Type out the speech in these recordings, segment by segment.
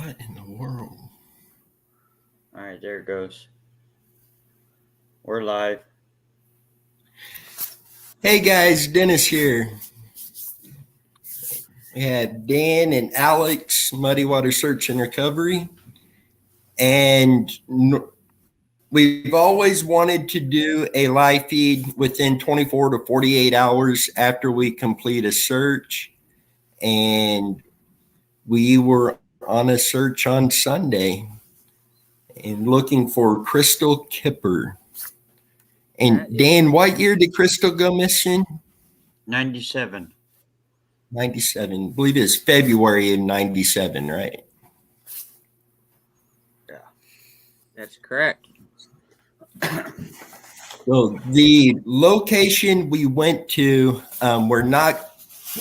What in the world? All right, there it goes. We're live. Hey guys, Dennis here. We had Dan and Alex, Muddy Water Search and Recovery. And we've always wanted to do a live feed within 24 to 48 hours after we complete a search. And we were on a search on Sunday and looking for Crystal Kipper. And Dan, what year did Crystal go missing? 97. 97. I believe it's February of 97, right? Yeah, that's correct. So the location we went to, we're not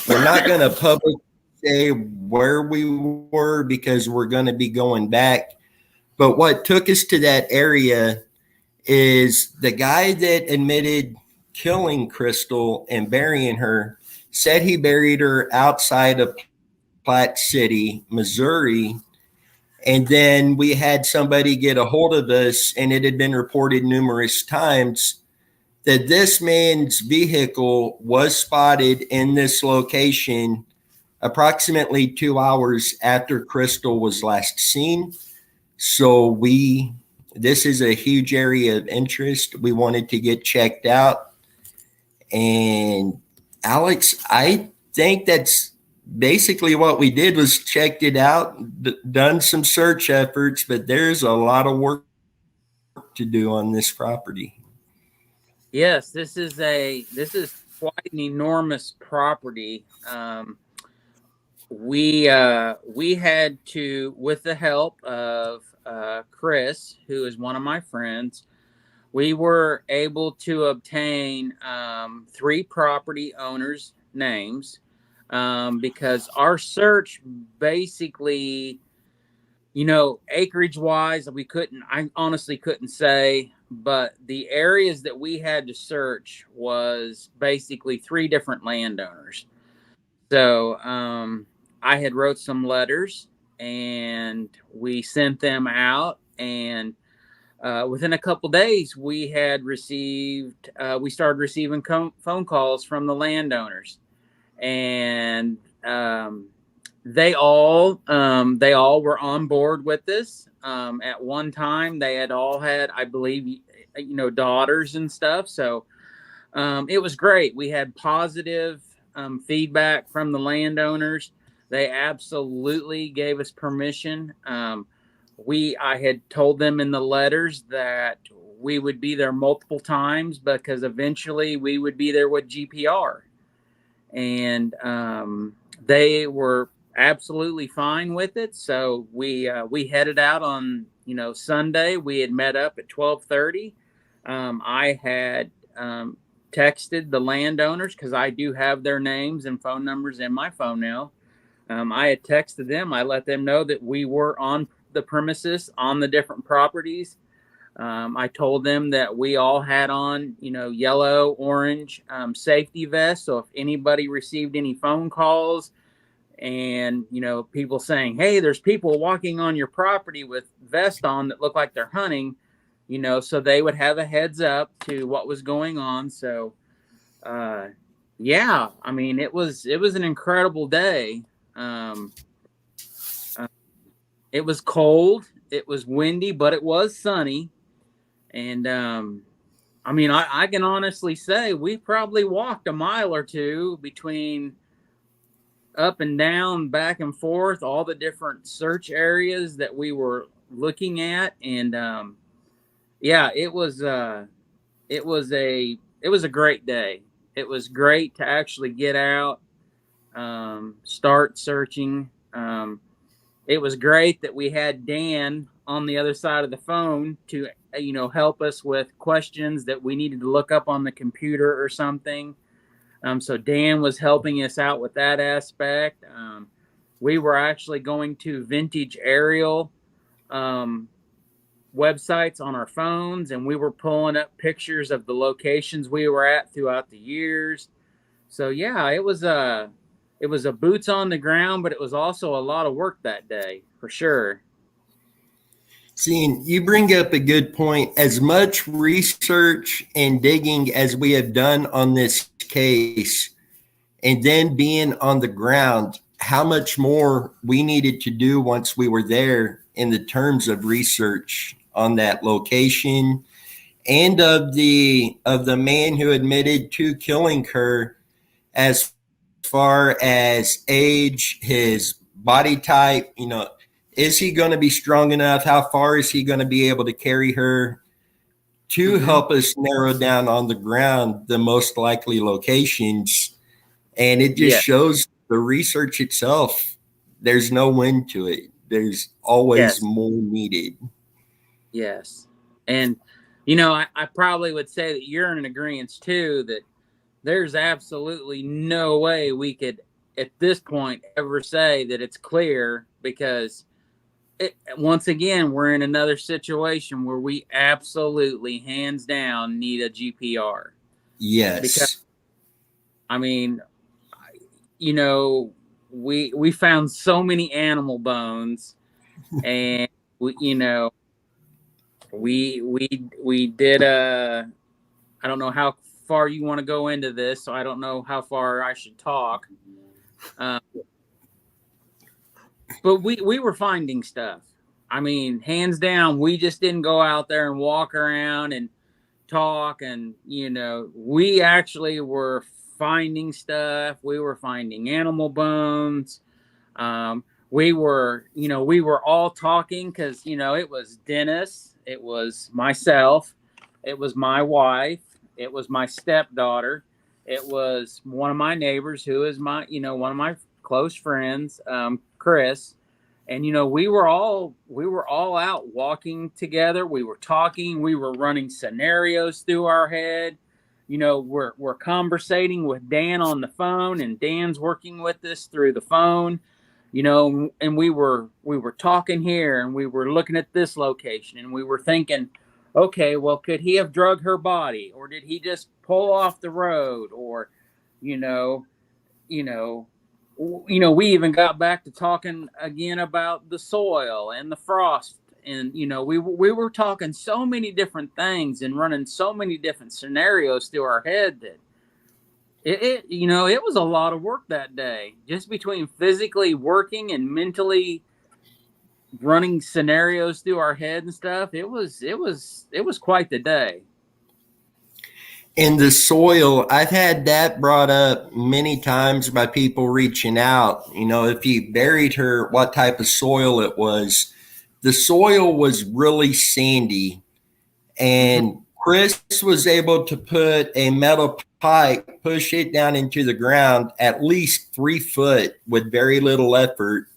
going to publicly say where we were because we're going to be going back. But what took us to that area is the guy that admitted killing Crystal and burying her said he buried her outside of Platte City, Missouri. And then we had somebody get a hold of us, and it had been reported numerous times that this man's vehicle was spotted in this location approximately 2 hours after Crystal was last seen. So this is a huge area of interest. We wanted to get checked out. And Alex, I think that's basically what we did was checked it out, done some search efforts, but there's a lot of work to do on this property. Yes, this is quite an enormous property. We had to, with the help of Chris, who is one of my friends, we were able to obtain 3 property owners' names because our search basically, acreage wise, I honestly couldn't say, but the areas that we had to search was basically 3 different landowners. So I had wrote some letters and we sent them out, and within a couple days we started receiving phone calls from the landowners, and they all were on board with this. At one time they had all had, I believe, daughters and stuff. So it was great. We had positive feedback from the landowners. They absolutely gave us permission. I had told them in the letters that we would be there multiple times because eventually we would be there with GPR. And they were absolutely fine with it. So we headed out on, Sunday. We had met up at 12:30. I had texted the landowners because I do have their names and phone numbers in my phone now. I had texted them. I let them know that we were on the premises on the different properties. I told them that we all had on, yellow, orange safety vests. So if anybody received any phone calls and, people saying, hey, there's people walking on your property with vests on that look like they're hunting, so they would have a heads up to what was going on. So, yeah, I mean, it was an incredible day. It was cold, it was windy, but it was sunny. And, I mean, I can honestly say we probably walked a mile or two between up and down, back and forth, all the different search areas that we were looking at. And, yeah, it was a great day. It was great to actually get out, start searching. It was great that we had Dan on the other side of the phone to, help us with questions that we needed to look up on the computer or something. So Dan was helping us out with that aspect. We were actually going to vintage aerial websites on our phones, and we were pulling up pictures of the locations we were at throughout the years. So yeah, it was a boots on the ground, but it was also a lot of work that day for sure. Seeing you bring up a good point. As much research and digging as we have done on this case, and then being on the ground, how much more we needed to do once we were there in the terms of research on that location and of the man who admitted to killing her, as far as age, his body type, is he going to be strong enough? How far is he going to be able to carry her to help us narrow down on the ground the most likely locations? And it just shows the research itself. There's no end to it. There's always more needed. Yes. And, I probably would say that you're in agreement too, that there's absolutely no way we could at this point ever say that it's clear, because once again, we're in another situation where we absolutely hands down need a GPR. Yes. Because, we found so many animal bones, and we did I don't know how far you want to go into this, so I don't know how far I should talk. But we were finding stuff. Hands down, we just didn't go out there and walk around and talk, and we actually were finding stuff. We were finding animal bones. We were all talking because it was Dennis, it was myself, it was my wife, it was my stepdaughter, it was one of my neighbors who is my one of my close friends, Chris. And we were all out walking together. We were talking. We were running scenarios through our head. We're conversating with Dan on the phone, and Dan's working with us through the phone. And we were talking here, and we were looking at this location, and we were thinking, okay, well, could he have drug her body, or did he just pull off the road, or we even got back to talking again about the soil and the frost. And, we were talking so many different things and running so many different scenarios through our head that it was a lot of work that day, just between physically working and mentally running scenarios through our head and stuff. It was quite the day. And the soil, I've had that brought up many times by people reaching out. If you buried her, what type of soil it was. The soil was really sandy, and Chris was able to put a metal pipe, push it down into the ground at least 3 foot with very little effort.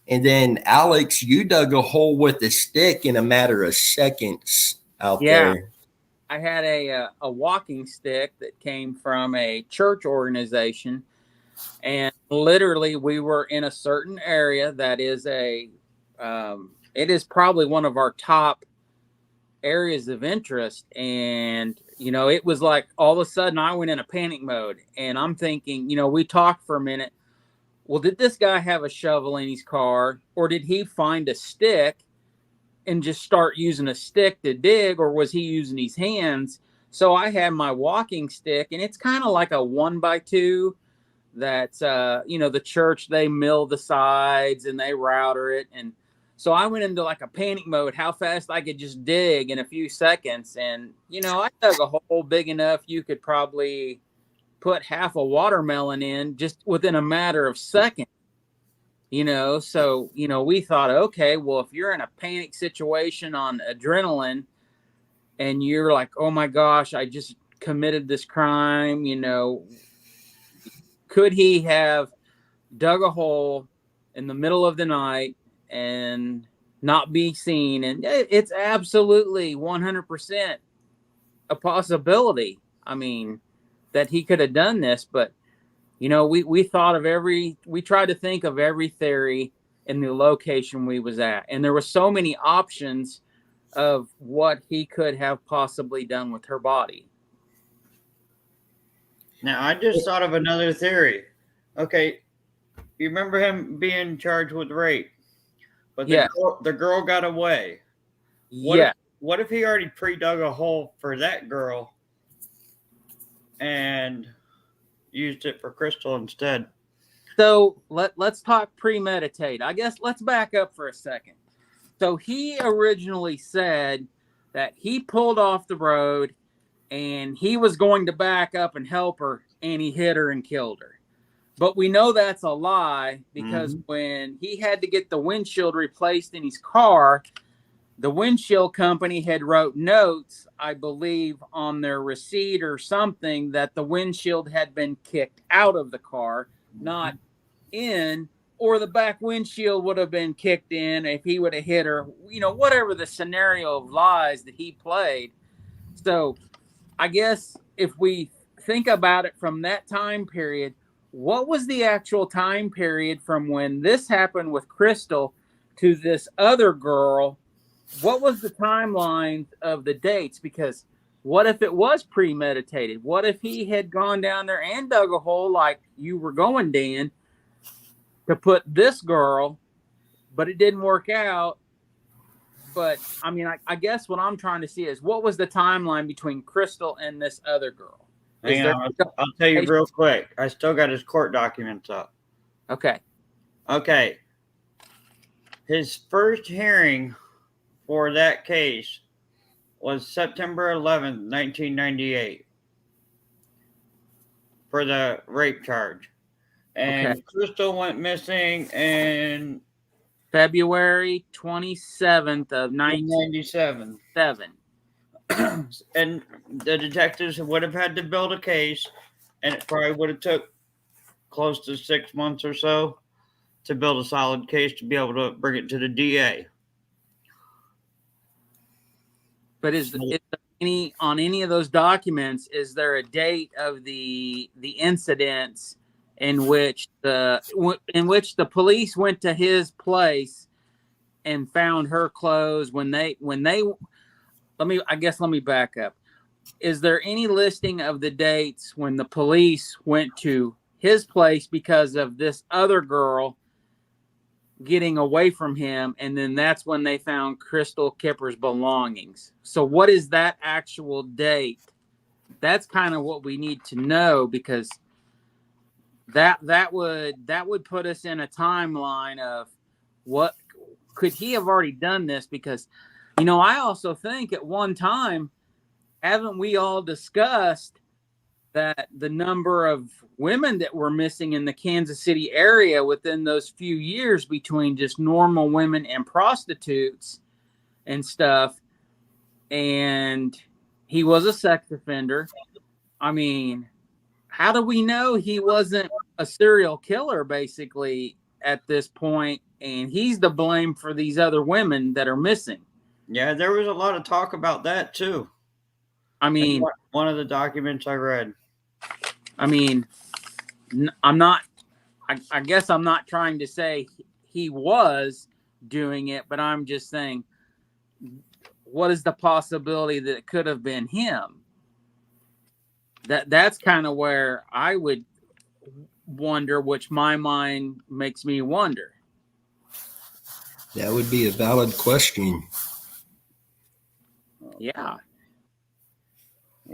And then, Alex, you dug a hole with a stick in a matter of seconds out there. I had a walking stick that came from a church organization, and literally we were in a certain area that is it is probably one of our top areas of interest. And, it was like all of a sudden I went in a panic mode, and I'm thinking, we talked for a minute. Well, did this guy have a shovel in his car, or did he find a stick and just start using a stick to dig, or was he using his hands? So I had my walking stick, and it's kind of like a 1x2 that's, the church, they mill the sides and they router it. And so I went into like a panic mode, how fast I could just dig in a few seconds. And, I dug a hole big enough you could probably put half a watermelon in just within a matter of seconds. So, we thought, okay, well, if you're in a panic situation on adrenaline and you're like, oh my gosh, I just committed this crime, could he have dug a hole in the middle of the night and not be seen? And it's absolutely 100% a possibility. That he could have done this, but we thought of we tried to think of every theory in the location we was at. And there were so many options of what he could have possibly done with her body. Now, I just thought of another theory. Okay, You remember him being charged with rape, but Yeah. the girl got away. Yeah. What if he already pre-dug a hole for that girl and used it for Crystal instead? So let's talk premeditate. I guess let's back up for a second. So he originally said that he pulled off the road and he was going to back up and help her, and he hit her and killed her. But we know that's a lie because when he had to get the windshield replaced in his car, the windshield company had wrote notes, I believe, on their receipt or something that the windshield had been kicked out of the car, not in, or the back windshield would have been kicked in if he would have hit her, whatever the scenario of lies that he played. So I guess if we think about it from that time period, what was the actual time period from when this happened with Crystal to this other girl? What was the timeline of the dates? Because what if it was premeditated? What if he had gone down there and dug a hole like you were going, Dan, to put this girl, but it didn't work out? But I mean, I guess what I'm trying to see is what was the timeline between Crystal and this other girl? Hang on, I'll tell you real quick. I still got his court documents up. Okay. His first hearing for that case was September 11th, 1998 for the rape charge. And Crystal went missing in February 27th of 1997. And the detectives would have had to build a case, and it probably would have took close to 6 months or so to build a solid case to be able to bring it to the DA. But is there any of those documents, is there a date of the incidents in which the police went to his place and found her clothes when they let me back up. Is there any listing of the dates when the police went to his place because of this other girl getting away from him, and then that's when they found Crystal Kipper's belongings? So what is that actual date? That's kind of what we need to know, because that would put us in a timeline of what could he have already done this? Because I also think at one time, haven't we all discussed that the number of women that were missing in the Kansas City area within those few years between just normal women and prostitutes and stuff, and he was a sex offender? I mean, how do we know he wasn't a serial killer basically at this point, and he's to blame for these other women that are missing? Yeah, there was a lot of talk about that too. I mean, one of the documents I read. I mean, I guess I'm not trying to say he was doing it, but I'm just saying, what is the possibility that it could have been him? That's kind of where I would wonder, which my mind makes me wonder. That would be a valid question. Yeah.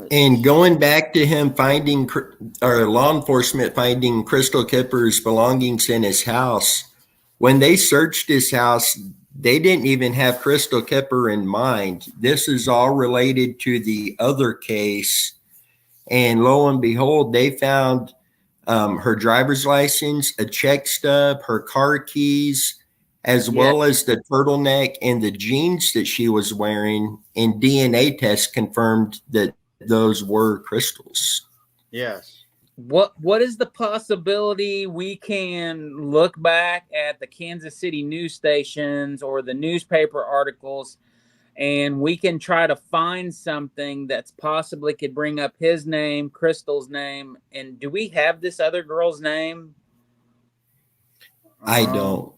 And going back to him finding, or law enforcement finding Crystal Kipper's belongings in his house, when they searched his house, they didn't even have Crystal Kipper in mind. This is all related to the other case. And lo and behold, they found her driver's license, a check stub, her car keys, as well as the turtleneck and the jeans that she was wearing. And DNA tests confirmed that those were Crystal's. Yes. What is the possibility we can look back at the Kansas City news stations or the newspaper articles, and we can try to find something that's possibly could bring up his name, Crystal's name? And do we have this other girl's name? I don't.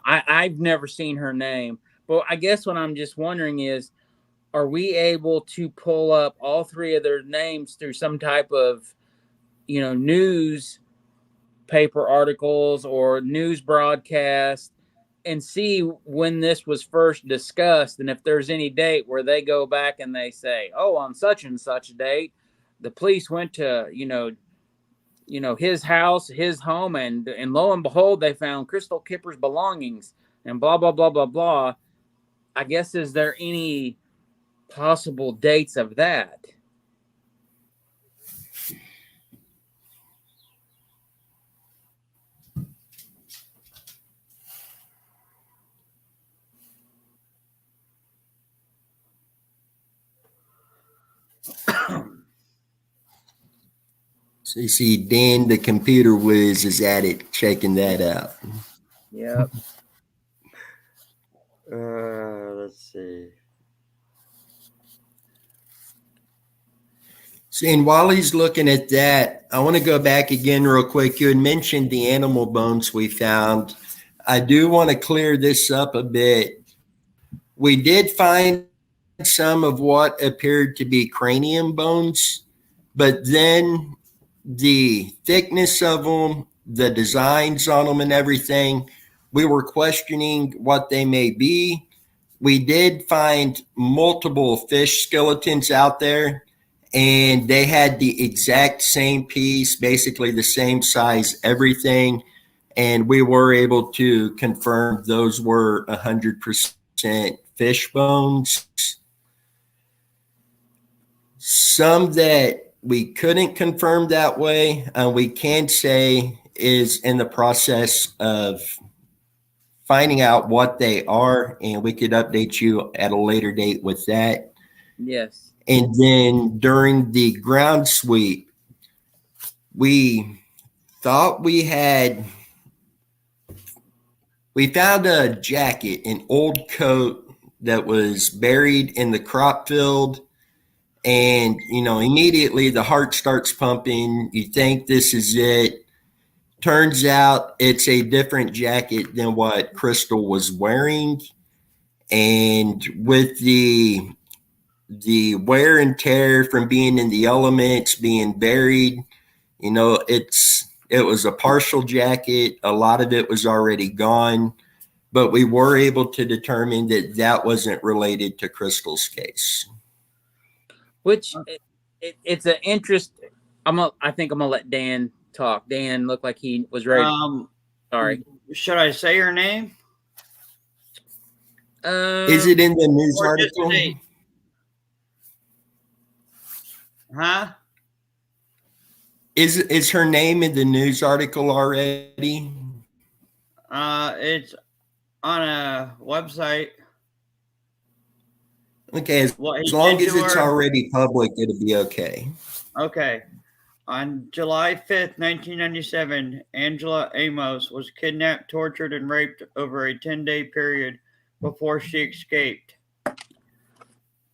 I've never seen her name. But I guess what I'm just wondering is, are we able to pull up all three of their names through some type of, news newspaper articles or news broadcasts and see when this was first discussed, and if there's any date where they go back and they say, oh, on such and such date, the police went to, his house, his home, and lo and behold, they found Crystal Kipper's belongings and blah, blah, blah, blah, blah. I guess, is there any possible dates of that? So you see, Dan, the computer whiz, is at it, checking that out. Yep. Let's see. So, and while he's looking at that, I want to go back again real quick. You had mentioned the animal bones we found. I do want to clear this up a bit. We did find some of what appeared to be cranium bones, but then the thickness of them, the designs on them and everything, we were questioning what they may be. We did find multiple fish skeletons out there, and they had the exact same piece, basically the same size, everything. And we were able to confirm those were 100% fish bones. Some that we couldn't confirm that way, we can say is in the process of finding out what they are, and we could update you at a later date with that. Yes. And then during the ground sweep, we thought we found a jacket, an old coat that was buried in the crop field. And, immediately the heart starts pumping. You think this is it. Turns out it's a different jacket than what Crystal was wearing. And with the wear and tear from being in the elements, being buried, it was a partial jacket. A lot of it was already gone, but we were able to determine that wasn't related to Crystal's case. Which it's an interest. I think I'm gonna let Dan talk. Dan looked like he was ready. Sorry. Should I say her name? Is it in the news article? Huh? Is her name in the news article already? It's on a website. Okay, as long as it's already public, it'll be okay. Okay. On July 5th, 1997, Angela Amos was kidnapped, tortured, and raped over a 10-day period before she escaped.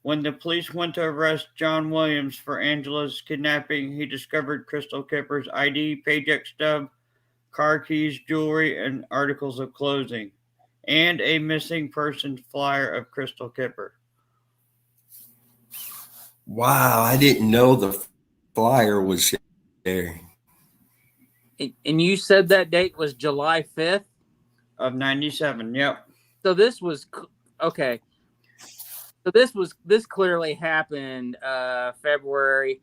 When the police went to arrest John Williams for Angela's kidnapping, he discovered Crystal Kipper's ID, paycheck stub, car keys, jewelry, and articles of clothing, and a missing person flyer of Crystal Kipper. Wow, I didn't know the flyer was there. And you said that date was July 5th? Of 97, yep. So this was, okay. So this clearly happened February,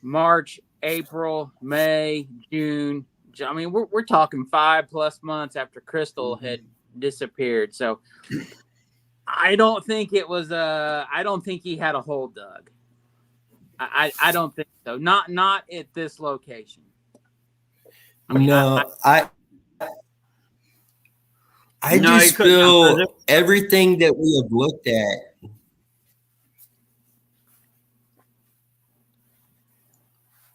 March, April, May, June. I mean, we're talking 5+ months after Crystal had disappeared. So I don't think it was I don't think he had a hole dug. I don't think so. Not at this location. I mean, I just feel everything that we have looked at.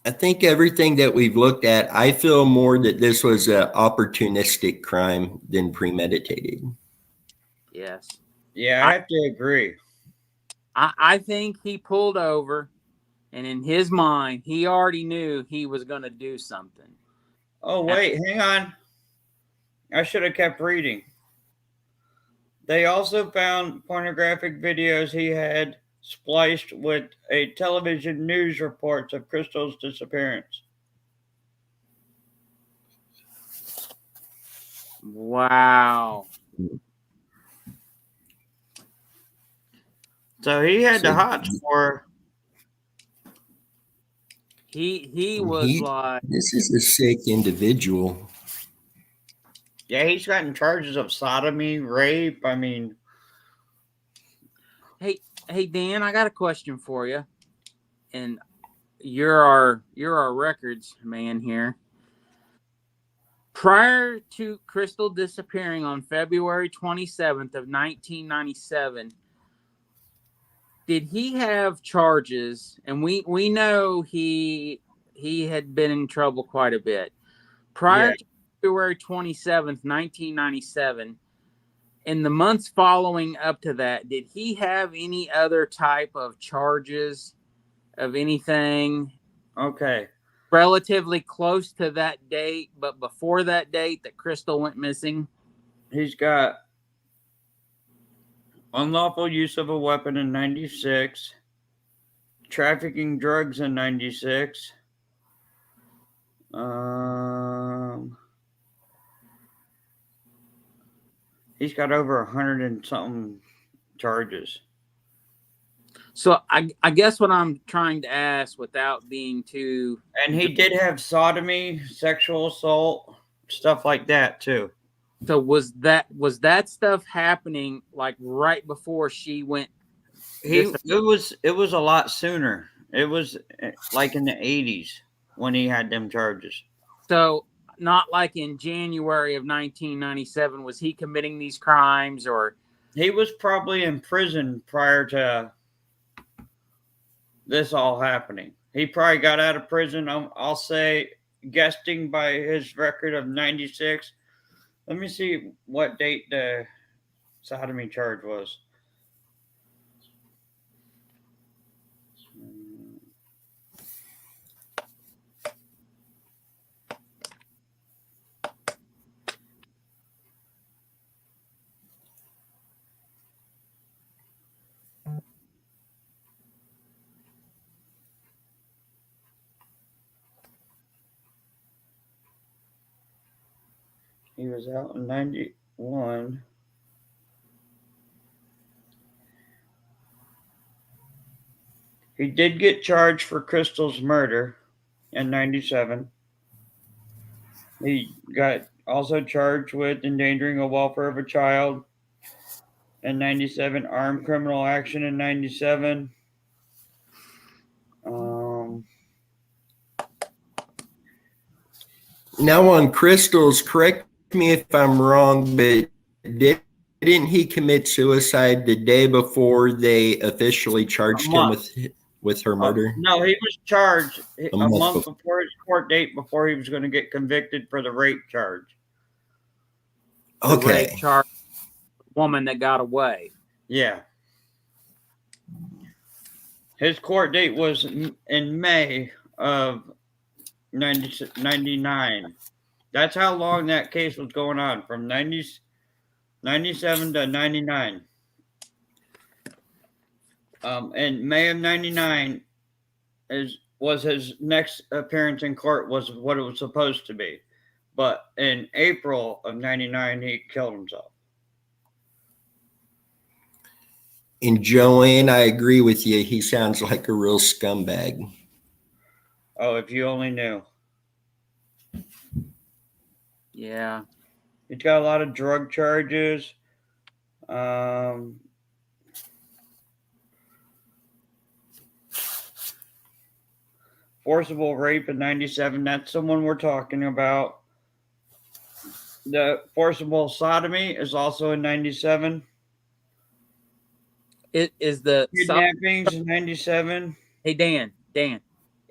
I think everything that we've looked at, I feel more that this was an opportunistic crime than premeditated. Yes. Yeah, I have to agree. I think he pulled over, and in his mind, he already knew he was going to do something. Oh, wait, hang on. I should have kept reading. They also found pornographic videos he had spliced with a television news reports of Crystal's disappearance. Wow. So he had So the hots for. He was like, this is a sick individual. Yeah, he's gotten charges of sodomy, rape. I mean, hey Dan, I got a question for you, and you're our records man here. Prior to Crystal disappearing on February 27th of 1997, did he have charges? And we know he had been in trouble quite a bit. Prior yeah. to February 27th, 1997, in the months following up to that, did he have any other type of charges of anything Okay. relatively close to that date, but before that date that Crystal went missing? He's got unlawful use of a weapon in 96, trafficking drugs in 96. He's got over 100 and something charges. So I guess what I'm trying to ask without being too. And he did have sodomy, sexual assault, stuff like that too. So was that stuff happening like right before she went? It was a lot sooner. It was like in the 80s when he had them charges. So not like in January of 1997 was he committing these crimes, or He was probably in prison prior to this all happening. He probably got out of prison, I'll say, guessing by his record of 96. Let me see what date the sodomy charge was. He was out in 91. He did get charged for Crystal's murder in 97. He got also charged with endangering the welfare of a child in 97, armed criminal action in 97. Now on Crystal's, correct me if I'm wrong, but didn't he commit suicide the day before they officially charged him with her murder? No, he was charged a month before. before his court date before he was going to get convicted for the rape charge. the Okay. rape charge, woman that got away? Yeah. His court date was in May of 99. That's how long that case was going on, from 97 to 99. In May of 99 was his next appearance in court, was what it was supposed to be. But in April of 99, he killed himself. And Joanne, I agree with you. He sounds like a real scumbag. Oh, if you only knew. Yeah. He's got a lot of drug charges. Forcible rape in 97. That's the one we're talking about. The forcible sodomy is also in 97. It is the Kidnappings in 97. Hey Dan,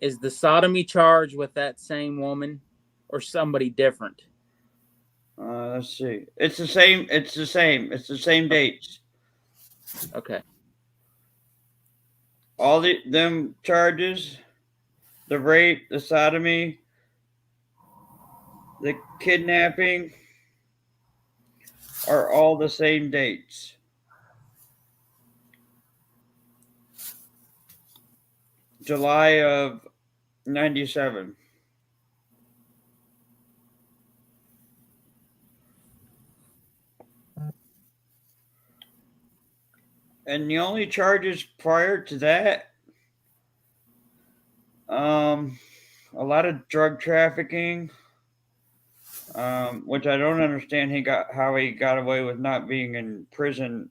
is the sodomy charge with that same woman or somebody different? Let's see. It's the same. It's the same dates. Okay. All them charges, the rape, the sodomy, the kidnapping, are all the same dates. July of 97. And the only charges prior to that, a lot of drug trafficking, which I don't understand. How he got away with not being in prison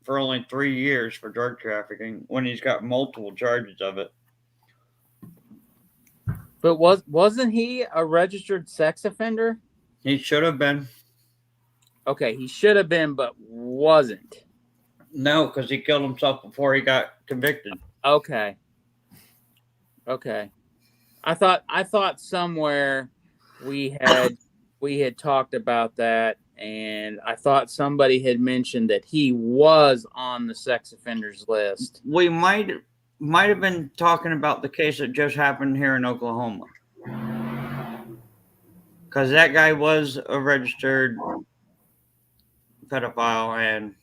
for only 3 years for drug trafficking when he's got multiple charges of it. But wasn't he a registered sex offender? He should have been. Okay, he should have been, but wasn't. No, because he killed himself before he got convicted. Okay. I thought somewhere we had talked about that, and I thought somebody had mentioned that he was on the sex offenders list. We might have been talking about the case that just happened here in Oklahoma, because that guy was a registered pedophile and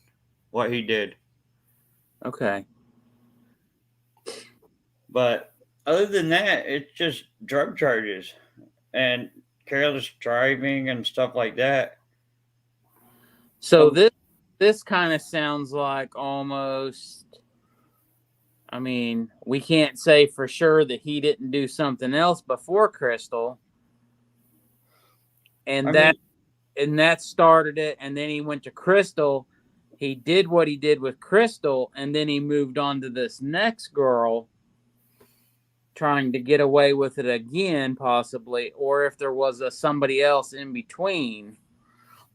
what he did. Okay. But other than that, it's just drug charges and careless driving and stuff like that. So this kind of sounds like almost, I mean, we can't say for sure that he didn't do something else before Crystal. And that started it, and then he went to Crystal. He did what he did with Crystal, and then he moved on to this next girl, trying to get away with it again, possibly, or if there was somebody else in between.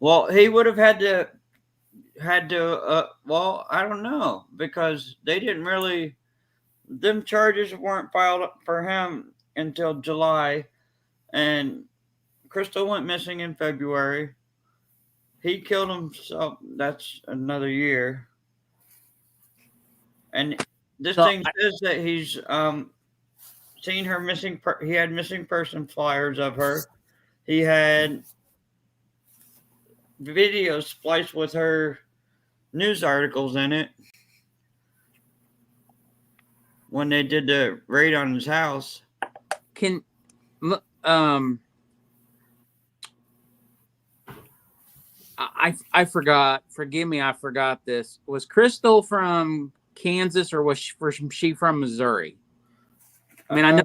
Well, he would have had to. Well, I don't know, because they didn't really. Them charges weren't filed for him until July, and Crystal went missing in February. He killed himself. That's another year. And this thing says that he's seen her missing. He had missing person flyers of her. He had videos spliced with her news articles in it when they did the raid on his house. I forgot. Forgive me, I forgot this. Was Crystal from Kansas, or was she from Missouri? I mean, I know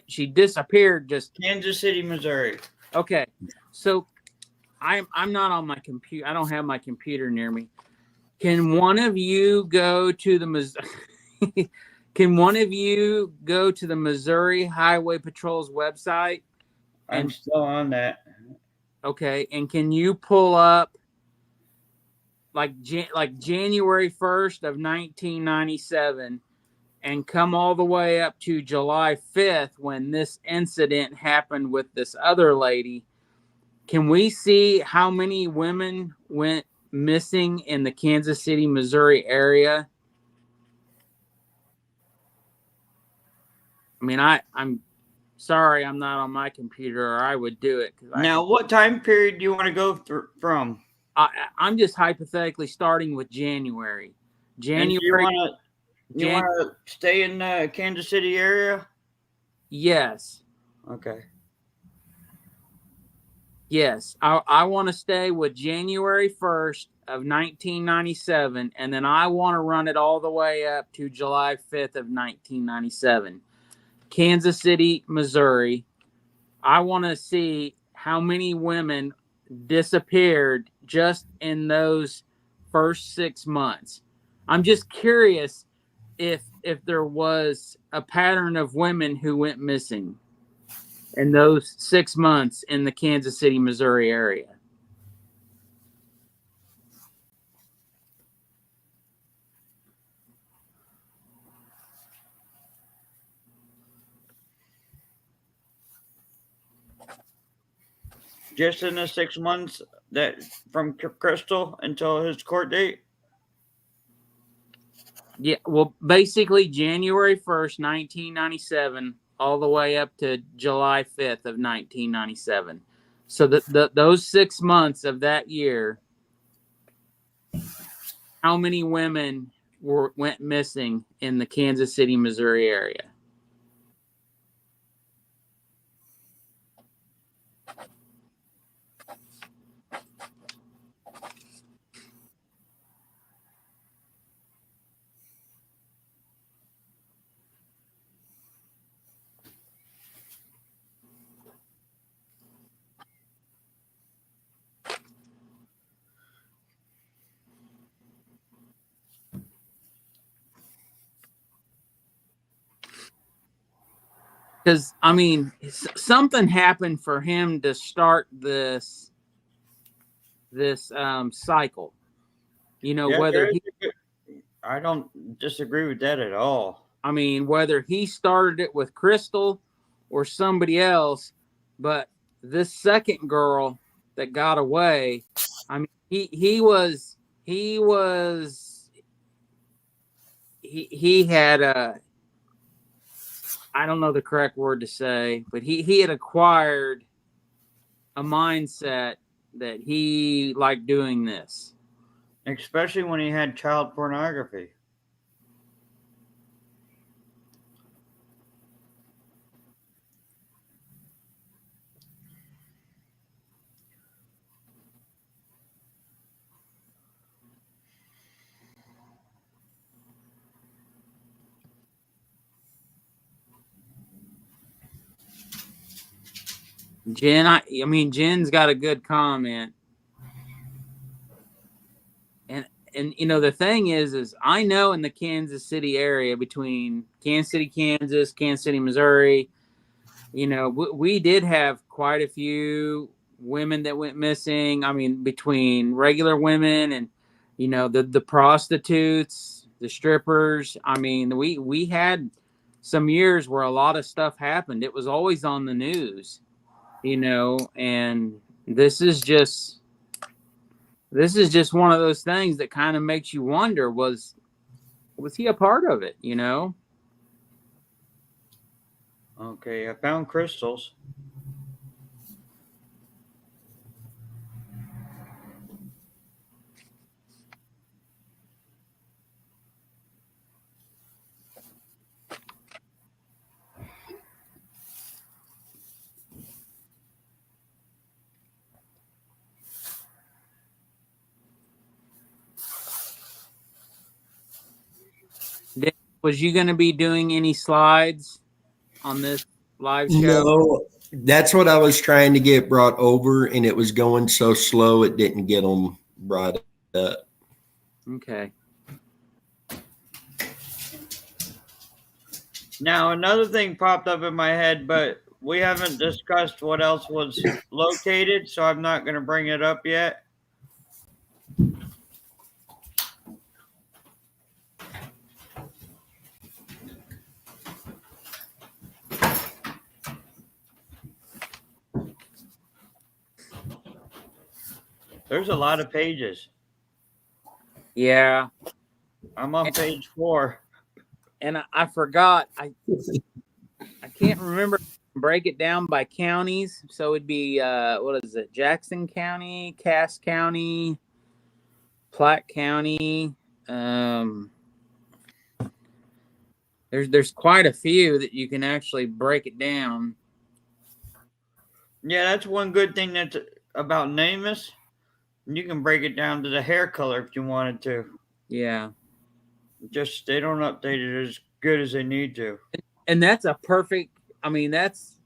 she disappeared just Kansas City, Missouri. Okay. So I'm not on my computer. I don't have my computer near me. Can one of you go to the Missouri Highway Patrol's website? I'm still on that. Okay, and can you pull up like January 1st of 1997 and come all the way up to July 5th when this incident happened with this other lady? Can we see how many women went missing in the Kansas City, Missouri area? I mean, I'm sorry I'm not on my computer, or I would do it. Now, what time period do you want to go from? I'm just hypothetically starting with January. You want to stay in the Kansas City area? Yes. Okay. Yes, I want to stay with January 1st of 1997, and then I want to run it all the way up to July 5th of 1997. Kansas City, Missouri. I want to see how many women disappeared just in those first 6 months. I'm just curious if there was a pattern of women who went missing in those 6 months in the Kansas City, Missouri area. Just in the 6 months that from Crystal until his court date? Yeah, well, basically January 1st, 1997, all the way up to July 5th of 1997. So those 6 months of that year, how many women went missing in the Kansas City, Missouri area? because I mean, something happened for him to start this cycle. You know, Yeah, whether he, I don't disagree with that at all. I mean, whether he started it with Crystal or somebody else, but this second girl that got away, I mean, he was he had a, I don't know the correct word to say, but he had acquired a mindset that he liked doing this. Especially when he had child pornography. Jen, I mean, Jen's got a good comment. And you know, the thing is I know in the Kansas City area, between Kansas City, Kansas, Kansas City, Missouri, you know, we did have quite a few women that went missing. I mean, between regular women and, you know, the prostitutes, the strippers. I mean, we had some years where a lot of stuff happened. It was always on the news, you know, and this is just one of those things that kind of makes you wonder, was he a part of it, you know? Okay, I found crystals. Was you going to be doing any slides on this live show? No, that's what I was trying to get brought over, and it was going so slow it didn't get them brought up. Okay. Now, another thing popped up in my head, but we haven't discussed what else was located, so I'm not going to bring it up yet. There's a lot of pages. Yeah. I'm on page 4. And I forgot. I can't remember. Break it down by counties. So it'd be what is it? Jackson County, Cass County, Platte County. There's quite a few that you can actually break it down. Yeah, that's one good thing that's about Namus. You can break it down to the hair color if you wanted to. Yeah. Just they don't update it as good as they need to. And that's a perfect, I mean, that's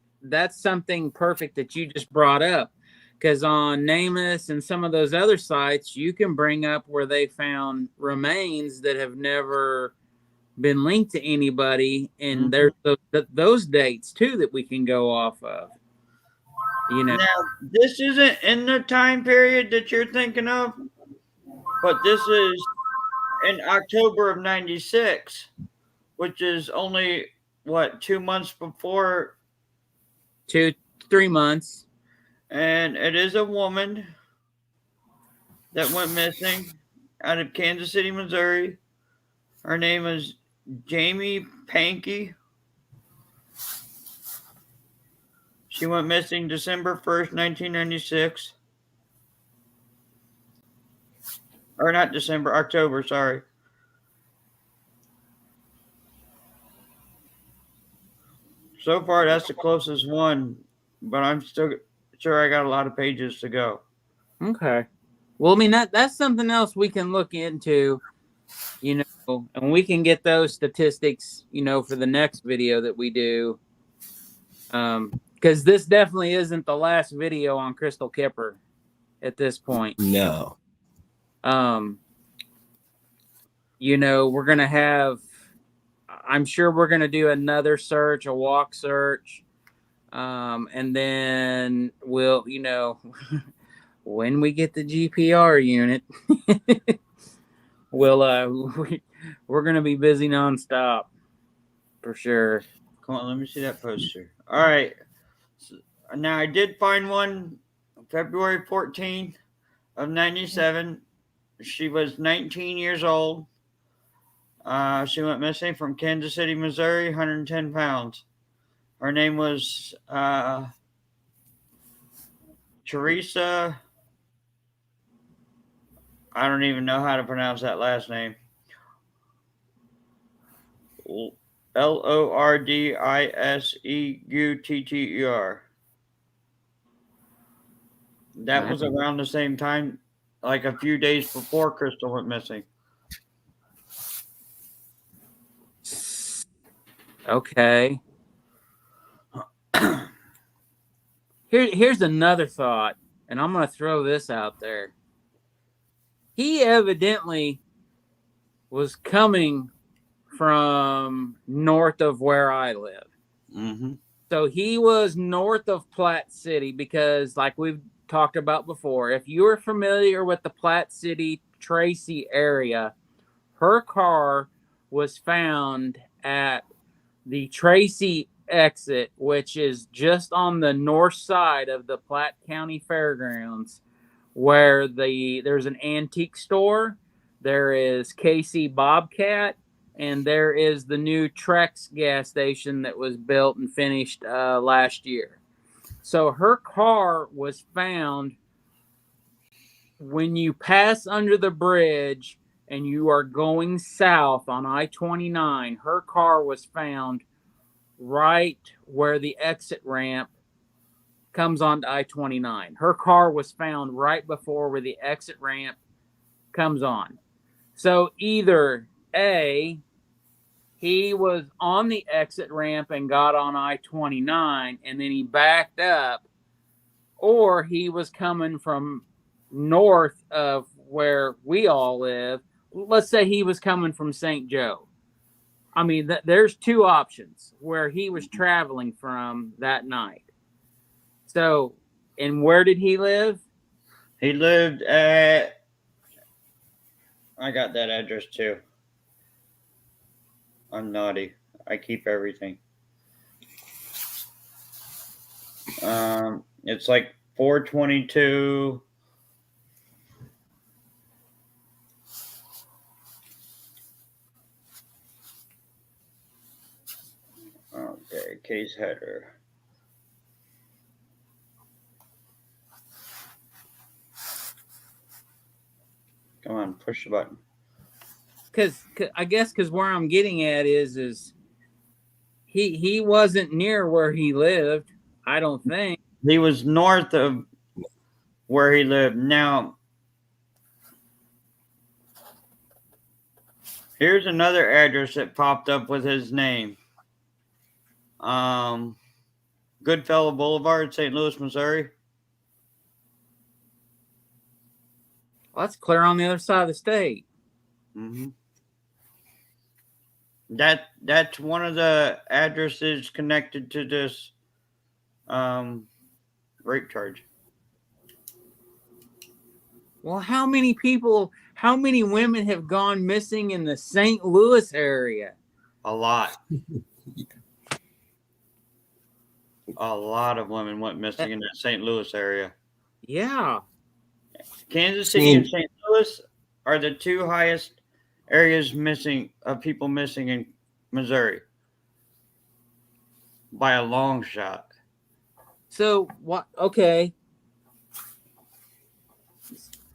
something perfect that you just brought up, because on Namus and some of those other sites, you can bring up where they found remains that have never been linked to anybody, and there's those dates too that we can go off of. You know, now this isn't in the time period that you're thinking of, but this is in October of '96, which is only what 2 months before. 2-3 months. And it is a woman that went missing out of Kansas City, Missouri. Her name is Jamie Pankey. She went missing December 1st, 1996. Or not December, October, sorry. So far, that's the closest one, but I'm still sure I got a lot of pages to go. Okay. Well, I mean, that's something else we can look into, you know, and we can get those statistics, you know, for the next video that we do. Because this definitely isn't the last video on Crystal Kipper at this point. No. You know, we're going to have, I'm sure we're going to do another search, a walk search. And then we'll, when we get the GPR unit, we're going to be busy nonstop for sure. Come on, let me see that poster. All right. So, now I did find one February 14th of 97. She was 19 years old. She went missing from Kansas City, Missouri, 110 pounds. Her name was Teresa. I don't even know how to pronounce that last name. Lordiseutter. That was around the same time, like a few days before Crystal went missing. Okay. Here's another thought, and I'm going to throw this out there. He evidently was coming from north of where I live. Mm-hmm. So he was north of Platte City because, like we've talked about before, if you are familiar with the Platte City, Tracy area, her car was found at the Tracy exit, which is just on the north side of the Platte County Fairgrounds, where there's an antique store, there is KC Bobcat, and there is the new Trex gas station that was built and finished last year. So her car was found when you pass under the bridge and you are going south on I-29. Her car was found right where the exit ramp comes onto I-29. Her car was found right before where the exit ramp comes on. So either A, he was on the exit ramp and got on I-29 and then he backed up, or he was coming from north of where we all live. Let's say he was coming from St. Joe. I mean, there's two options where he was traveling from that night. So, and where did he live? He lived at. I got that address too. I'm naughty. I keep everything. It's like 422. Okay, case header. Come on, push the button. Because where I'm getting at is he wasn't near where he lived. I don't think he was north of where he lived. Now, here's another address that popped up with his name. Goodfellow Boulevard, St. Louis, Missouri. Well, that's clear on the other side of the state. Mm-hmm. That's one of the addresses connected to this rape charge. Well, how many women have gone missing in the St. Louis area? A lot. A lot of women went missing in the St. Louis area. Yeah. Kansas City and St. Louis are the two highest areas of people missing in Missouri by a long shot. So what? Okay.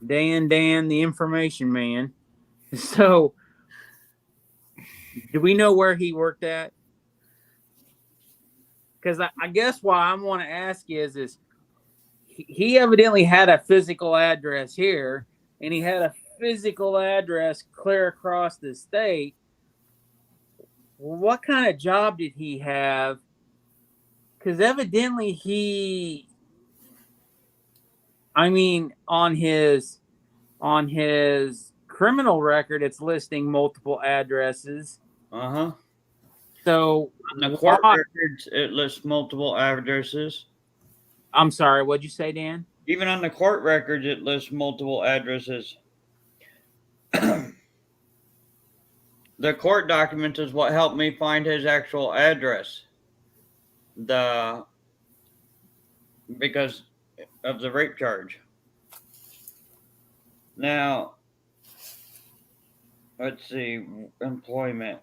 Dan, the information man. So, do we know where he worked at? Because I guess why I want to ask is he evidently had a physical address here, and he had a physical address clear across the state. What kind of job did he have? Because evidently on his criminal record, it's listing multiple addresses. Uh-huh. So On the court why- records, it lists multiple addresses. I'm sorry, what'd you say, Dan? Even on the court records, it lists multiple addresses. The court documents is what helped me find his actual address. Because of the rape charge. Now, let's see, employment.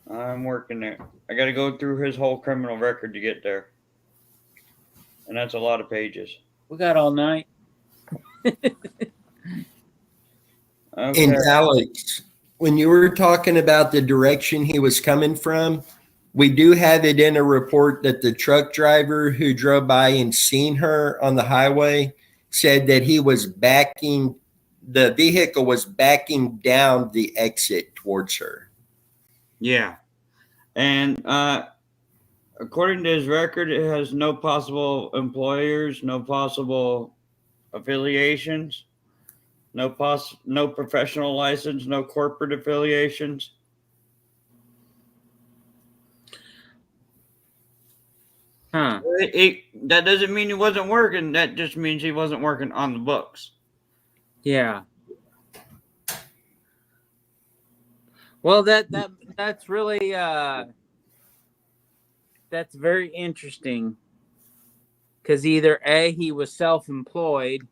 I'm working there. I got to go through his whole criminal record to get there. And that's a lot of pages. We got all night. Okay. And Alex, when you were talking about the direction he was coming from, we do have it in a report that the truck driver who drove by and seen her on the highway said that the vehicle was backing down the exit towards her. Yeah. And according to his record, it has no possible employers, no possible affiliations, no professional license, no corporate affiliations. Huh. That doesn't mean he wasn't working. That just means he wasn't working on the books. Yeah. Well, that's really that's very interesting, because either A, he was self-employed,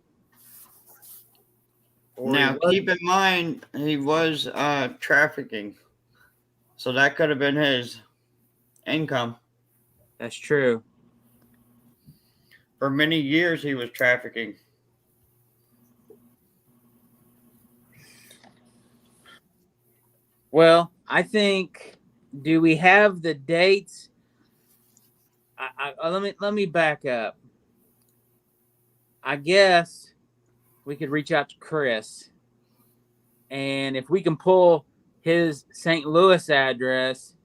or Now, keep in mind, he was trafficking. So that could have been his income. that's true. For many years, he was trafficking. Well, I think, do we have the dates? Let me back up. I guess we could reach out to Chris, and if we can pull his St. Louis address,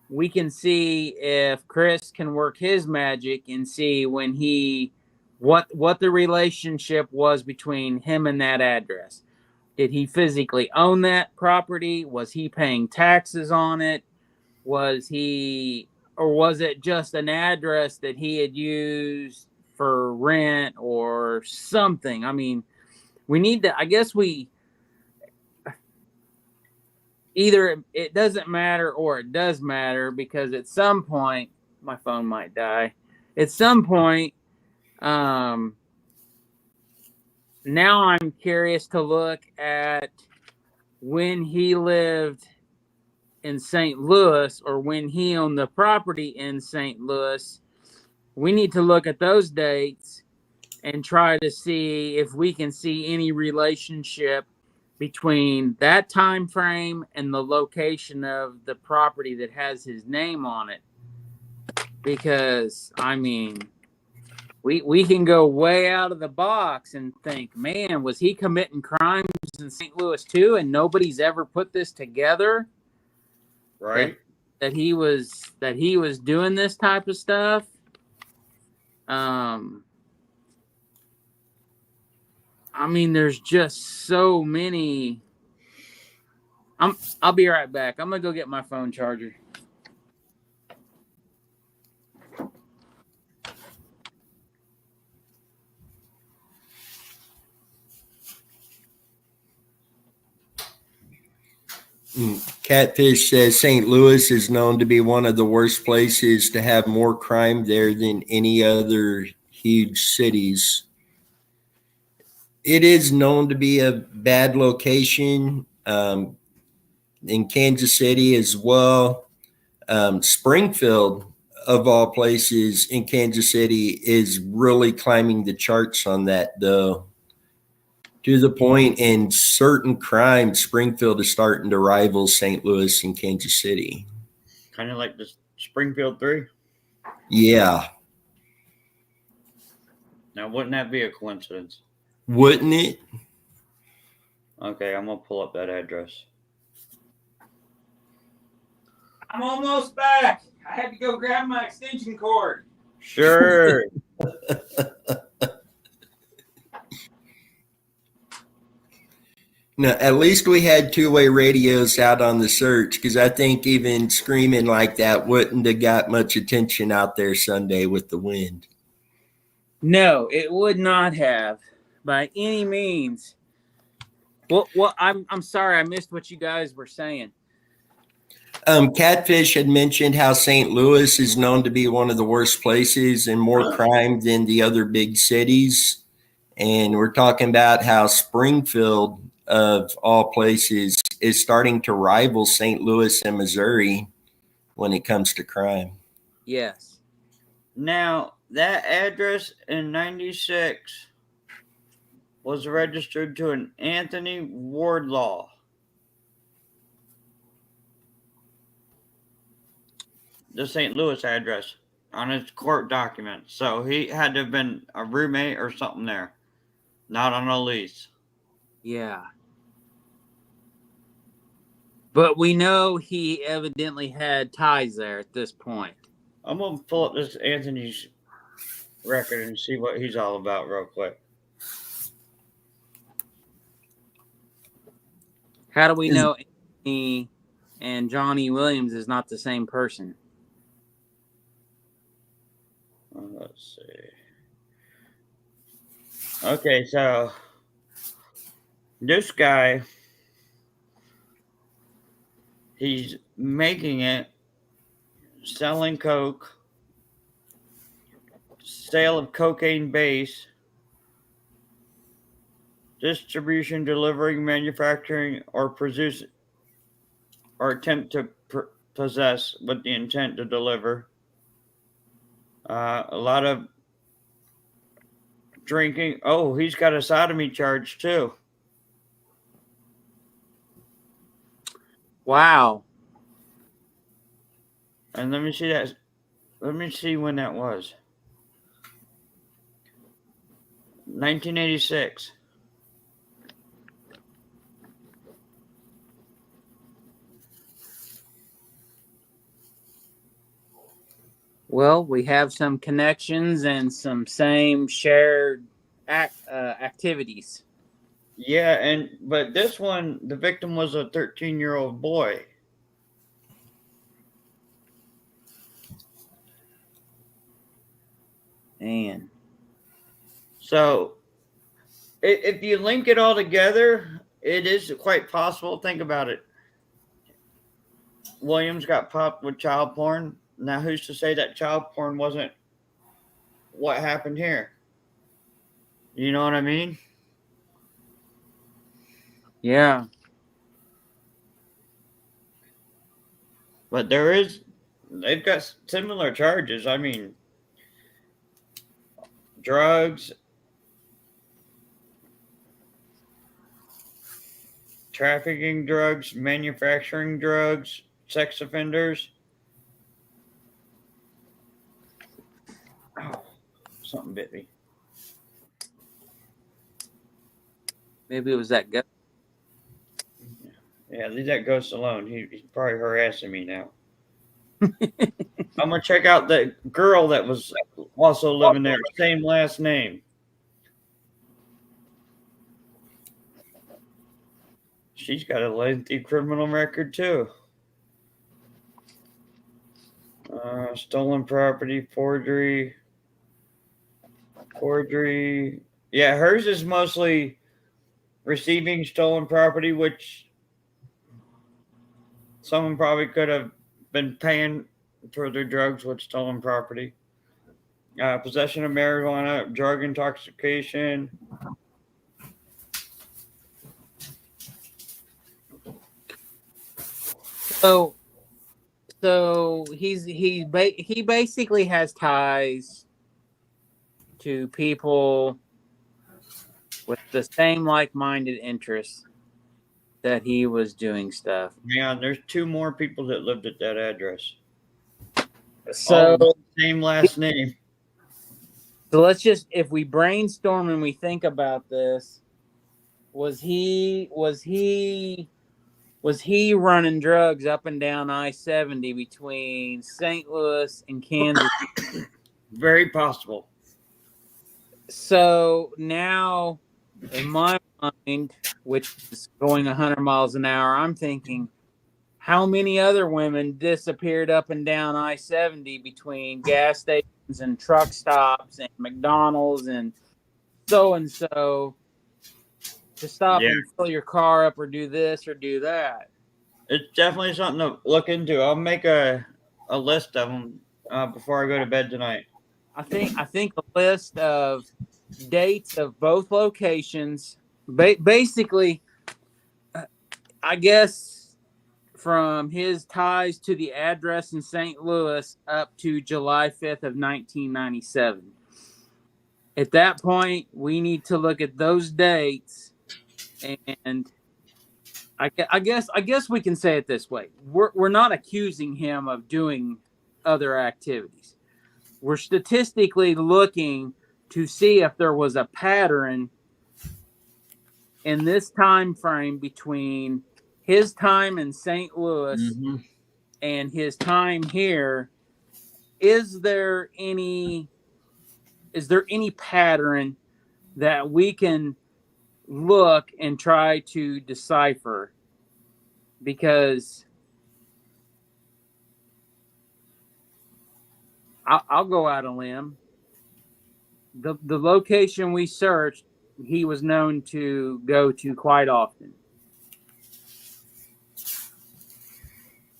we can see if Chris can work his magic and see when what the relationship was between him and that address. Did he physically own that property? Was he paying taxes on it? Was it just an address that he had used for rent or something? I mean, we need to, I guess either it doesn't matter or it does matter, because at some point, my phone might die. At some point, now I'm curious to look at when he lived in St. Louis, or when he owned the property in St. Louis. We need to look at those dates and try to see if we can see any relationship between that time frame and the location of the property that has his name on it. Because, I mean, we can go way out of the box and think, man, was he committing crimes in St. Louis too, and nobody's ever put this together? Right. That he was doing this type of stuff. I mean, there's just so many. I'll be right back. I'm gonna go get my phone charger. Catfish says St. Louis is known to be one of the worst places to have more crime there than any other huge cities. It is known to be a bad location in Kansas City as well. Springfield, of all places in Kansas City, is really climbing the charts on that, though. To the point in certain crimes, Springfield is starting to rival St. Louis and Kansas City. Kind of like the Springfield 3. Yeah. Now, wouldn't that be a coincidence? Wouldn't it? Okay, I'm going to pull up that address. I'm almost back. I had to go grab my extension cord. Sure. No, at least we had two-way radios out on the search, because I think even screaming like that wouldn't have got much attention out there Sunday with the wind. No, it would not have by any means. Well, I'm sorry, I missed what you guys were saying. Catfish had mentioned how St. Louis is known to be one of the worst places and more crime than the other big cities. And we're talking about how Springfield, of all places, is starting to rival St. Louis and Missouri when it comes to crime. Yes. Now, that address in 96 was registered to an Anthony Wardlaw. The St. Louis address on his court documents. So he had to have been a roommate or something there, not on a lease. Yeah. But we know he evidently had ties there at this point. I'm going to pull up this Anthony's record and see what he's all about real quick. How do we know Anthony and Johnny Williams is not the same person? Let's see. Okay, so this guy, he's making it, selling coke, sale of cocaine base, distribution, delivering, manufacturing, or produce, or attempt to possess with the intent to deliver. A lot of drinking. Oh, he's got a sodomy charge too. Wow. And let me see that. Let me see when that was. 1986. Well, we have some connections and some same shared activities. Yeah, but this one, the victim was a 13-year-old boy. Man. So, if you link it all together, it is quite possible. Think about it. Williams got popped with child porn. Now, who's to say that child porn wasn't what happened here? You know what I mean? Yeah. But they've got similar charges. I mean, drugs, trafficking drugs, manufacturing drugs, sex offenders. Oh, something bit me. Maybe it was that guy. Yeah, leave that ghost alone. He's probably harassing me now. I'm going to check out the girl that was also living there. Same last name. She's got a lengthy criminal record, too. Stolen property, forgery. Yeah, hers is mostly receiving stolen property, which someone probably could have been paying for their drugs with stolen property. Possession of marijuana, drug intoxication. So he basically has ties to people with the same like-minded interests that he was doing stuff. Yeah, there's two more people that lived at that address. So same last name. So let's just, if we brainstorm and we think about this, was he running drugs up and down I-70 between St. Louis and Kansas? Very possible. So now, in my mind, which is going 100 miles an hour, I'm thinking, how many other women disappeared up and down I-70 between gas stations and truck stops and McDonald's and so to stop Yeah. and fill your car up or do this or do that? It's definitely something to look into. I'll make a list of them before I go to bed tonight. I think a list of dates of both locations, basically, I guess from his ties to the address in St. Louis up to July 5th of 1997. At that point, we need to look at those dates, and I guess we can say it this way: we're not accusing him of doing other activities. We're statistically looking to see if there was a pattern in this time frame between his time in St. Louis and his time here. Is there any pattern that we can look and try to decipher? Because I'll go out on a limb. The location we searched, he was known to go to quite often.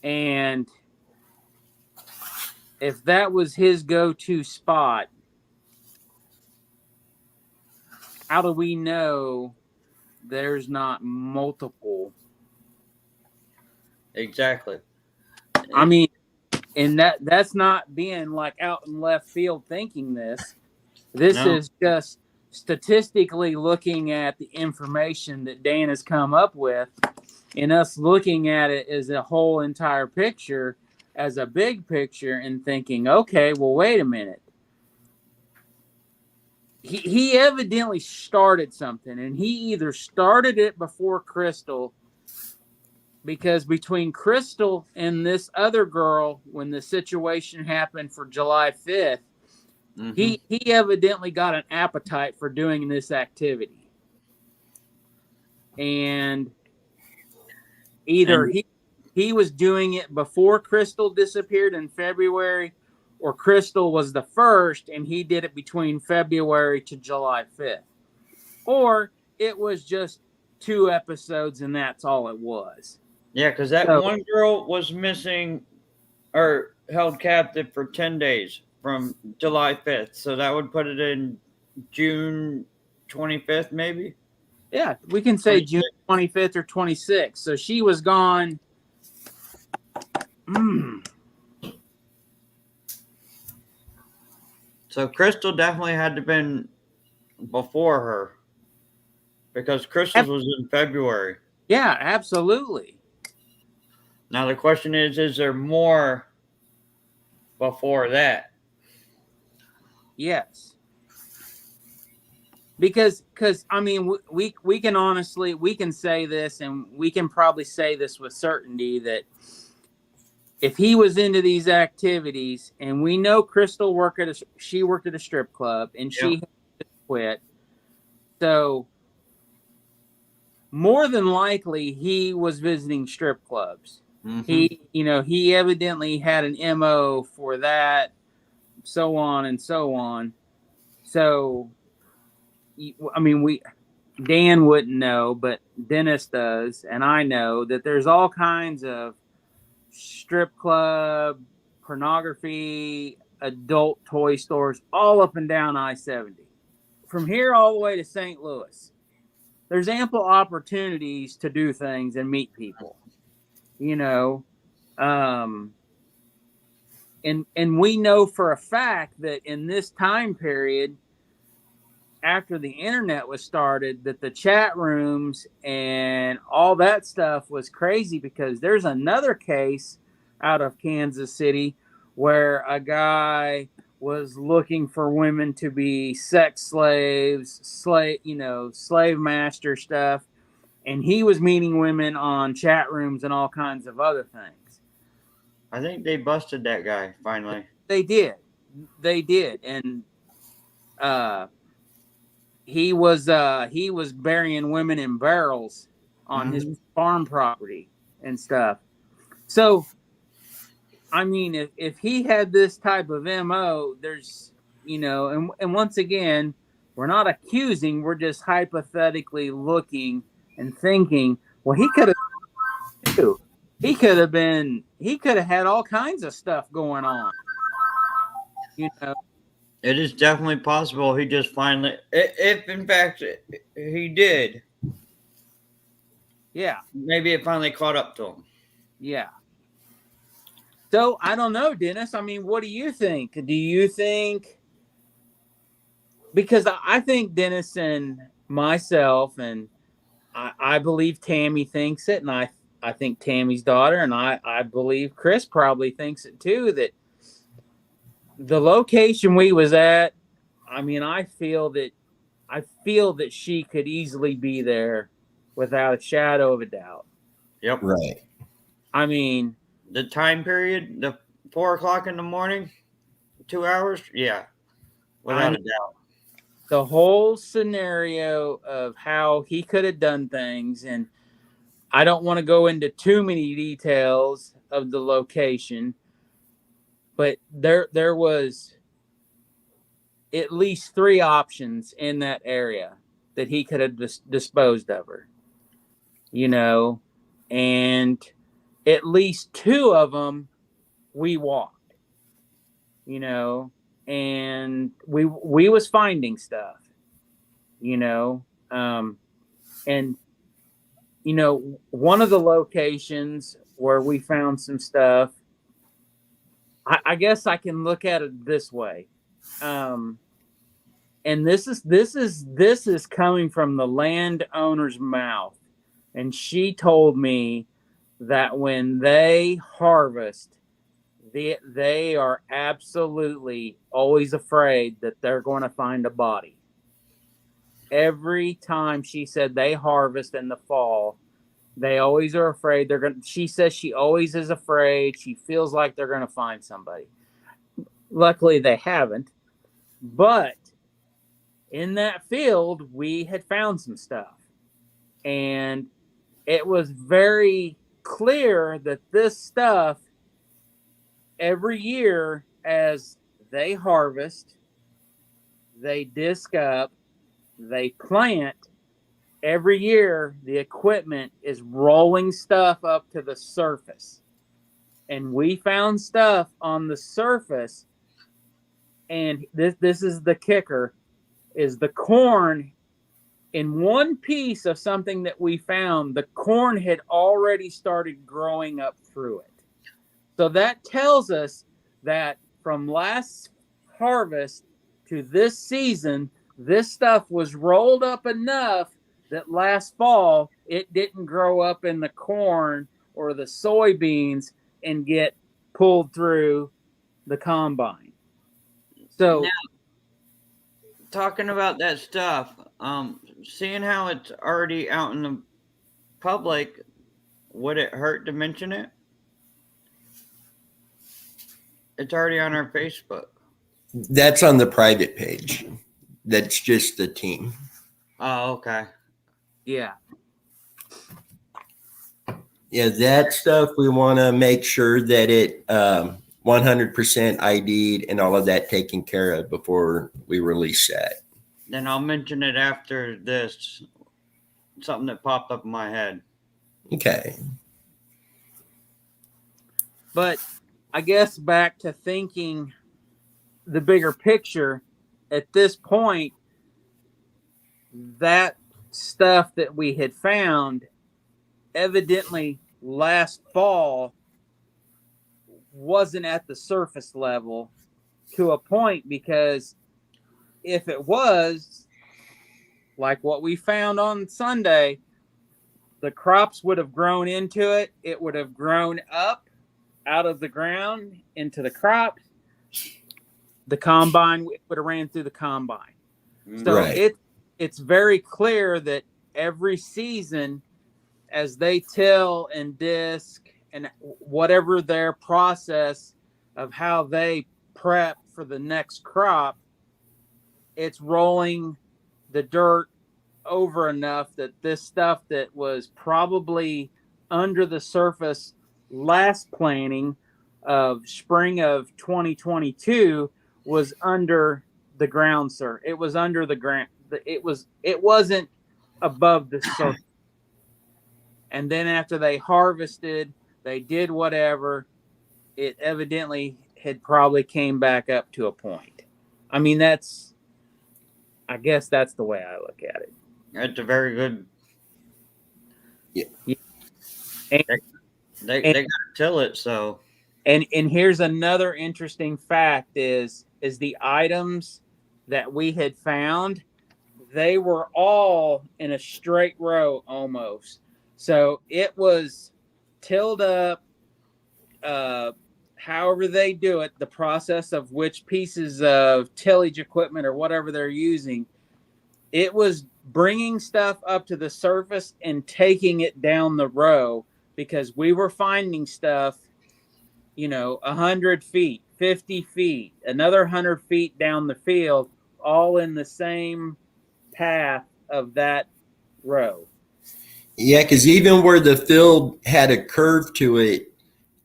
And if that was his go-to spot, how do we know there's not multiple? Exactly. I mean, and that's not being like out in left field thinking this. This is just statistically looking at the information that Dan has come up with, and us looking at it as a whole entire picture, as a big picture, and thinking, okay, well, wait a minute. He evidently started something, and he either started it before Crystal, because between Crystal and this other girl, when the situation happened for July 5th, he evidently got an appetite for doing this activity. And either he was doing it before Crystal disappeared in February, or Crystal was the first and he did it between February to July 5th. Or it was just 2 episodes and that's all it was. Yeah, because that one girl was missing or held captive for 10 days from July 5th. So that would put it in June 25th, maybe? Yeah, we can say 26th. June 25th or 26th. So she was gone. So Crystal definitely had to have been before her, because Crystal's was in February. Yeah, absolutely. Now the question is there more before that? Yes. Because I mean, we can honestly, we can say this, and we can probably say this with certainty, that if he was into these activities, and we know Crystal worked at a strip club, and she had to quit, so more than likely he was visiting strip clubs. He evidently had an MO for that, so on and so on. So, I mean, Dan wouldn't know, but Dennis does, and I know that there's all kinds of strip club, pornography, adult toy stores all up and down I-70. From here all the way to St. Louis, there's ample opportunities to do things and meet people, and we know for a fact that in this time period, after the internet was started, that the chat rooms and all that stuff was crazy, because there's another case out of Kansas City where a guy was looking for women to be sex slaves, slave master stuff. And he was meeting women on chat rooms and all kinds of other things. I think they busted that guy finally. They did. And he was burying women in barrels on his farm property and stuff. So, I mean, if he had this type of MO, there's, and once again, we're not accusing, we're just hypothetically looking and thinking, well, he could have, he could have had all kinds of stuff going on. It is definitely possible he just finally, if in fact he did. Yeah. Maybe it finally caught up to him. Yeah. So I don't know, Dennis. I mean, what do you think? Do you think, because I think Dennis and myself, and I believe Tammy thinks it, and I think Tammy's daughter, and I believe Chris probably thinks it too, that the location we was at, I mean, I feel that she could easily be there without a shadow of a doubt. Yep. Right. I mean, the time period, the 4 o'clock in the morning, 2 hours, yeah, without a doubt. The whole scenario of how he could have done things, and I don't want to go into too many details of the location, but there was at least 3 options in that area that he could have disposed of her, and at least 2 of them we walked, and we was finding stuff, and one of the locations where we found some stuff, I guess I can look at it this way, and this is coming from the landowner's mouth, and she told me that when they harvest, they are absolutely always afraid that they're going to find a body. Every time, she said, they harvest in the fall, they always are afraid she says she always is afraid. She feels like they're going to find somebody. Luckily, they haven't. But in that field, we had found some stuff. And it was very clear that this stuff, every year as they harvest, they disc up, they plant, every year the equipment is rolling stuff up to the surface. And we found stuff on the surface, and this is the kicker, is the corn. In one piece of something that we found, the corn had already started growing up through it. So that tells us that from last harvest to this season, this stuff was rolled up enough that last fall it didn't grow up in the corn or the soybeans and get pulled through the combine. So now, talking about that stuff, seeing how it's already out in the public, would it hurt to mention it? It's already on our Facebook. That's on the private page. That's just the team. Oh, okay. Yeah. Yeah, that stuff we want to make sure that it 100% ID'd and all of that taken care of before we release that. Then I'll mention it after this. Something that popped up in my head. Okay. But I guess back to thinking the bigger picture, at this point, that stuff that we had found evidently last fall wasn't at the surface level to a point, because if it was like what we found on Sunday, the crops would have grown into it. It would have grown up out of the ground into the crops. The combine would have ran through the combine. So right. it's very clear that every season, as they till and disc and whatever their process of how they prep for the next crop, it's rolling the dirt over enough that this stuff that was probably under the surface last planting of spring of 2022 was under the ground, sir. It was under the ground. It wasn't above the surface. And then after they harvested, they did whatever, it evidently had probably came back up to a point. I mean, I guess that's the way I look at it. That's a very good. Yeah. And, They got to till it, so. And here's another interesting fact is the items that we had found, they were all in a straight row almost. So it was tilled up, however they do it, the process of which pieces of tillage equipment or whatever they're using, it was bringing stuff up to the surface and taking it down the row, because we were finding stuff, 100 feet, 50 feet, another 100 feet down the field, all in the same path of that row. Yeah, because even where the field had a curve to it,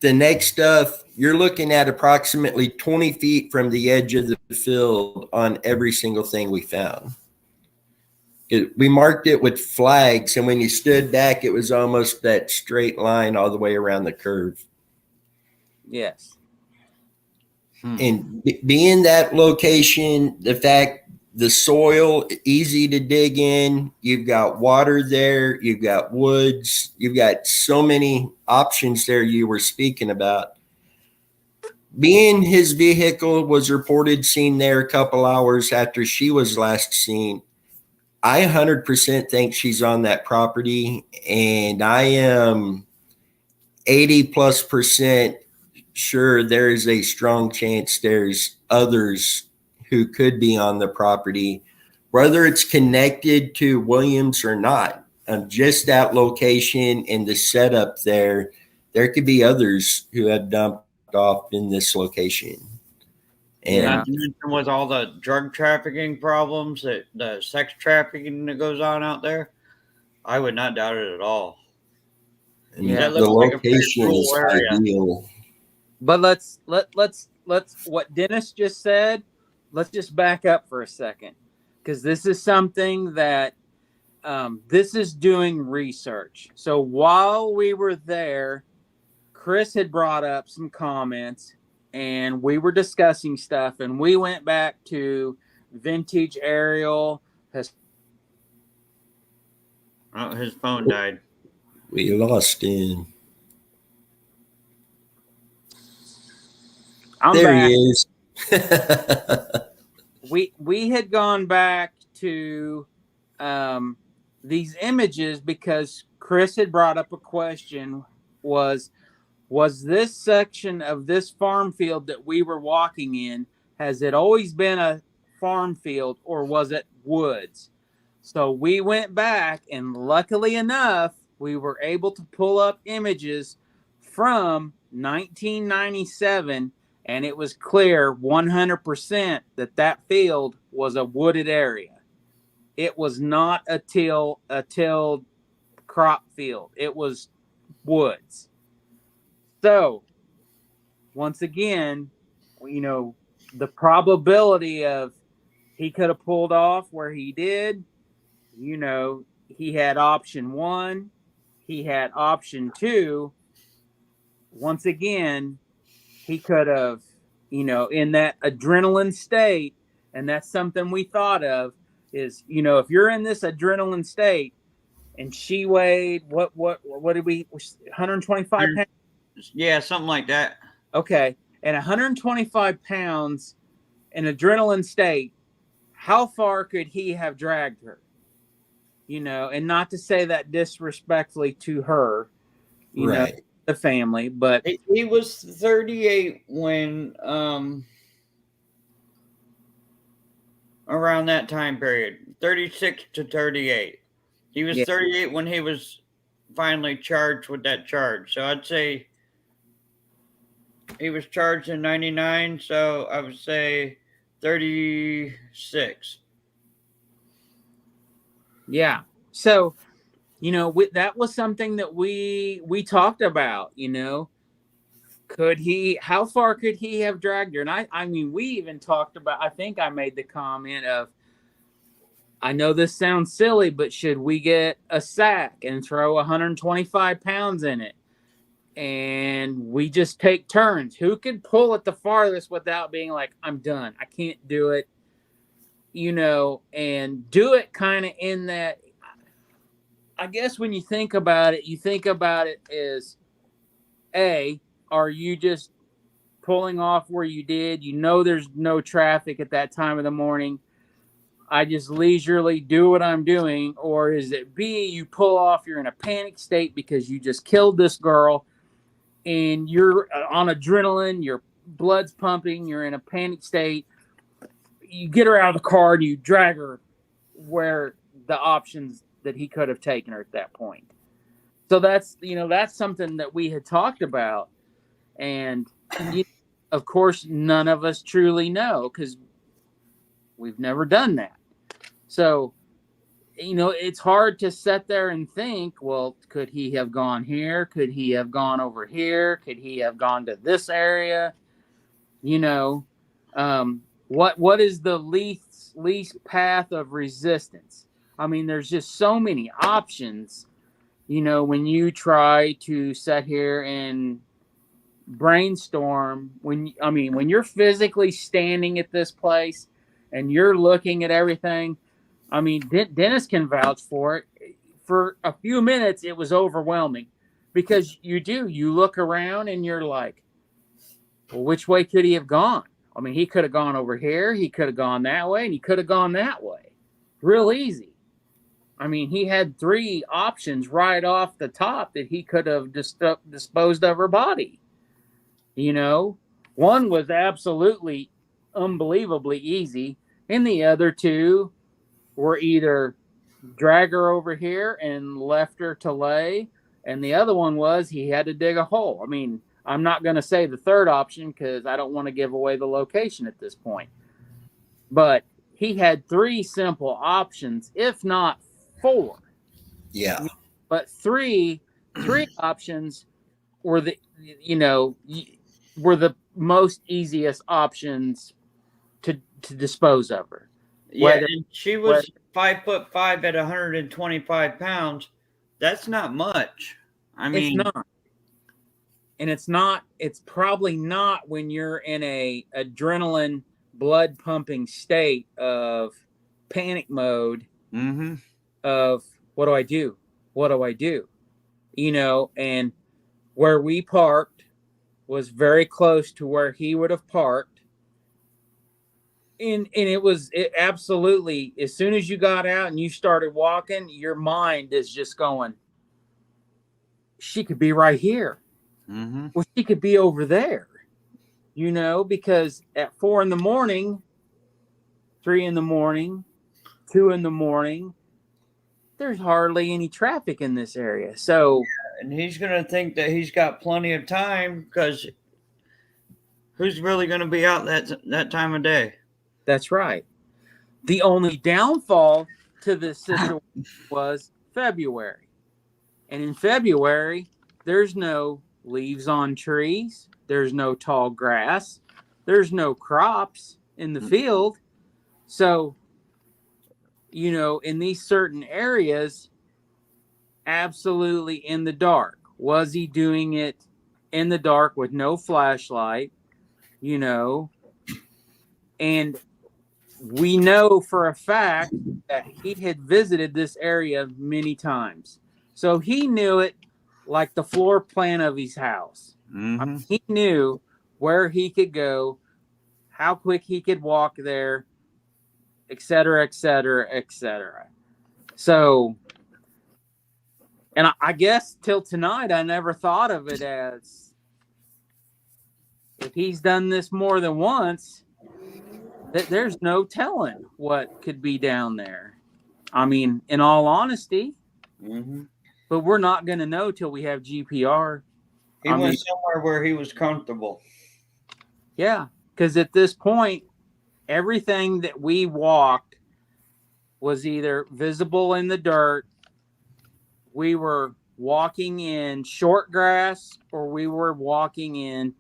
the next stuff, you're looking at approximately 20 feet from the edge of the field on every single thing we found. We marked it with flags, and when you stood back, it was almost that straight line all the way around the curve. Yes. And being that location, the fact the soil easy to dig in, you've got water there, you've got woods, you've got so many options there you were speaking about. Being his vehicle was reported seen there a couple hours after she was last seen, I 100% think she's on that property, and I am 80+% sure there is a strong chance there's others who could be on the property, whether it's connected to Williams or not. Just that location and the setup there could be others who have dumped off in this location. And Not to mention with all the drug trafficking problems, the sex trafficking that goes on out there, I would not doubt it at all. Yeah, the location is ideal. But let's what Dennis just said, let's just back up for a second, because this is something that this is doing research. So while we were there, Chris had brought up some comments, and we were discussing stuff, and we went back to vintage aerial. His phone died. We lost him. There back. he is. we had gone back to these images because Chris had brought up a question: was this section of this farm field that we were walking in, has it always been a farm field, or was it woods? So we went back, and luckily enough, we were able to pull up images from 1997, and it was clear 100% that field was a wooded area. It was not a tilled crop field. It was woods. So, once again, the probability of he could have pulled off where he did, he had option 1, he had option 2. Once again, he could have, in that adrenaline state, and that's something we thought of, is, if you're in this adrenaline state, and she weighed, what did we, 125 pounds? Yeah, something like that. Okay. And 125 pounds in adrenaline state, how far could he have dragged her? And not to say that disrespectfully to her, right. The family, but he was 38 when around that time period, 36 to 38. He was 38 when he was finally charged with that charge. So I'd say he was charged in 99, so I would say 36. Yeah. So, that was something that we talked about, could he, how far could he have dragged her? And I mean, we even talked about, I think I made the comment of, I know this sounds silly, but should we get a sack and throw 125 pounds in it? And we just take turns. Who could pull it the farthest without being like, I'm done. I can't do it, and do it kind of in that. I guess when you think about it as are you just pulling off where you did? There's no traffic at that time of the morning. I just leisurely do what I'm doing. Or is it B, you pull off, you're in a panic state because you just killed this girl and you're on adrenaline, your blood's pumping, you're in a panic state. You get her out of the car and you drag her where the options that he could have taken her at that point. So that's something that we had talked about. And of course, none of us truly know because we've never done that. So, it's hard to sit there and think, well, could he have gone here? Could he have gone over here? Could he have gone to this area? What is the least path of resistance? I mean, there's just so many options, when you try to sit here and brainstorm when you're physically standing at this place and you're looking at everything. I mean, Dennis can vouch for it. For a few minutes it was overwhelming because you look around and you're like, well, which way could he have gone? I mean, he could have gone over here, he could have gone that way, and he could have gone that way real easy. I mean, he had 3 options right off the top that he could have disposed of her body. One was absolutely unbelievably easy, and the other 2 were either drag her over here and left her to lay, and the other one was he had to dig a hole. I mean, I'm not going to say the third option because I don't want to give away the location at this point, but he had 3 simple options, if not 4. Yeah. But three options were the most easiest options to dispose of her. Yeah, and she was 5'5" at 125 pounds. That's not much. I mean, it's not. And it's probably not when you're in a adrenaline blood pumping state of panic mode of what do I do? What do I do? And where we parked was very close to where he would have parked. And it absolutely, as soon as you got out and you started walking, your mind is just going, she could be right here. Well, she could be over there, because at 4 a.m, 3 a.m, 2 a.m, there's hardly any traffic in this area. So, and he's going to think that he's got plenty of time because who's really going to be out that time of day? That's right. The only downfall to this situation was February. And in February, there's no leaves on trees. There's no tall grass. There's no crops in the field. So, in these certain areas, absolutely in the dark. Was he doing it in the dark with no flashlight? And we know for a fact that he had visited this area many times. So he knew it like the floor plan of his house. He knew where he could go, how quick he could walk there, et cetera, et cetera, et cetera. So, and I guess till tonight, I never thought of it as if he's done this more than once, that there's no telling what could be down there. I mean, in all honesty, but we're not going to know till we have GPR. He went somewhere where he was comfortable. Yeah, because at this point, everything that we walked was either visible in the dirt, we were walking in short grass, or we were walking in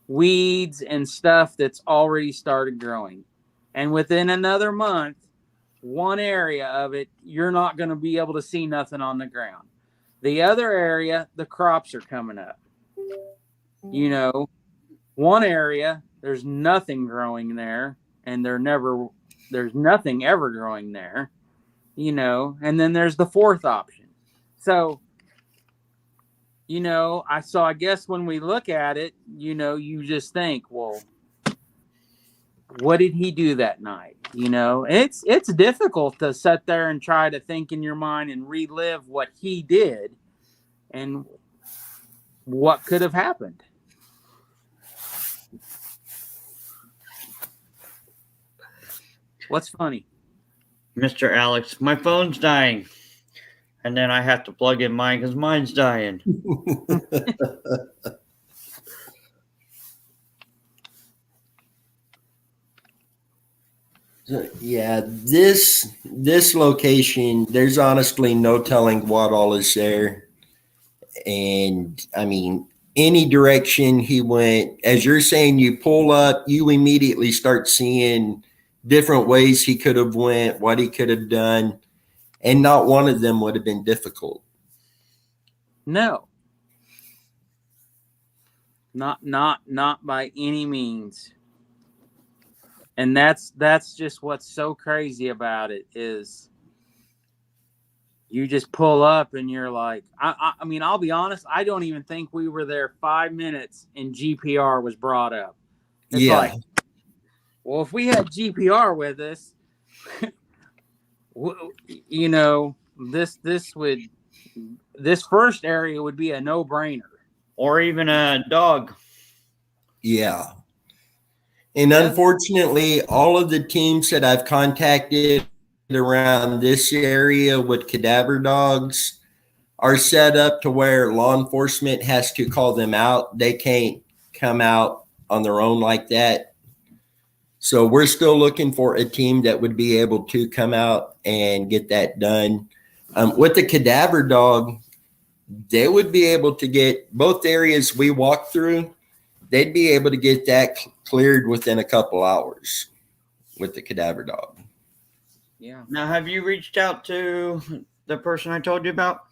weeds and stuff that's already started growing. And within another month, one area of it, you're not going to be able to see nothing on the ground. The other area, the crops are coming up. You know, one area, there's nothing growing there, and there's nothing ever growing there, you know, and then there's the fourth option. So, you know, I guess when we look at it, you know, you just think, well, what did he do that night? You know, it's difficult to sit there and try to think in your mind and relive what he did and what could have happened. What's funny? Mr. Alex, my phone's dying. And then I have to plug in mine because mine's dying. Yeah, this location, there's honestly no telling what all is there. And I mean, any direction he went, as you're saying, you pull up, you immediately start seeing different ways he could have went, what he could have done, and not one of them would have been difficult. No. Not by any means. And that's just what's so crazy about it is you just pull up and you're like, I mean, I'll be honest, I don't even think we were there 5 minutes and GPR was brought up. It's like, well, if we had GPR with us, you know, this first area would be a no-brainer. Or even a dog. Yeah. And unfortunately, all of the teams that I've contacted around this area with cadaver dogs are set up to where law enforcement has to call them out. They can't come out on their own like that. So we're still looking for a team that would be able to come out and get that done. With the cadaver dog, they would be able to get both areas we walked through. They'd be able to get that cleared within a couple hours with the cadaver dog. Yeah. Now, have you reached out to the person I told you about?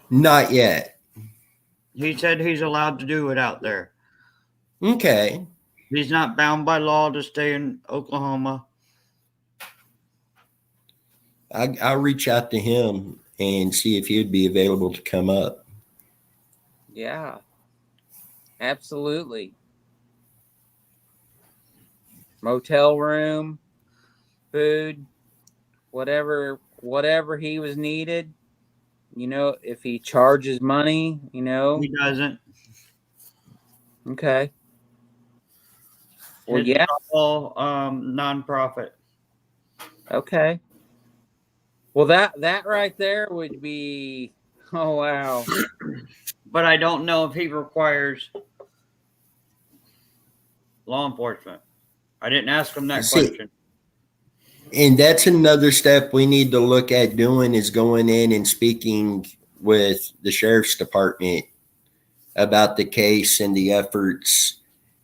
Not yet. He said he's allowed to do it out there. Okay. He's not bound by law to stay in Oklahoma. I'll reach out to him and see if he'd be available to come up. Yeah. Absolutely. Motel room, food, whatever he was needed. You know, if he charges money, you know. He doesn't. Okay. Well, It's yeah. all nonprofit. Okay. Well, that right there would be, oh wow. But I don't know if he requires law enforcement. I didn't ask him that question. And that's another step we need to look at doing is going in and speaking with the sheriff's department about the case and the efforts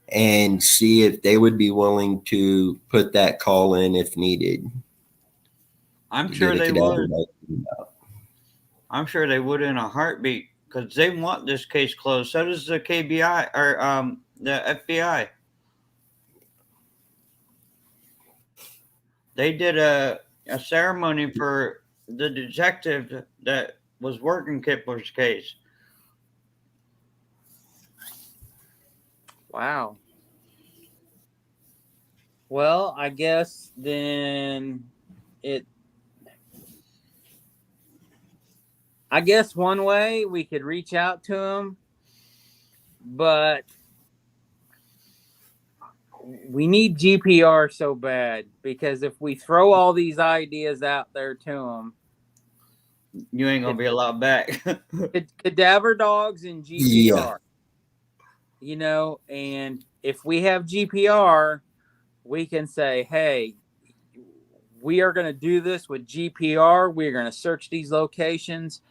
and see if they would be willing to put that call in if needed. I'm sure they would. I'm sure they would in a heartbeat because they want this case closed. So does the KBI or the FBI. They did a ceremony for the detective that was working Kipper's case. Wow. Well, I guess then I guess one way we could reach out to him, but we need GPR so bad because if we throw all these ideas out there to him, you ain't gonna be allowed back. Cadaver dogs and GPR. Yeah. You know, and if we have GPR, we can say, hey, we are going to do this with GPR. We're going to search these locations.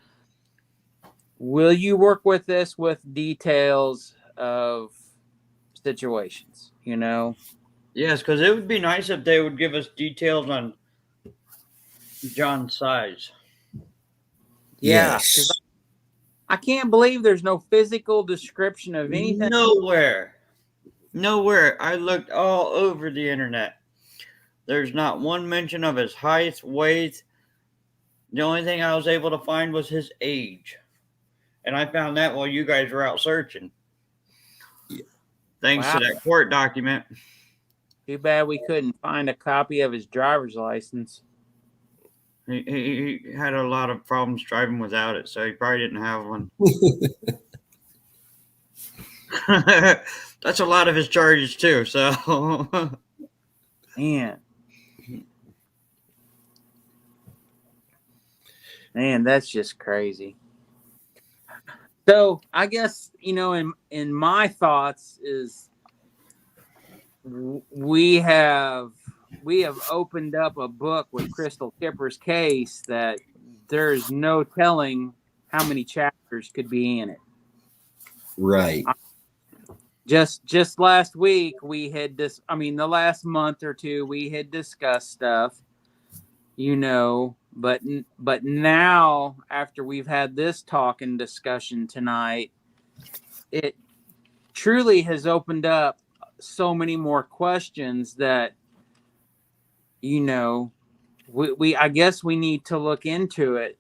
Will you work with us with details of situations? You know? Yes, because it would be nice if they would give us details on John's size. Yeah. Yes. I can't believe there's no physical description of anything. Nowhere. I looked all over the internet. There's not one mention of his height, weight. The only thing I was able to find was his age. And I found that while you guys were out searching. Thanks to that court document. Too bad we couldn't find a copy of his driver's license. He had a lot of problems driving without it, so he probably didn't have one. That's a lot of his charges too. So, Man, that's just crazy. So I guess, you know, in my thoughts is we have opened up a book with Crystal Kipper's case that there's no telling how many chapters could be in it. Right. Just last week we had this. I mean, the last month or two we had discussed stuff, you know. But now, after we've had this talk and discussion tonight, it truly has opened up so many more questions that, you know, we I guess we need to look into it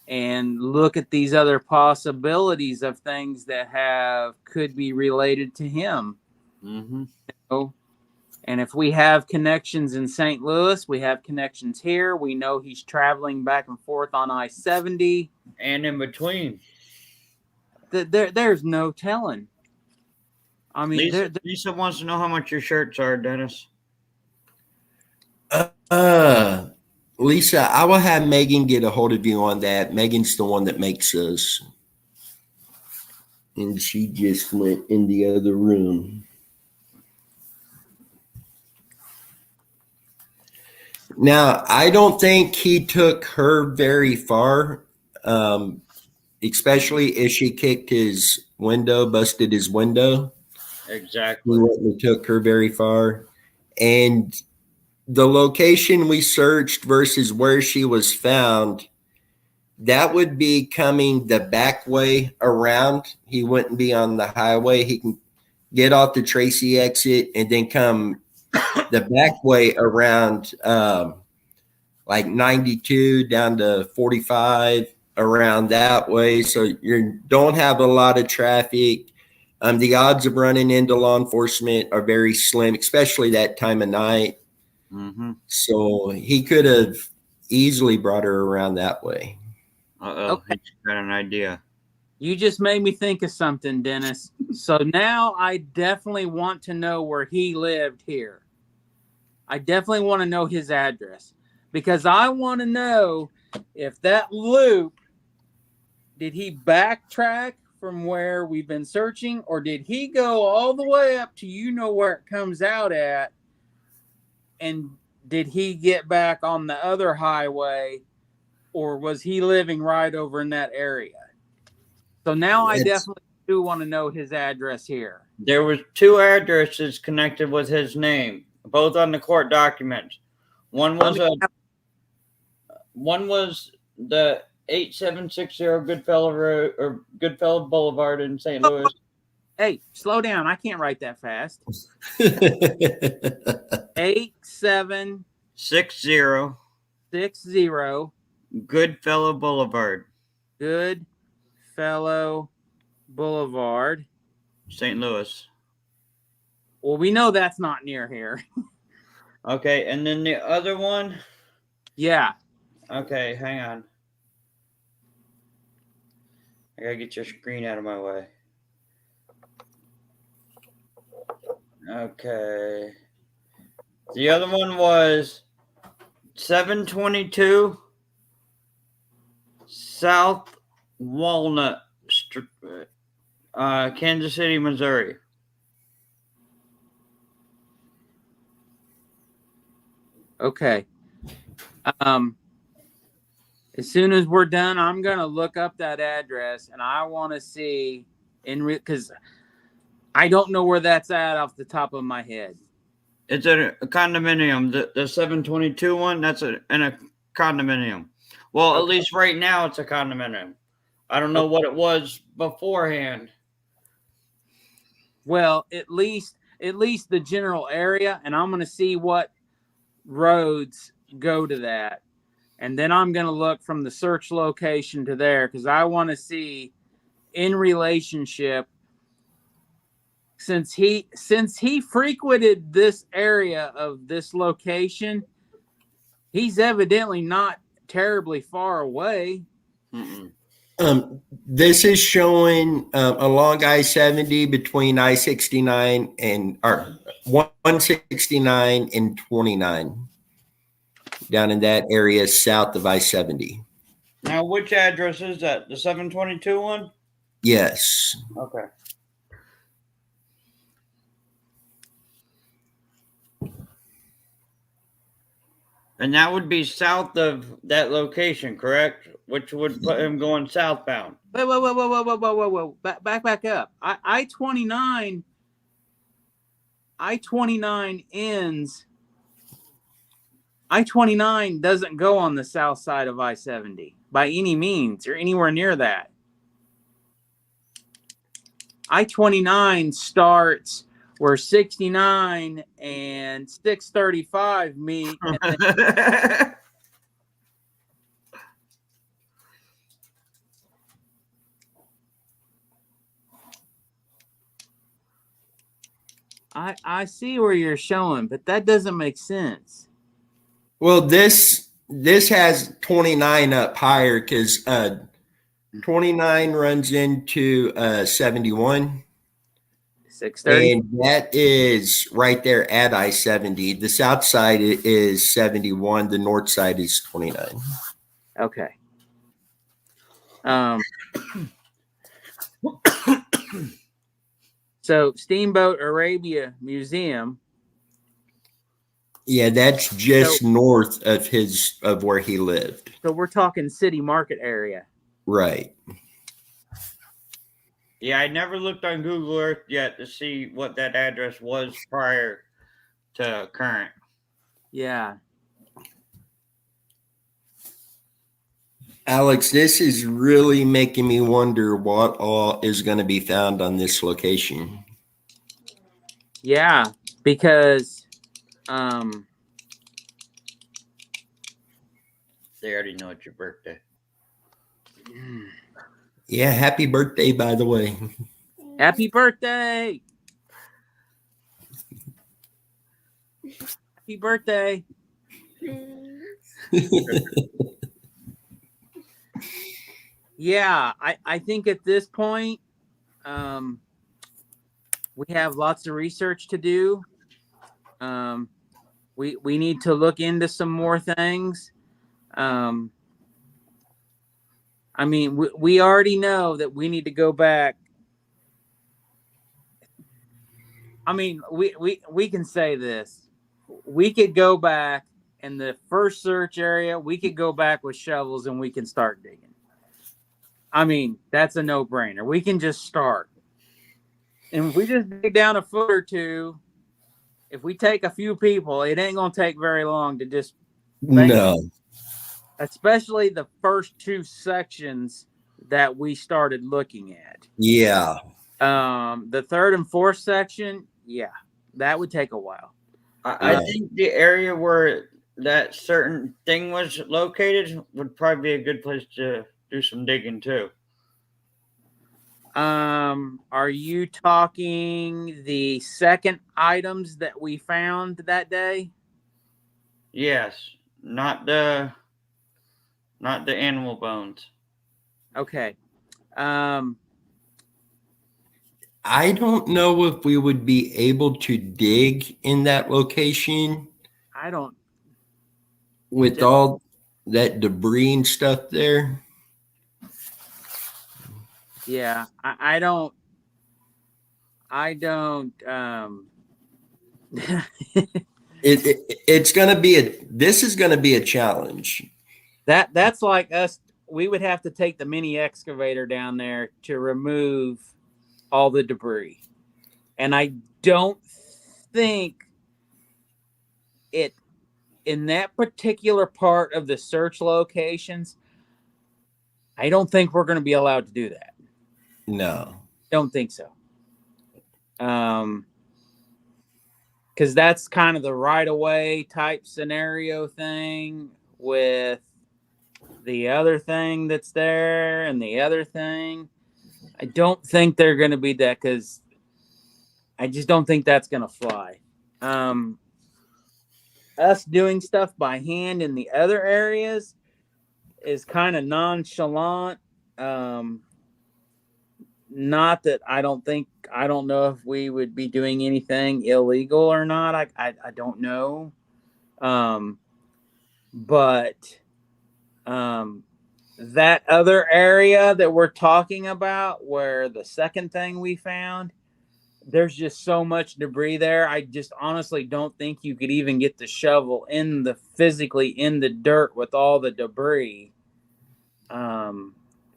and look at these other possibilities of things that could be related to him. mm-hmm. You know? And if we have connections in St. Louis, we have connections here. We know he's traveling back and forth on I-70. And in between. There's no telling. I mean, Lisa wants to know how much your shirts are, Dennis. Lisa, I will have Megan get a hold of you on that. Megan's the one that makes us. And she just went in the other room. Now, I don't think he took her very far, especially if she kicked his window, busted his window. Exactly. He wouldn't have took her very far. And the location we searched versus where she was found, that would be coming the back way around. He wouldn't be on the highway. He can get off the Tracy exit and then come the back way around like 92 down to 45 around that way. So you don't have a lot of traffic. The odds of running into law enforcement are very slim, especially that time of night. Mm-hmm. So he could have easily brought her around that way. Okay. He's got an idea. You just made me think of something, Dennis. So now I definitely want to know where he lived here. I definitely want to know his address because I want to know if that loop, did he backtrack from where we've been searching, or did he go all the way up to where it comes out at? And did he get back on the other highway, or was he living right over in that area? So now I definitely do want to know his address here. There was 2 addresses connected with his name, both on the court documents. One was the 8760 Goodfellow Road or Goodfellow Boulevard in St. Louis. Hey, slow down. I can't write that fast. 8760 Goodfellow Boulevard. Goodfellow Boulevard, St. Louis. Well, we know that's not near here. Okay, and then the other one? Yeah. Okay, hang on. I gotta get your screen out of my way. Okay. The other one was 722 South Walnut Street, Kansas City, Missouri. Okay. Um, as soon as we're done, I'm gonna look up that address, and I want to see because I don't know where that's at off the top of my head. It's a condominium. The 722 one, that's in a condominium. Well, at least right now it's a condominium. I don't know what it was beforehand. Well, at least the general area, and I'm gonna see what roads go to that, and then I'm gonna look from the search location to there because I want to see in relationship since he frequented this area of this location, he's evidently not terribly far away. Mm-mm. This is showing along I-70 between I-69 and or 169 and 29, down in that area south of I-70. Now, which address is that? The 722 one? Yes. Okay. And that would be south of that location, correct? Which would put him going southbound. Whoa. Back up. I-29 ends. I-29 doesn't go on the south side of I-70 by any means or anywhere near that. I-29 starts where 69 and 635 meet. I see where you're showing, but that doesn't make sense. Well, this has 29 up higher because 29 runs into 71. 630. And that is right there at I-70. The south side is 71. The north side is 29. Okay. So Steamboat Arabia Museum. Yeah, that's just north of where he lived. So we're talking city market area. Right. Yeah, I never looked on Google Earth yet to see what that address was prior to current. Yeah. Alex, this is really making me wonder what all is going to be found on this location. Yeah, because they already know it's your birthday. Yeah, happy birthday, by the way. Happy birthday. Happy birthday. Yeah, I think at this point, we have lots of research to do. We need to look into some more things. I mean, we already know that we need to go back. I mean, we can say this. We could go back in the first search area. We could go back with shovels and we can start digging. I mean, that's a no-brainer. We can just start. And if we just dig down a foot or two, if we take a few people, it ain't going to take very long to just... No. Especially the first two sections that we started looking at. Yeah. The third and fourth section, yeah, that would take a while. I think the area where that certain thing was located would probably be a good place to do some digging too. Are you talking the second items that we found that day? Yes, not the animal bones. Okay. I don't know if we would be able to dig in that location. I don't. With all that debris and stuff there. Yeah, I don't. It's going to be this is going to be a challenge. That's like us. We would have to take the mini excavator down there to remove all the debris. And I don't think it in that particular part of the search locations, I don't think we're going to be allowed to do that. No. Don't think so. Because that's kind of the right-of-way type scenario thing with the other thing that's there and the other thing. I don't think they're going to be that because I just don't think that's going to fly. Us doing stuff by hand in the other areas is kind of nonchalant. Not that I don't know if we would be doing anything illegal or not. I don't know. But that other area that we're talking about where the second thing we found, there's just so much debris there. I just honestly don't think you could even get the shovel physically in the dirt with all the debris. And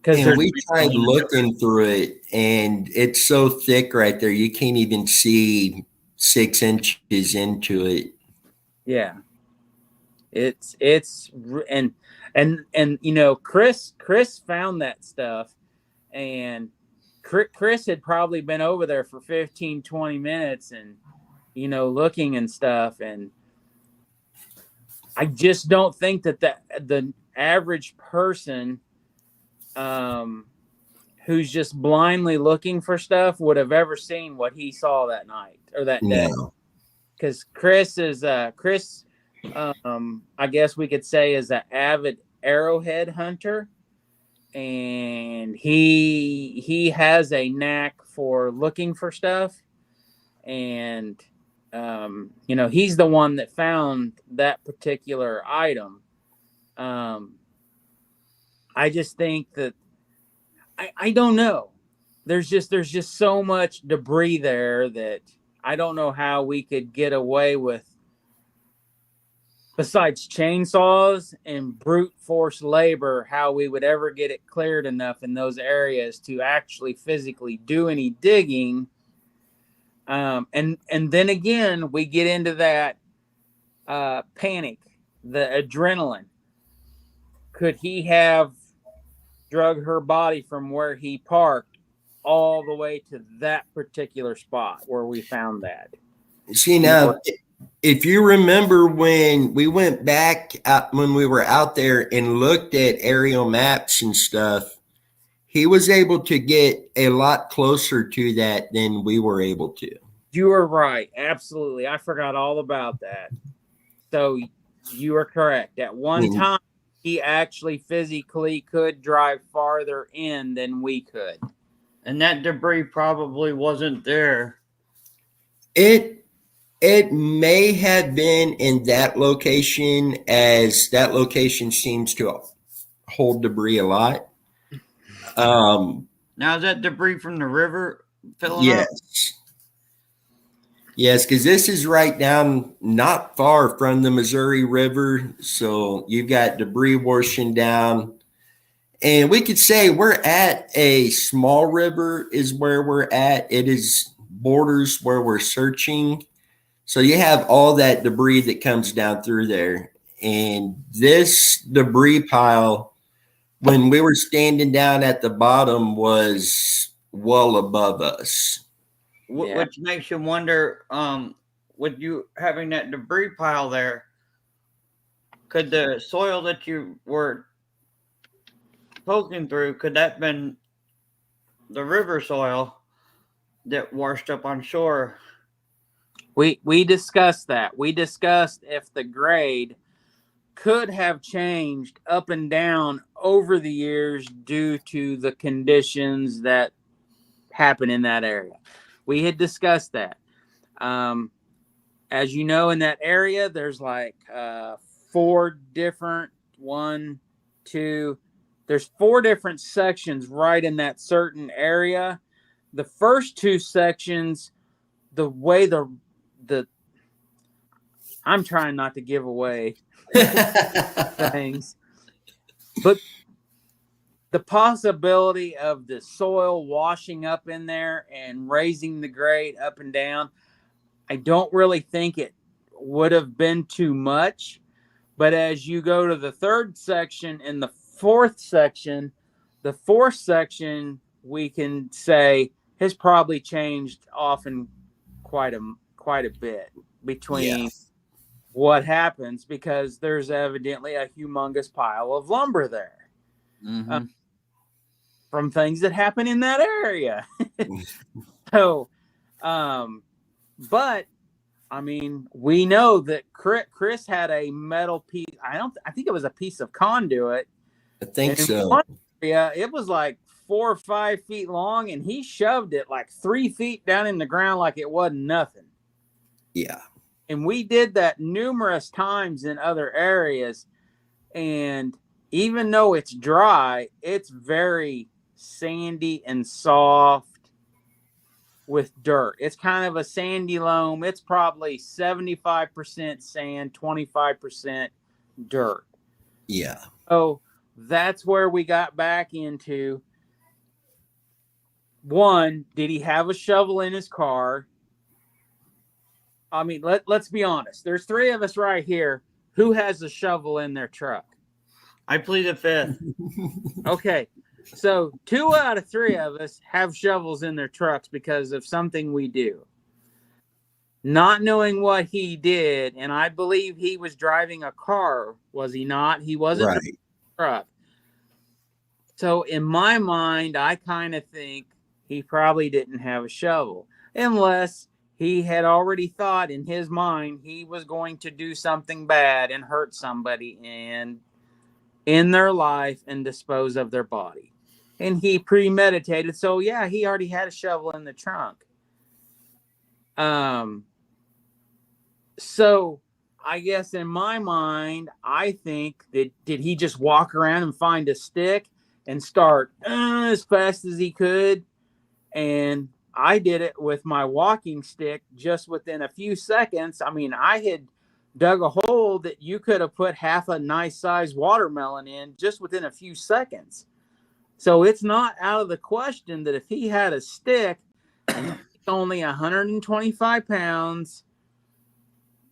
we tried looking through it, and it's so thick right there, you can't even see 6 inches into it. Yeah, it's and you know, Chris found that stuff, and Chris had probably been over there for 15-20 minutes and, you know, looking and stuff. And I just don't think that the average person who's just blindly looking for stuff would have ever seen what he saw that night or that day. Because Chris is I guess we could say is an avid arrowhead hunter. And he has a knack for looking for stuff, and you know, he's the one that found that particular item. I just think that I don't know. There's just so much debris there that I don't know how we could get away with, besides chainsaws and brute force labor, how we would ever get it cleared enough in those areas to actually physically do any digging. And then again, we get into that panic, the adrenaline. Could he have drug her body from where he parked all the way to that particular spot where we found that? See, now, if you remember when we went back when we were out there and looked at aerial maps and stuff, he was able to get a lot closer to that than we were able to. You are right. Absolutely. I forgot all about that. So you are correct. At one time, he actually physically could drive farther in than we could. And that debris probably wasn't there. It may have been in that location, as that location seems to hold debris a lot. Now, is that debris from the river filling up? Yes, because this is right down not far from the Missouri River. So you've got debris washing down. And we could say we're at a small river is where we're at. It is borders where we're searching. So you have all that debris that comes down through there. And this debris pile, when we were standing down at the bottom, was well above us. Yeah. Which makes you wonder, with you having that debris pile there, could the soil that you were poking through, could that have been the river soil that washed up on shore? We discussed that. We discussed if the grade could have changed up and down over the years due to the conditions that happen in that area. We had discussed that. As you know, in that area, there's like 4 different there's 4 different sections right in that certain area. The first 2 sections, the way I'm trying not to give away things, but the possibility of the soil washing up in there and raising the grade up and down, I don't really think it would have been too much. But as you go to the third section and the fourth section, we can say has probably changed often quite a bit between what happens, because there's evidently a humongous pile of lumber there from things that happen in that area. So, but I mean, we know that Chris had a metal piece. I think it was a piece of conduit. I think so. Yeah, it was like 4 or 5 feet long, and he shoved it like 3 feet down in the ground like it wasn't nothing. Yeah. And we did that numerous times in other areas. And even though it's dry, it's very sandy and soft with dirt. It's kind of a sandy loam. It's probably 75% sand, 25% dirt. Yeah. So that's where we got back into, one, did he have a shovel in his car? I mean, let's be honest. There's 3 of us right here. Who has a shovel in their truck? I plead the fifth. Okay. So 2 out of 3 of us have shovels in their trucks because of something we do. Not knowing what he did, and I believe he was driving a car, was he not? He wasn't driving a truck. So in my mind, I kind of think he probably didn't have a shovel, unless he had already thought in his mind he was going to do something bad and hurt somebody and in their life and dispose of their body. And he premeditated. So yeah, he already had a shovel in the trunk. So I guess in my mind, I think that did he just walk around and find a stick and start as fast as he could? And I did it with my walking stick just within a few seconds. I mean, I had dug a hole that you could have put half a nice sized watermelon in just within a few seconds. So it's not out of the question that if he had a stick and he's only 125 pounds,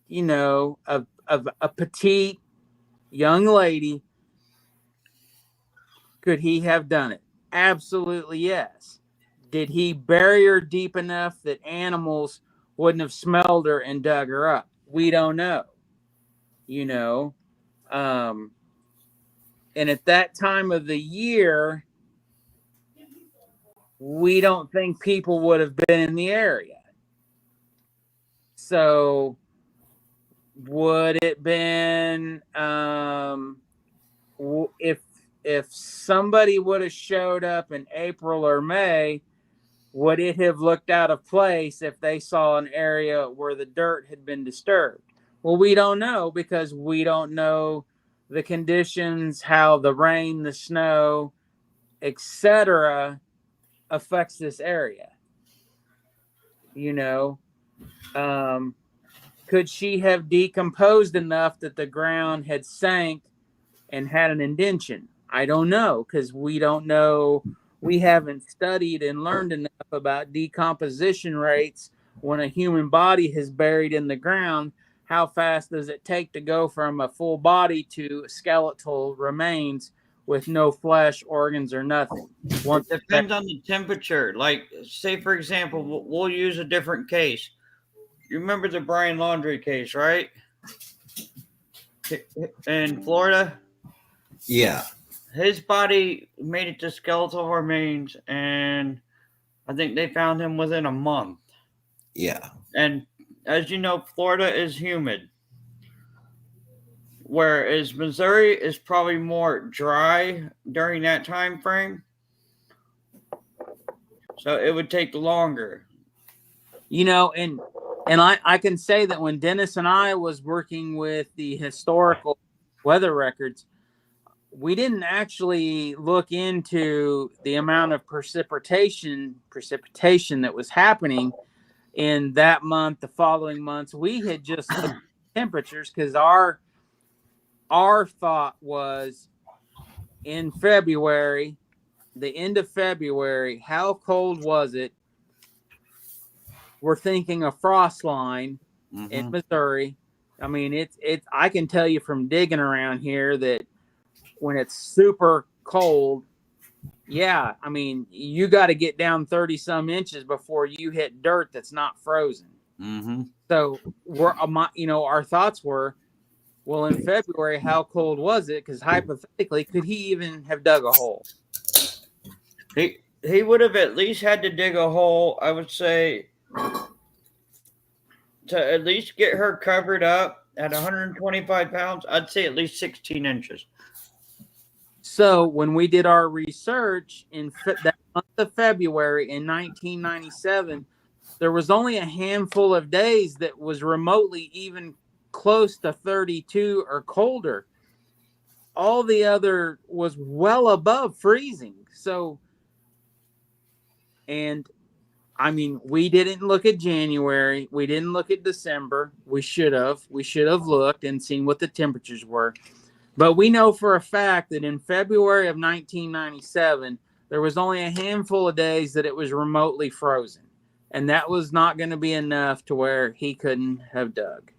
you know, of a petite young lady, could he have done it? Absolutely yes. Did he bury her deep enough that animals wouldn't have smelled her and dug her up? We don't know. You know, and at that time of the year, we don't think people would have been in the area. So would it been if somebody would have showed up in April or May, would it have looked out of place if they saw an area where the dirt had been disturbed? Well, we don't know, because we don't know the conditions, how the rain, the snow, etc. affects this area. You know, could she have decomposed enough that the ground had sank and had an indentation? I don't know, because we don't know. We haven't studied and learned enough about decomposition rates when a human body is buried in the ground. How fast does it take to go from a full body to skeletal remains with no flesh, organs, or nothing? It depends on the temperature. Like, say, for example, we'll use a different case. You remember the Brian Laundrie case, right? In Florida? Yeah. His body made it to skeletal remains, and I think they found him within a month. Yeah. And as you know, Florida is humid, whereas Missouri is probably more dry during that time frame. So it would take longer. You know, and I can say that when Dennis and I was working with the historical weather records, we didn't actually look into the amount of precipitation that was happening in that month, the following months. We had just looked temperatures, because our thought was in February, the end of February, how cold was it? We're thinking a frost line in Missouri. I mean, it's I can tell you from digging around here that when it's super cold, yeah, I mean, you got to get down 30 some inches before you hit dirt that's not frozen. So our thoughts were, well, in February, how cold was it? Because hypothetically, could he even have dug a hole? He would have at least had to dig a hole, I would say, to at least get her covered up at 125 pounds. I'd say at least 16 inches. So when we did our research in that month of February in 1997, there was only a handful of days that was remotely even close to 32 or colder. All the other was well above freezing. So, and I mean, we didn't look at January. We didn't look at December. We should have. We should have looked and seen what the temperatures were. But we know for a fact that in February of 1997, there was only a handful of days that it was remotely frozen. And that was not going to be enough to where he couldn't have dug.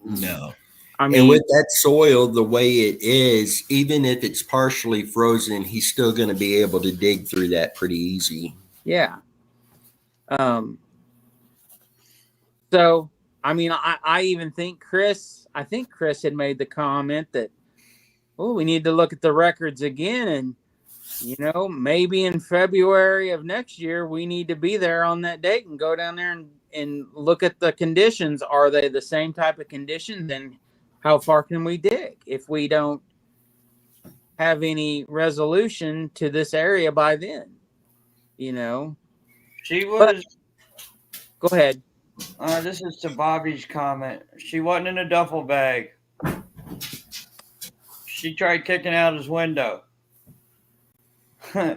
No. I mean, and with that soil the way it is, even if it's partially frozen, he's still going to be able to dig through that pretty easy. Yeah. So, I mean, I even think Chris had made the comment that, oh, we need to look at the records again. And, maybe in February of next year, we need to be there on that date and go down there and look at the conditions. Are they the same type of conditions? And how far can we dig if we don't have any resolution to this area by then? She was. Go ahead. This is to Bobby's comment. She wasn't in a duffel bag. She tried kicking out his window.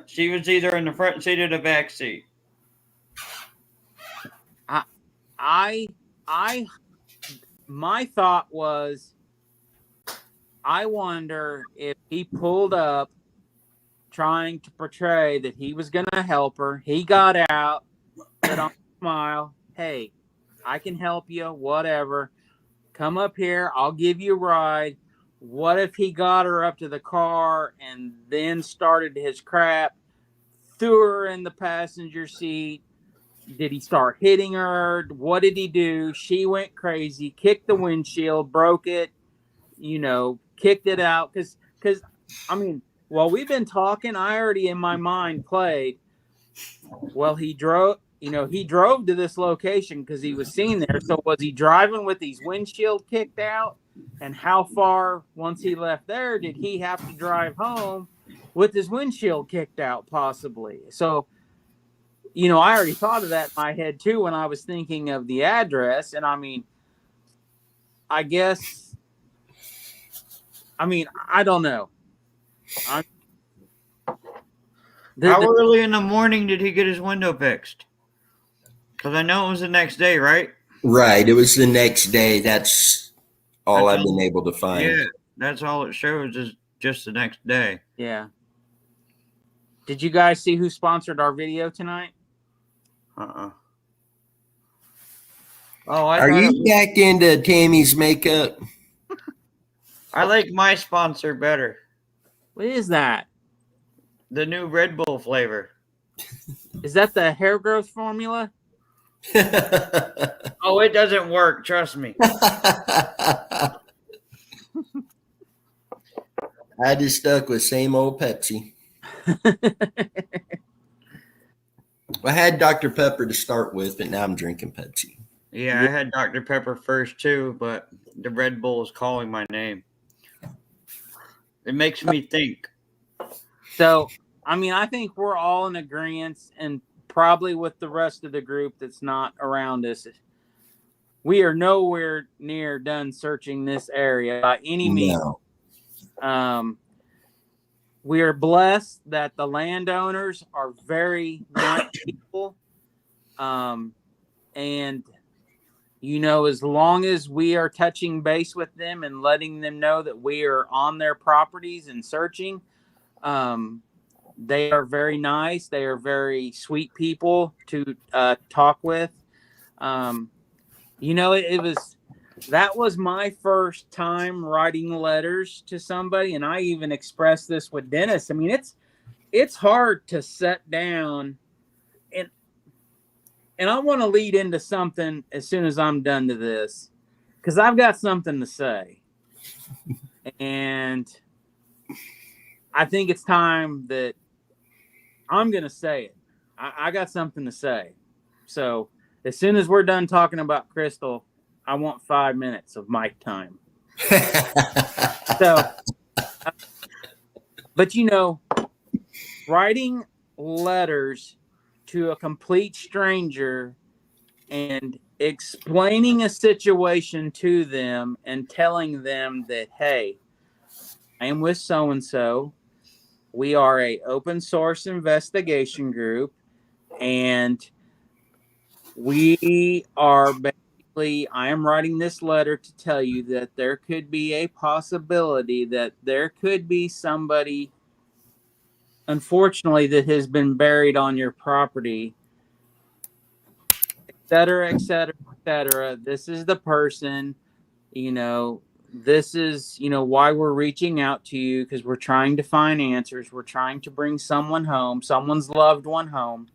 She was either in the front seat or the back seat. My thought was, I wonder if he pulled up trying to portray that he was going to help her. He got out, put on a smile. Hey, I can help you, whatever. Come up here. I'll give you a ride. What if he got her up to the car and then started his crap, threw her in the passenger seat? Did he start hitting her? What did he do? She went crazy, kicked the windshield, broke it, kicked it out. Because, I mean, while we've been talking, I already in my mind played, well, he drove to this location because he was seen there. So was he driving with his windshield kicked out? And how far, once he left there, did he have to drive home with his windshield kicked out, possibly? So, I already thought of that in my head, too, when I was thinking of the address. And, I mean, I don't know. How early in the morning did he get his window fixed? Because I know it was the next day, right? Right. It was the next day. That's all I've been able to find. Yeah, that's all it shows is just the next day. Yeah. Did you guys see who sponsored our video tonight? Oh, Are you back into Tammy's makeup? I like my sponsor better. What is that? The new Red Bull flavor. Is that the hair growth formula? Oh, it doesn't work. Trust me. I just stuck with same old Pepsi. I had Dr. Pepper to start with, but now I'm drinking Pepsi. Yeah, I had Dr. Pepper first too, but the Red Bull is calling my name. It makes me think. So, I mean, I think we're all in agreement, and probably with the rest of the group that's not around us, we are nowhere near done searching this area by any means. No. We are blessed that the landowners are very nice people. And as long as we are touching base with them and letting them know that we are on their properties and searching, they are very nice. They are very sweet people to talk with. That was my first time writing letters to somebody, and I even expressed this with Dennis. I mean, it's hard to sit down, and I want to lead into something as soon as I'm done to this, because I've got something to say, and I think it's time that I'm going to say it. I got something to say. So as soon as we're done talking about Crystal, I want 5 minutes of mic time. So, but writing letters to a complete stranger and explaining a situation to them and telling them that, hey, I am with so-and-so. We are a open source investigation group, and we are basically, I am writing this letter to tell you that there could be a possibility that there could be somebody, unfortunately, that has been buried on your property, et cetera, et cetera, et cetera. This is the person, this is, why we're reaching out to you, because we're trying to find answers. We're trying to bring someone home, someone's loved one home.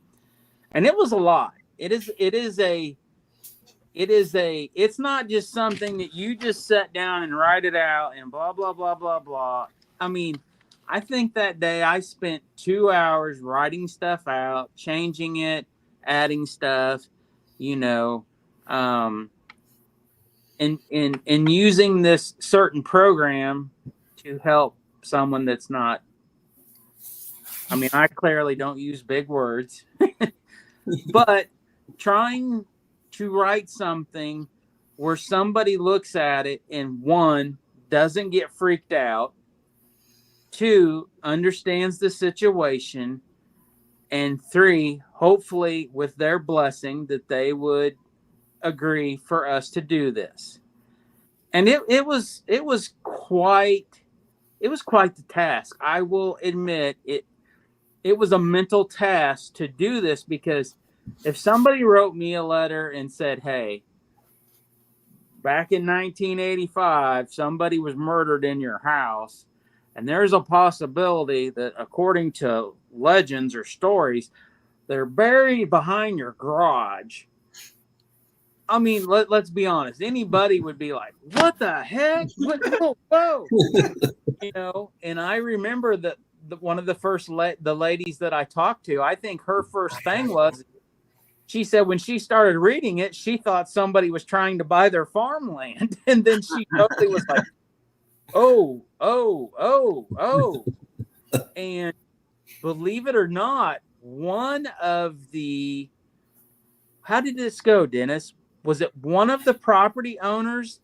And it was a lot. It's not just something that you just sit down and write it out and blah, blah, blah, blah, blah. I mean, I think that day I spent 2 hours writing stuff out, changing it, adding stuff, and using this certain program to help someone that's not, I mean, I clearly don't use big words, but trying to write something where somebody looks at it and, one, doesn't get freaked out, two, understands the situation, and three, hopefully with their blessing that they would agree for us to do this. And it was quite the task. I will admit it was a mental task to do this, because if somebody wrote me a letter and said, hey, back in 1985, somebody was murdered in your house, and there's a possibility that, according to legends or stories, they're buried behind your garage. I mean, let's be honest. Anybody would be like, what the heck? Whoa. And I remember that one of the first the ladies that I talked to, I think her first thing was, she said when she started reading it, she thought somebody was trying to buy their farmland. And then she totally was like, oh. And believe it or not, one of the, how did this go, Dennis? Was it one of the property owners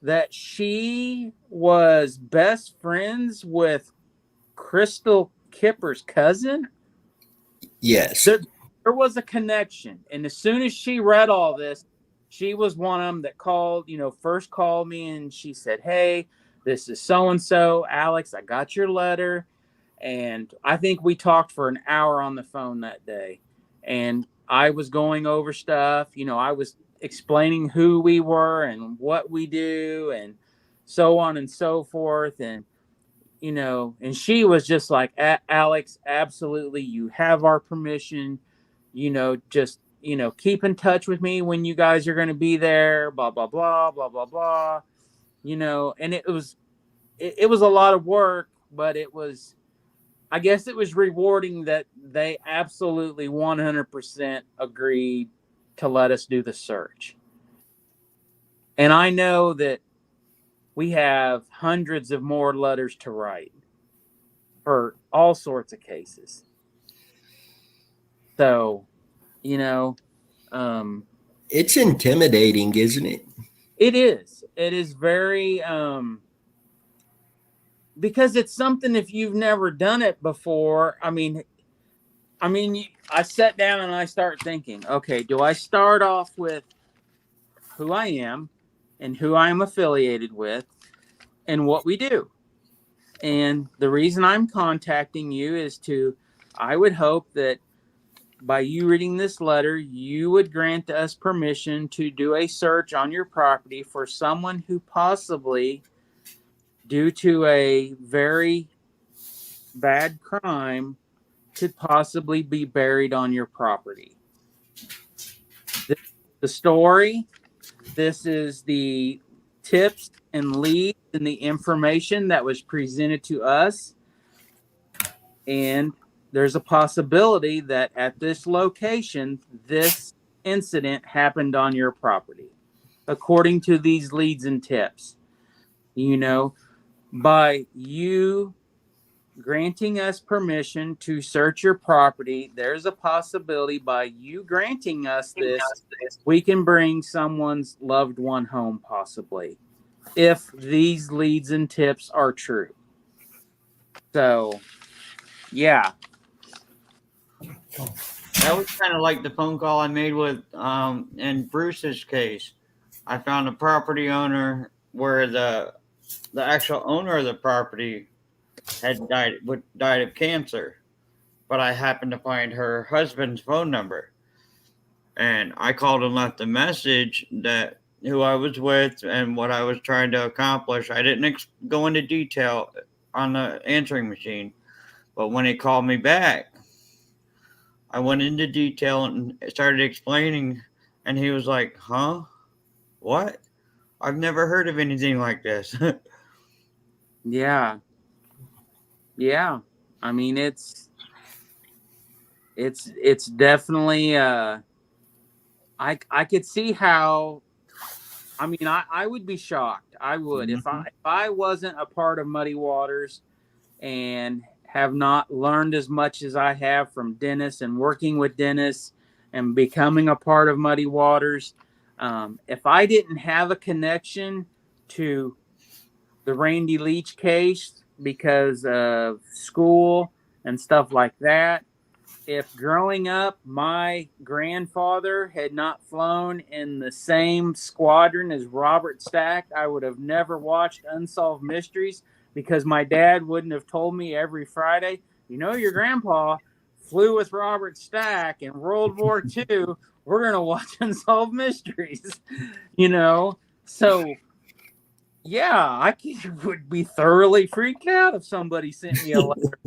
that she was best friends with Crystal Kipper's cousin? Yes. There was a connection. And as soon as she read all this, she was one of them that called, first called me, and she said, hey, this is so-and-so. Alex, I got your letter. And I think we talked for an hour on the phone that day. And I was going over stuff. I was explaining who we were and what we do and so on and so forth. And, and she was just like, Alex, absolutely, you have our permission. Just, keep in touch with me when you guys are going to be there, blah, blah, blah, blah, blah, blah. And it was a lot of work, but I guess it was rewarding that they absolutely 100% agreed to let us do the search. And I know that we have hundreds of more letters to write for all sorts of cases. So, it's intimidating, isn't it? It is. It is very, because it's something, if you've never done it before, I sat down and I start thinking, okay, do I start off with who I am and who I am affiliated with and what we do. And the reason I'm contacting you is I would hope that by you reading this letter, you would grant us permission to do a search on your property for someone who possibly, due to a very bad crime, could possibly be buried on your property. This is the story. This is the tips and leads and the information that was presented to us. And there's a possibility that at this location, this incident happened on your property, according to these leads and tips. You know, by you granting us permission to search your property, there's a possibility by you granting us this, we can bring someone's loved one home, possibly, if these leads and tips are true. So, yeah. That was kind of like the phone call I made with in Bruce's case. I found a property owner where the actual owner of the property had died of cancer, but I happened to find her husband's phone number, and I called and left a message that who I was with and what I was trying to accomplish. I didn't go into detail on the answering machine, but when he called me back, I went into detail and started explaining, and he was like, "Huh? What? I've never heard of anything like this." Yeah. Yeah. I mean, it's definitely I could see how. I mean, I would be shocked. I would if I wasn't a part of Muddy Waters and have not learned as much as I have from Dennis and working with Dennis and becoming a part of Muddy Waters. If I didn't have a connection to the Randy Leach case because of school and stuff like that, if growing up my grandfather had not flown in the same squadron as Robert Stack, I would have never watched Unsolved Mysteries, because my dad wouldn't have told me every Friday, you know, your grandpa flew with Robert Stack in World War II. We're going to watch Unsolved Mysteries, you know? So, yeah, I would be thoroughly freaked out if somebody sent me a letter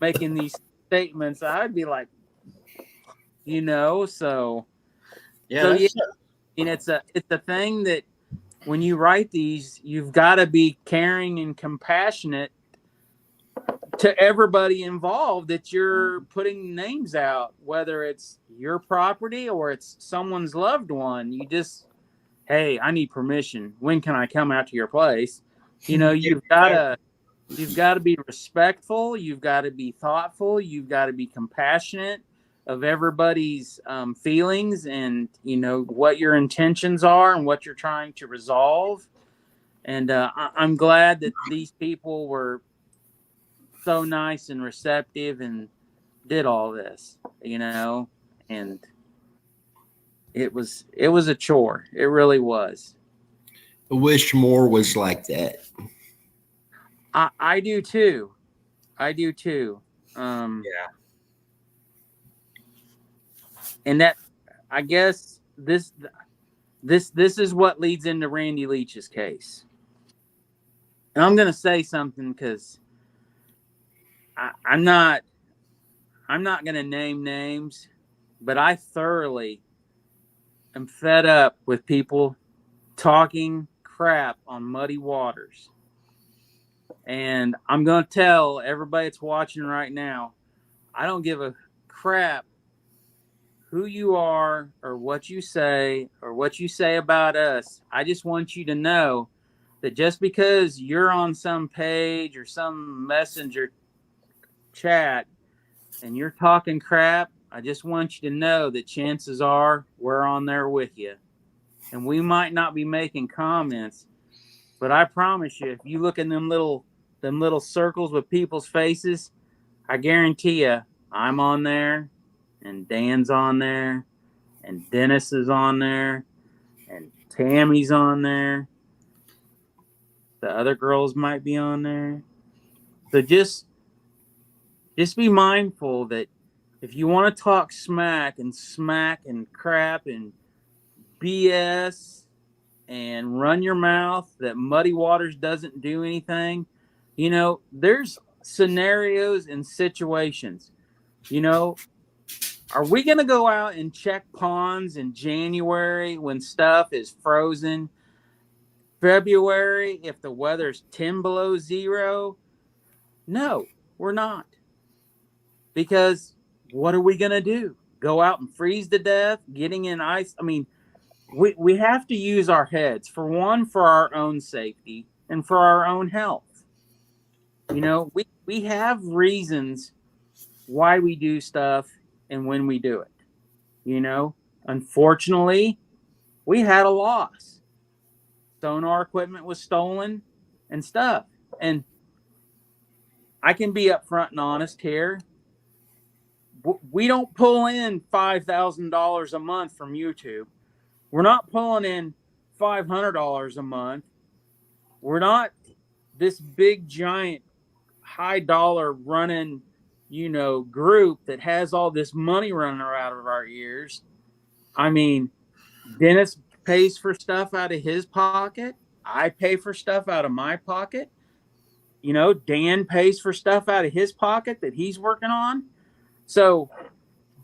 making these statements. I'd be like, you know, so Yeah, and it's a thing that when you write these, you've got to be caring and compassionate to everybody involved that you're putting names out, whether it's your property or it's someone's loved one. You just, hey, I need permission. When can I come out to your place? You know, you've got to be respectful. You've got to be thoughtful. You've got to be compassionate of everybody's feelings and, you know, what your intentions are and what you're trying to resolve. And I'm glad that these people were so nice and receptive and did all this, you know, and it was a chore. It really was. I wish more was like that. I do too. yeah. And that, I guess this is what leads into Randy Leach's case. And I'm going to say something because I'm not going to name names, but I thoroughly am fed up with people talking crap on Muddy Waters. And I'm going to tell everybody that's watching right now, I don't give a crap who you are or what you say about us. I just want you to know that just because you're on some page or some messenger chat and you're talking crap, I just want you to know that chances are we're on there with you. And we might not be making comments, but I promise you, if you look in them little circles with people's faces, I guarantee you I'm on there and Dan's on there and Dennis is on there Tammy's on there. The other girls might be on there. So just be mindful that if you want to talk smack and crap and BS and run your mouth that Muddy Waters doesn't do anything, you know, there's scenarios and situations. You know, are we going to go out and check ponds in January when stuff is frozen? February, if the weather's 10 below zero? No, we're not. Because what are we going to do? Go out and freeze to death, getting in ice? I mean, we have to use our heads, for one, for our own safety and for our own health. You know, we have reasons why we do stuff and when we do it. You know, unfortunately, we had a loss. Sonar equipment was stolen and stuff. And I can be upfront and honest here. We don't pull in $5,000 a month from YouTube. We're not pulling in $500 a month. We're not this big, giant, high dollar running, you know, group that has all this money running out of our ears. I mean, Dennis pays for stuff out of his pocket. I pay for stuff out of my pocket. You know, Dan pays for stuff out of his pocket that he's working on. So,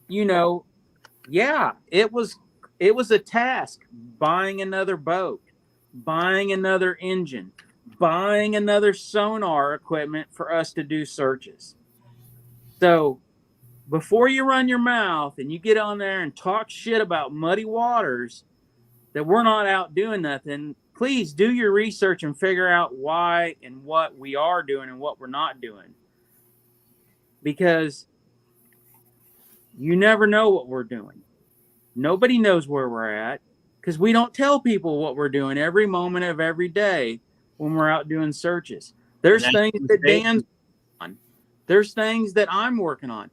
you know, yeah, it was a task buying another boat, buying another engine, buying another sonar equipment for us to do searches. So before you run your mouth and you get on there and talk shit about Muddy Waters, that we're not out doing nothing, please do your research and figure out why and what we are doing and what we're not doing. Because you never know what we're doing. Nobody knows where we're at because we don't tell people what we're doing every moment of every day when we're out doing searches. There's things that Dan's on. There's things that I'm working on.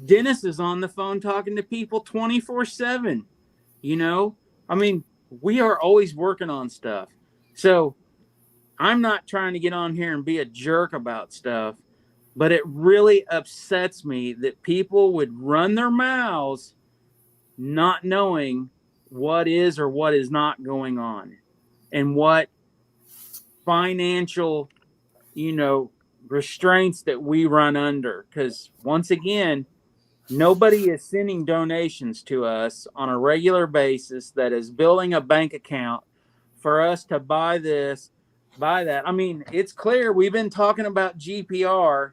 Dennis is on the phone talking to people 24/7. You know, I mean, we are always working on stuff. So I'm not trying to get on here and be a jerk about stuff, but it really upsets me that people would run their mouths not knowing what is or what is not going on and what financial, you know, restraints that we run under. Because once again, nobody is sending donations to us on a regular basis that is building a bank account for us to buy this, buy that. I mean, it's clear we've been talking about GPR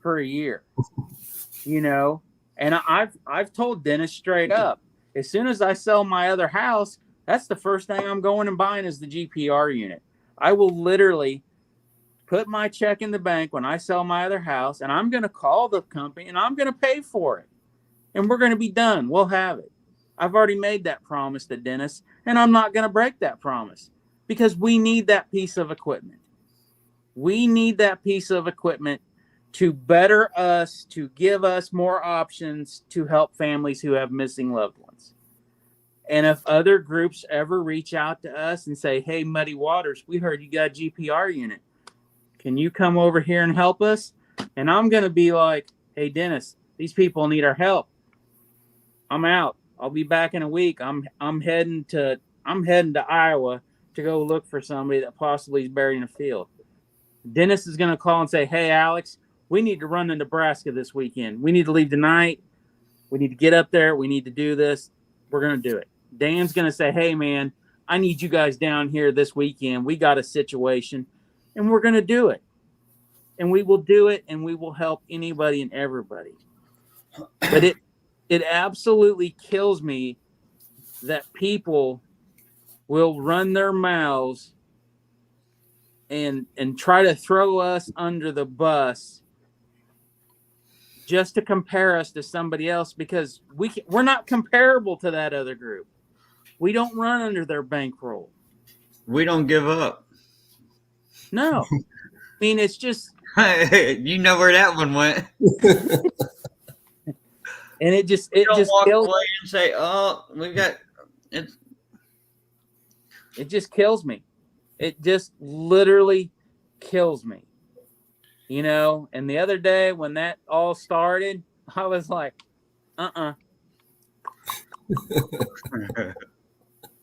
for a year, you know, and I've told Dennis straight up, as soon as I sell my other house, that's the first thing I'm going and buying is the GPR unit. I will literally put my check in the bank when I sell my other house, and I'm going to call the company and I'm going to pay for it. And we're going to be done. We'll have it. I've already made that promise to Dennis, and I'm not going to break that promise because we need that piece of equipment. We need that piece of equipment to better us, to give us more options to help families who have missing loved ones. And if other groups ever reach out to us and say, hey, Muddy Waters, we heard you got a GPR unit. Can you come over here and help us? And I'm going to be like, hey, Dennis, these people need our help. I'm out. I'll be back in a week. I'm heading to Iowa to go look for somebody that possibly is buried in a field. Dennis is going to call and say, hey, Alex, we need to run to Nebraska this weekend. We need to leave tonight. We need to get up there. We need to do this. We're going to do it. Dan's going to say, hey, man, I need you guys down here this weekend. We got a situation, and we're going to do it. And we will do it, and we will help anybody and everybody. But it absolutely kills me that people will run their mouths and try to throw us under the bus just to compare us to somebody else, because we're not comparable to that other group. We don't run under their bankroll. We don't give up. No. I mean, it's just... You know where that one went. And it just walk kills away and say, oh, we've got... It just kills me. It just literally kills me. You know, and the other day when that all started, I was like, uh-uh.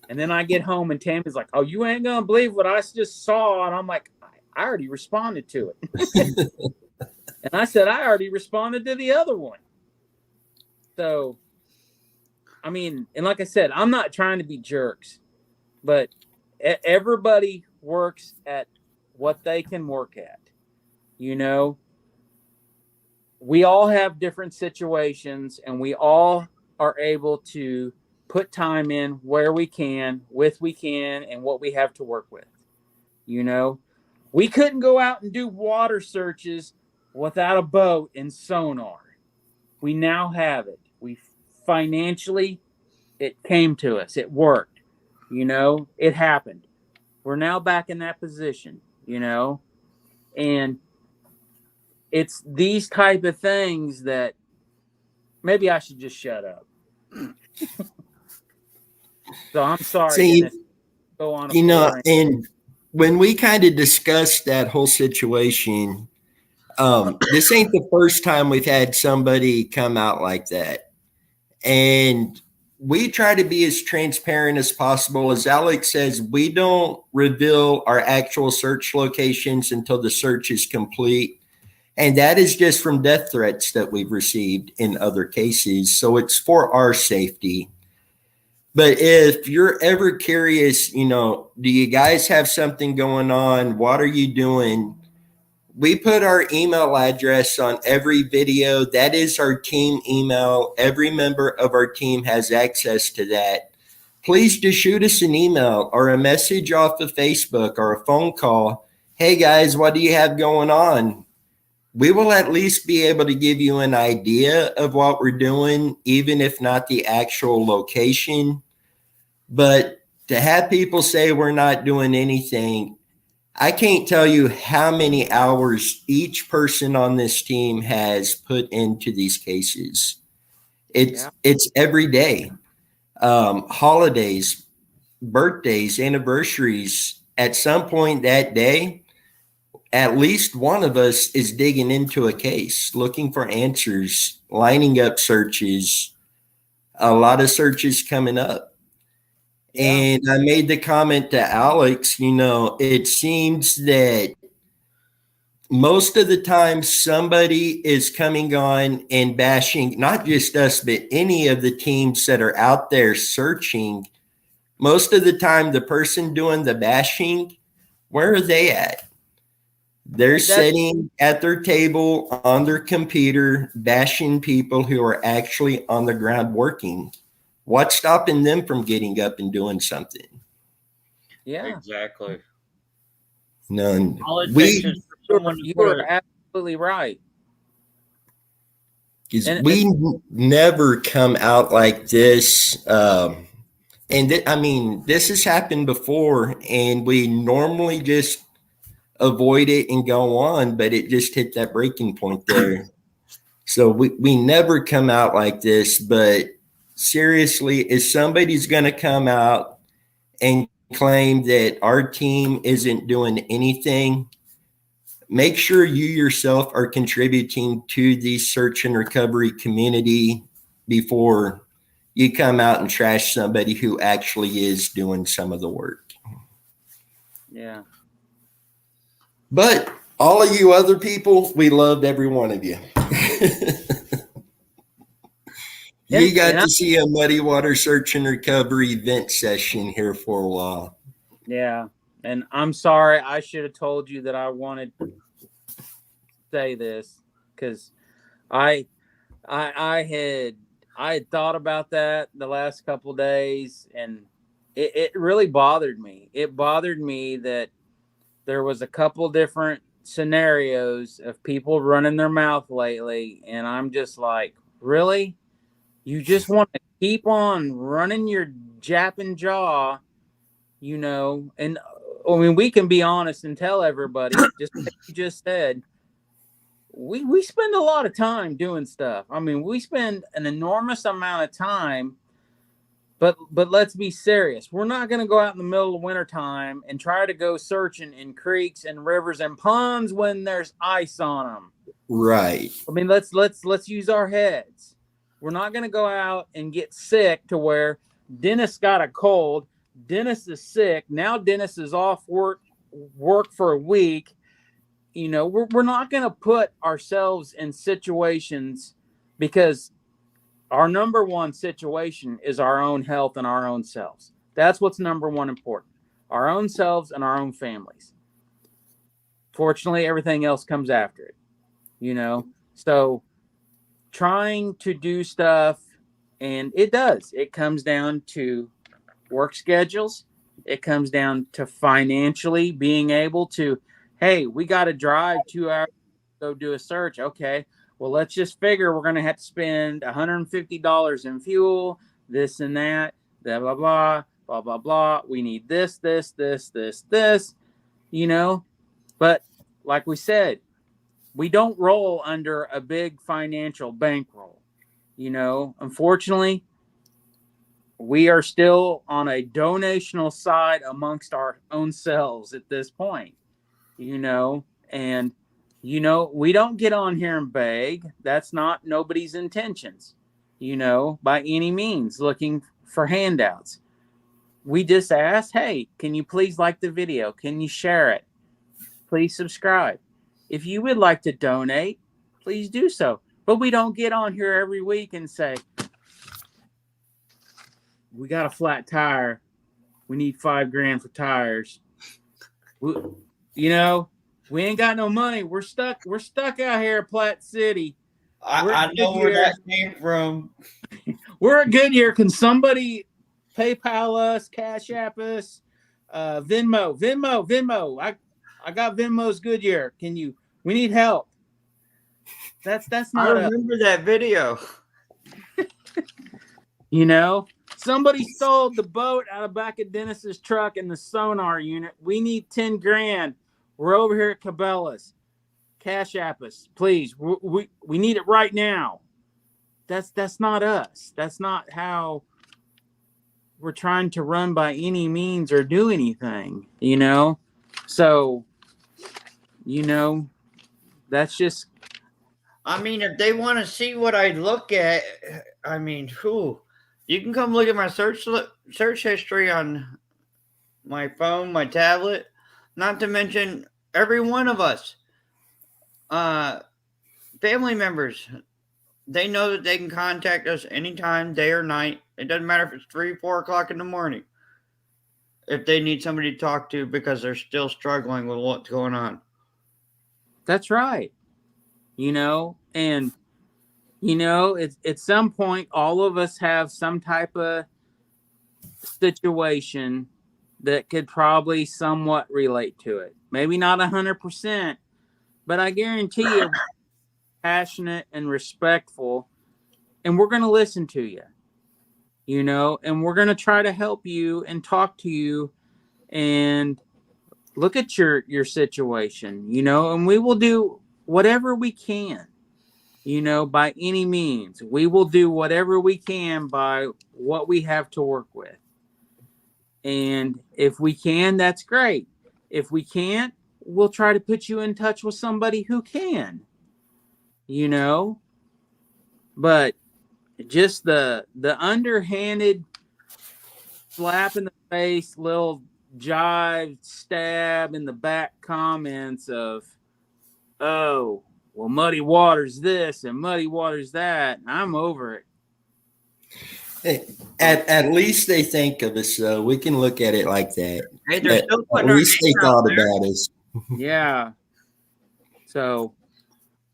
And then I get home and Tammy's like, oh, you ain't going to believe what I just saw. And I'm like, I already responded to it. And I said, I already responded to the other one. So, I mean, and like I said, I'm not trying to be jerks, but everybody works at what they can work at. You know, we all have different situations and we all are able to put time in where we can, with we can, and what we have to work with. You know, we couldn't go out and do water searches without a boat and sonar. We now have it. We financially, it came to us. It worked. You know, it happened. We're now back in that position, you know, and it's these type of things that maybe I should just shut up. So I'm sorry. See, Dennis. Go on. you know, and when we kind of discussed that whole situation, this ain't the first time we've had somebody come out like that. And we try to be as transparent as possible. As Alex says, we don't reveal our actual search locations until the search is complete. And that is just from death threats that we've received in other cases. So it's for our safety. But if you're ever curious, you know, do you guys have something going on? What are you doing? We put our email address on every video. That is our team email. Every member of our team has access to that. Please just shoot us an email or a message off of Facebook or a phone call. Hey guys, what do you have going on? We will at least be able to give you an idea of what we're doing, even if not the actual location. But to have people say we're not doing anything, I can't tell you how many hours each person on this team has put into these cases. It's every day. Holidays, birthdays, anniversaries. At some point that day, at least one of us is digging into a case, looking for answers, lining up searches, a lot of searches coming up. Yeah. And I made the comment to Alex, you know, it seems that most of the time somebody is coming on and bashing not just us, but any of the teams that are out there searching. Most of the time, the person doing the bashing, where are they at? They're sitting at their table on their computer, bashing people who are actually on the ground working. What's stopping them from getting up and doing something? Yeah, exactly. None. You are absolutely right. Because we never come out like this. I mean, this has happened before, and we normally just avoid it and go on, but it just hit that breaking point there. So we never come out like this, but seriously, if somebody's going to come out and claim that our team isn't doing anything, make sure you yourself are contributing to the search and recovery community before you come out and trash somebody who actually is doing some of the work. Yeah. But all of you other people, we loved every one of you. You got to see a Muddy Water Search and Recovery event session here for a while. Yeah. And I'm sorry, I should have told you that I wanted to say this because I had thought about that the last couple of days, and it really bothered me. It bothered me that there was a couple different scenarios of people running their mouth lately, and I'm just like, really? You just want to keep on running your japping jaw, you know? And I mean, we can be honest and tell everybody, just like you just said, we spend a lot of time doing stuff. I mean, we spend an enormous amount of time But let's be serious. We're not going to go out in the middle of wintertime and try to go searching in creeks and rivers and ponds when there's ice on them. Right. I mean, let's use our heads. We're not going to go out and get sick to where Dennis got a cold. Dennis is sick. Now Dennis is off work for a week. You know, we're not going to put ourselves in situations, because our number one situation is our own health and our own selves. That's what's number one important. Our own selves and our own families. Fortunately, everything else comes after it, you know? So trying to do stuff, and it comes down to work schedules. It comes down to financially being able to, hey, we got to drive 2 hours to go do a search. Okay, well, let's just figure we're going to have to spend $150 in fuel, this and that, blah, blah, blah, blah, blah, blah. We need this, you know. But like we said, we don't roll under a big financial bankroll. You know, unfortunately, we are still on a donational side amongst our own selves at this point, you know, and, you know, we don't get on here and beg. That's not nobody's intentions, you know, by any means, looking for handouts. We just ask, hey, can you please like the video? Can you share it? Please subscribe. If you would like to donate, please do so. But we don't get on here every week and say, we got a flat tire. We need $5,000 for tires. You know, we ain't got no money. We're stuck out here at Platte City. I know where that came from. We're at Goodyear. Can somebody PayPal us, Cash App us, Venmo? I got Venmo's Goodyear. Can you? We need help. That's I not. remember that video. You know, somebody stole the boat out of back of Dennis's truck in the sonar unit. We need $10,000. We're over here at Cabela's. Cash App us, please. We need it right now. That's not us. That's not how we're trying to run by any means or do anything, you know? So, you know, that's just. I mean, if they want to see what I look at, I mean, you can come look at my search history on my phone, my tablet. Not to mention every one of us, family members. They know that they can contact us anytime, day or night. It doesn't matter if it's 3, 4 o'clock in the morning. If they need somebody to talk to because they're still struggling with what's going on. That's right. You know, and, you know, at some point, all of us have some type of situation that could probably somewhat relate to it. Maybe not 100%, but I guarantee you, passionate and respectful, and we're going to listen to you, you know, and we're going to try to help you and talk to you and look at your situation, you know, and we will do whatever we can, you know, by any means. We will do whatever we can by what we have to work with. And if we can, that's great. If we can't, we'll try to put you in touch with somebody who can, you know. But just the underhanded slap in the face, little jive, stab in the back comments of, oh, well, Muddy Waters this and Muddy Waters that. I'm over it. Hey, at least they think of us, so we can look at it like that. Hey, they're still putting at least they thought about us. Yeah. So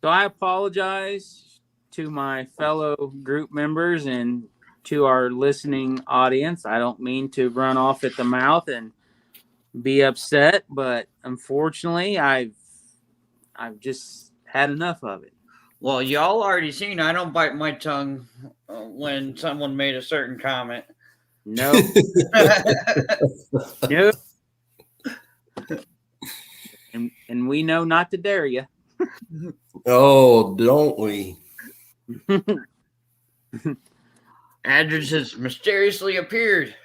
I apologize to my fellow group members and to our listening audience. I don't mean to run off at the mouth and be upset, but unfortunately, I've just had enough of it. Well, y'all already seen I don't bite my tongue when someone made a certain comment. No. No. And we know not to dare you. Oh, don't we? Address has mysteriously appeared.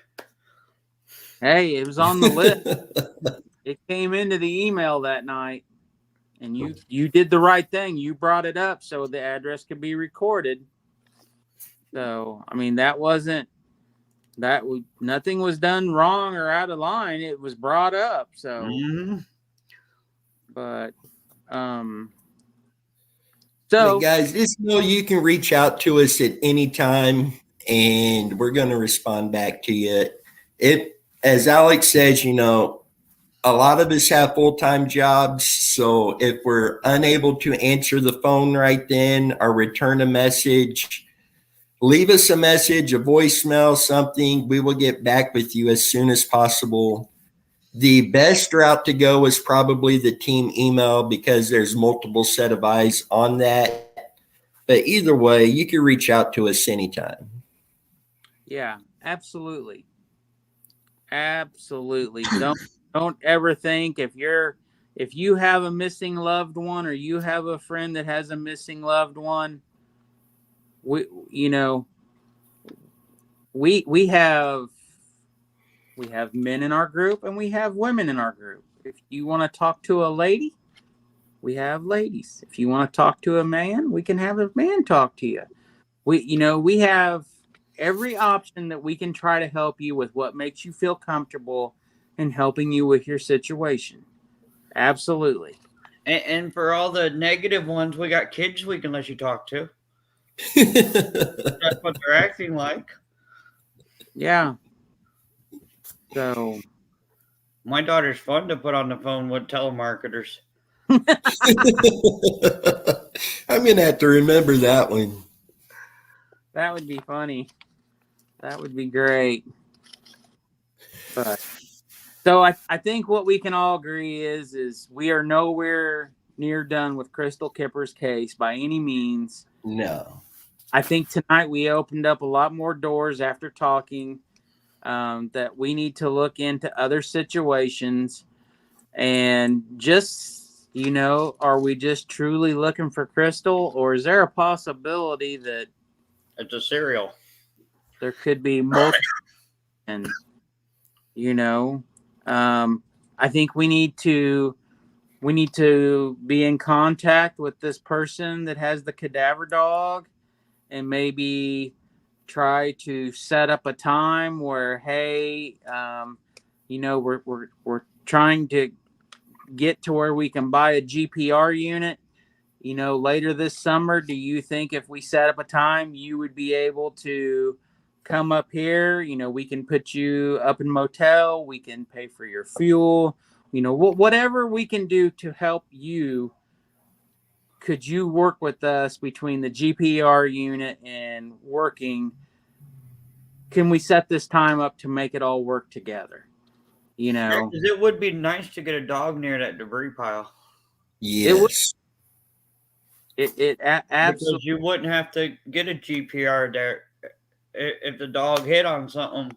Hey, it was on the list. It came into the email that night, and you did the right thing. You brought it up so the address could be recorded. So, I mean, nothing was done wrong or out of line. It was brought up. So, but, Hey guys, just know you can reach out to us at any time, and we're going to respond back to you. As Alex says, a lot of us have full-time jobs, so if we're unable to answer the phone right then or return a message, leave us a message, a voicemail, something. We will get back with you as soon as possible. The best route to go is probably the team email because there's multiple set of eyes on that. But either way, you can reach out to us anytime. Yeah, absolutely. Absolutely. Don't ever think if you have a missing loved one or you have a friend that has a missing loved one, we have men in our group and we have women in our group. If you want to talk to a lady, we have ladies. If you want to talk to a man, we can have a man talk to you. We have every option that we can try to help you with what makes you feel comfortable and helping you with your situation. Absolutely. And for all the negative ones, we got kids we can let you talk to. That's what they're acting like. Yeah. So my daughter's fun to put on the phone with telemarketers. I'm going to have to remember that one. That would be funny. That would be great. But so I think what we can all agree is we are nowhere near done with Crystal Kipper's case by any means. No. I think tonight we opened up a lot more doors after talking that we need to look into other situations and just, are we just truly looking for Crystal, or is there a possibility that it's a serial? There could be multiple, and I think we need to be in contact with this person that has the cadaver dog, and maybe try to set up a time where, hey, we're trying to get to where we can buy a GPR unit. Later this summer. Do you think if we set up a time, you would be able to come up here? We can put you up in motel. We can pay for your fuel. Whatever we can do to help you. Could you work with us between the GPR unit and working? Can we set this time up to make it all work together? Because it would be nice to get a dog near that debris pile. Yes. It absolutely. Because you wouldn't have to get a GPR there. If the dog hit on something,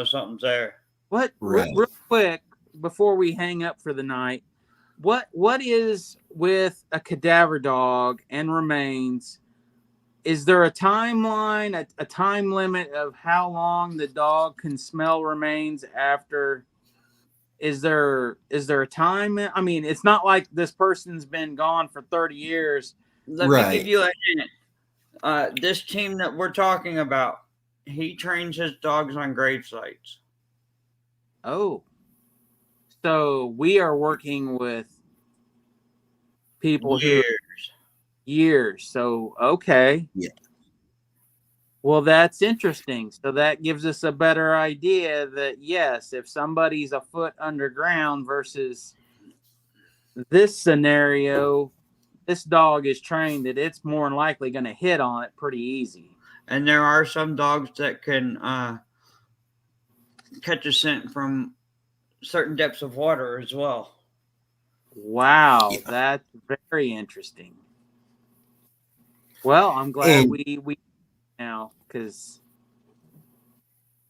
something's there. What? Right. Real quick, before we hang up for the night, what is with a cadaver dog and remains? Is there a timeline, a time limit of how long the dog can smell remains after? Is there a time? I mean, it's not like this person's been gone for 30 years. Let me give you a hint. This team that we're talking about, he trains his dogs on grave sites. Oh. So we are working with people years. So, okay. Yeah. Well, that's interesting. So that gives us a better idea that, yes, if somebody's a foot underground versus this scenario, this dog is trained that it's more than likely going to hit on it pretty easy. And there are some dogs that can catch a scent from certain depths of water as well. Wow, yeah. That's very interesting. Well, I'm glad we now, because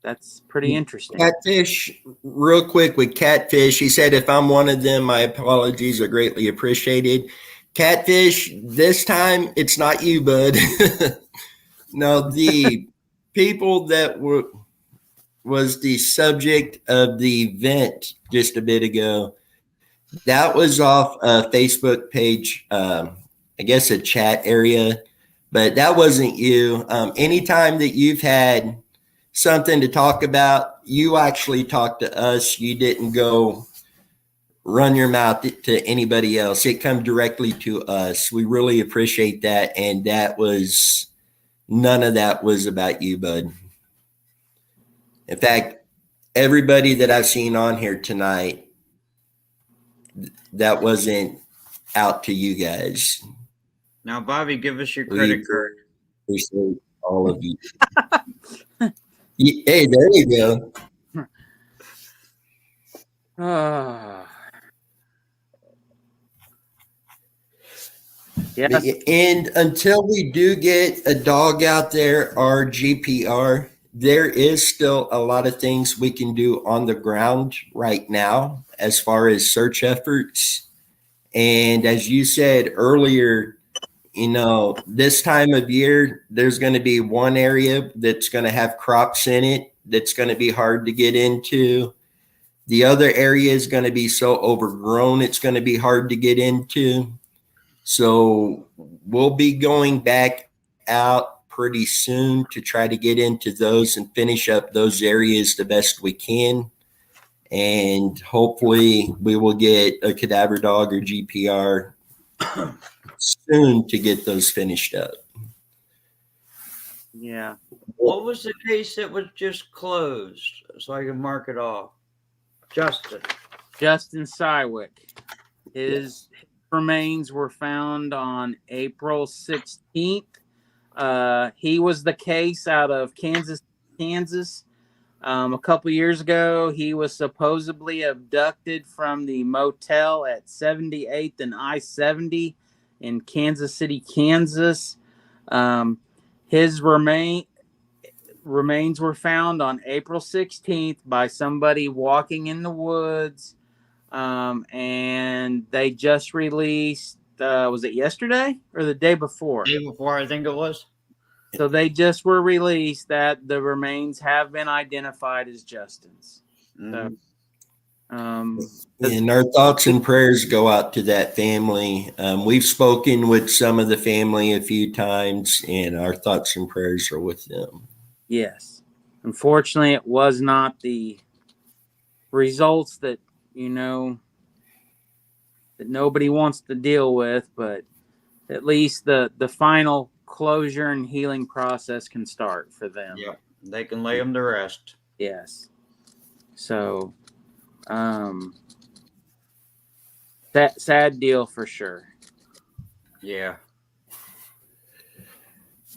that's pretty interesting. Catfish, real quick with Catfish, he said, if I'm one of them, my apologies are greatly appreciated. Catfish, this time it's not you, bud. No, the people that was the subject of the event just a bit ago, that was off a Facebook page, I guess a chat area, but that wasn't you. Anytime that you've had something to talk about, you actually talked to us. You didn't go run your mouth to anybody else. It come directly to us. We really appreciate that. And none of that was about you, bud. In fact, everybody that I've seen on here tonight, that wasn't out to you guys. Now, Bobby, give us your credit card. Appreciate all of you. Hey, there you go. Yes. And until we do get a dog out there, our GPR, there is still a lot of things we can do on the ground right now as far as search efforts. And as you said earlier, this time of year, there's going to be one area that's going to have crops in it that's going to be hard to get into. The other area is going to be so overgrown, it's going to be hard to get into. So we'll be going back out pretty soon to try to get into those and finish up those areas the best we can. And hopefully we will get a cadaver dog or GPR soon to get those finished up. Yeah. What was the case that was just closed so I can mark it off? Justin Sywick. His remains were found on April 16th. He was the case out of Kansas. A couple years ago, he was supposedly abducted from the motel at 78th and I-70 in Kansas City, Kansas. His remains were found on April 16th by somebody walking in the woods. And they just released, was it yesterday or the day before? Day before, I think it was. So they just were released that the remains have been identified as Justin's. So, and our thoughts and prayers go out to that family. We've spoken with some of the family a few times, and our thoughts and prayers are with them. Yes. Unfortunately, it was not the results that, that nobody wants to deal with, but at least the final closure and healing process can start for them. Yeah, they can lay them to rest. Yes. So, that sad deal for sure. Yeah.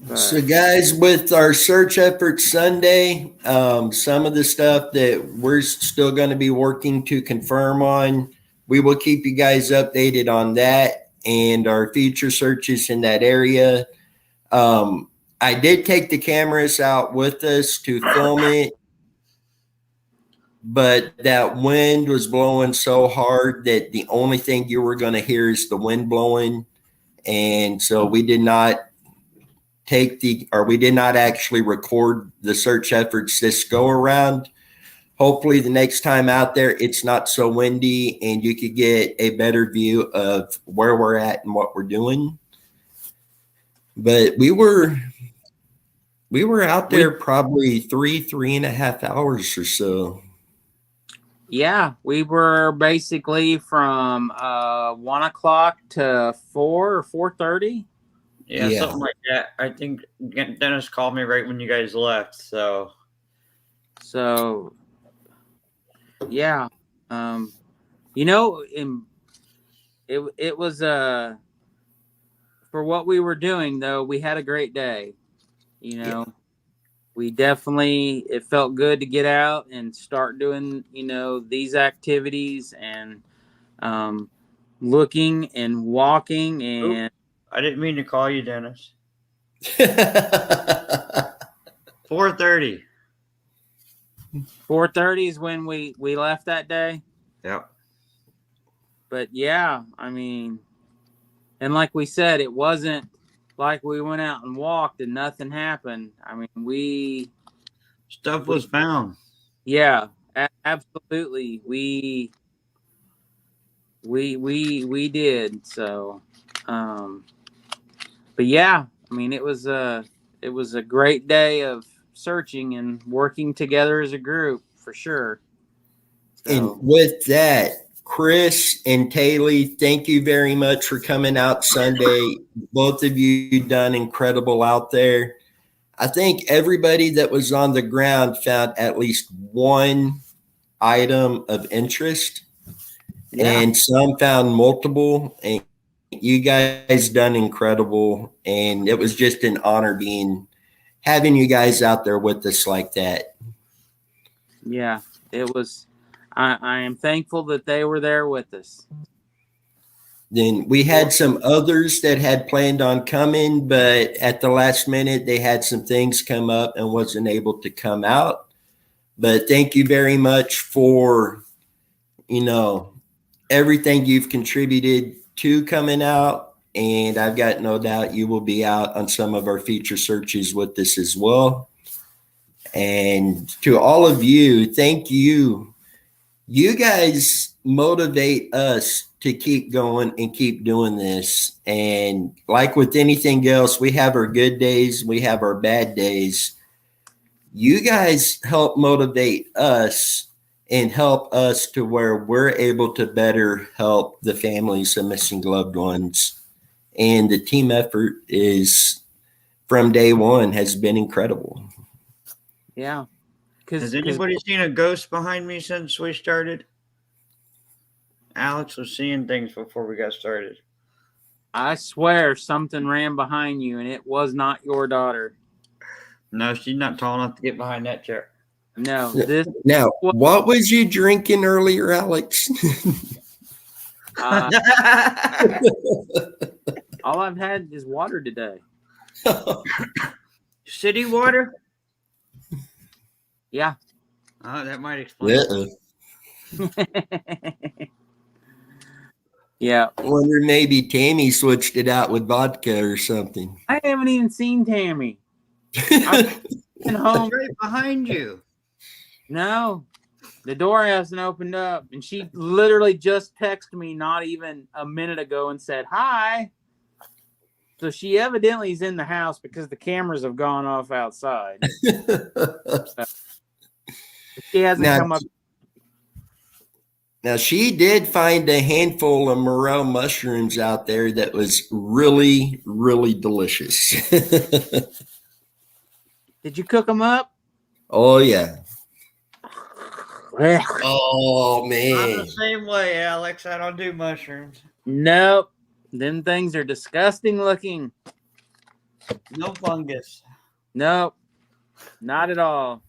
But, so, guys, with our search efforts Sunday, some of the stuff that we're still going to be working to confirm on, we will keep you guys updated on that and our future searches in that area. I did take the cameras out with us to film it, but that wind was blowing so hard that the only thing you were going to hear is the wind blowing. And so we did not actually record the search efforts this go around. Hopefully the next time out there, it's not so windy and you could get a better view of where we're at and what we're doing. But we were out there probably 3.5 hours or so. Yeah, we were basically from 1 o'clock to 4 or 4:30. Yeah, something like that. I think Dennis called me right when you guys left. So yeah, it was for what we were doing though. We had a great day. We definitely, it felt good to get out and start doing, these activities and looking and walking. And I didn't mean to call you, Dennis. 4:30. 4:30 is when we left that day. Yep. But yeah, I mean, and like we said, it wasn't like we went out and walked and nothing happened. I mean, Stuff was found. yeah, absolutely. We did. So, but yeah, I mean, it was a great day of searching and working together as a group for sure. And So, with that, Chris and Taylor, thank you very much for coming out Sunday. Both of you done incredible out there. I think everybody that was on the ground found at least one item of interest, yeah, and some found multiple. And you guys done incredible, and it was just an honor having you guys out there with us like that. yeah, it was. I am thankful that they were there with us. Then we had some others that had planned on coming, but at the last minute they had some things come up and wasn't able to come out. But thank you very much for, everything you've contributed to coming out. And I've got no doubt you will be out on some of our future searches with this as well. And to all of you, thank you. You guys motivate us to keep going and keep doing this. And like with anything else, we have our good days, we have our bad days. You guys help motivate us and help us to where we're able to better help the families of missing loved ones. And the team effort is from day one has been incredible. Yeah. Has anybody seen a ghost behind me since we started? Alex was seeing things before we got started. I swear something ran behind you and it was not your daughter. No, she's not tall enough to get behind that chair. No. Now, what was you drinking earlier, Alex? All I've had is water today. City water? Yeah. Oh, that might explain. Yeah. I wonder maybe Tammy switched it out with vodka or something. I haven't even seen Tammy. I've been home. Right behind you. No, the door hasn't opened up, and she literally just texted me not even a minute ago and said hi. So she evidently is in the house because the cameras have gone off outside. She hasn't come up. Now, she did find a handful of morel mushrooms out there that was really, really delicious. Did you cook them up? Oh, yeah. Oh, man. I'm the same way, Alex. I don't do mushrooms. Nope. Them things are disgusting looking. No fungus. Nope. Not at all.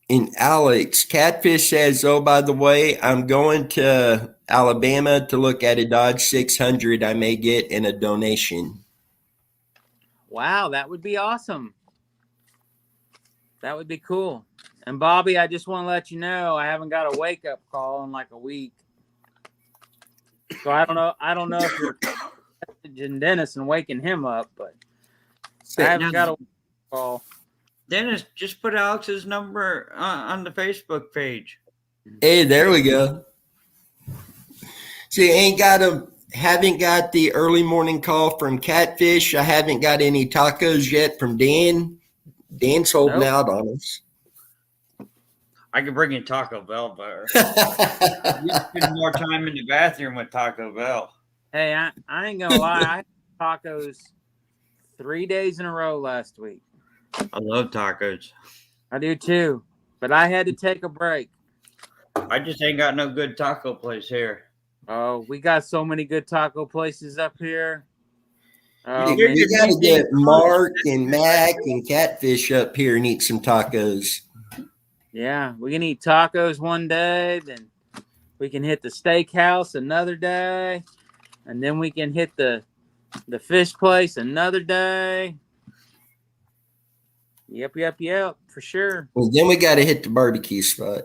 And Alex, Catfish says, oh, by the way, I'm going to Alabama to look at a Dodge 600 I may get in a donation. Wow, that would be awesome. That would be cool. And Bobby, I just want to let you know I haven't got a wake-up call in like a week. So I don't know if you're messaging Dennis and waking him up, but I haven't got a call. Dennis, just put Alex's number on the Facebook page. Hey, there we go. See, haven't got the early morning call from Catfish. I haven't got any tacos yet from Dan. Dan's holding out on us. I could bring you Taco Bell, but you spend more time in the bathroom with Taco Bell. Hey, I ain't gonna lie. I had tacos 3 days in a row last week. I love tacos. I do too, but I had to take a break. I just ain't got no good taco place here. Oh, we got so many good taco places up here. You got to get Mark and Mac and Catfish up here and eat some tacos. Yeah, we can eat tacos one day, then we can hit the steakhouse another day, and then we can hit the fish place another day. Yep, for sure. Well, then we got to hit the barbecue spot.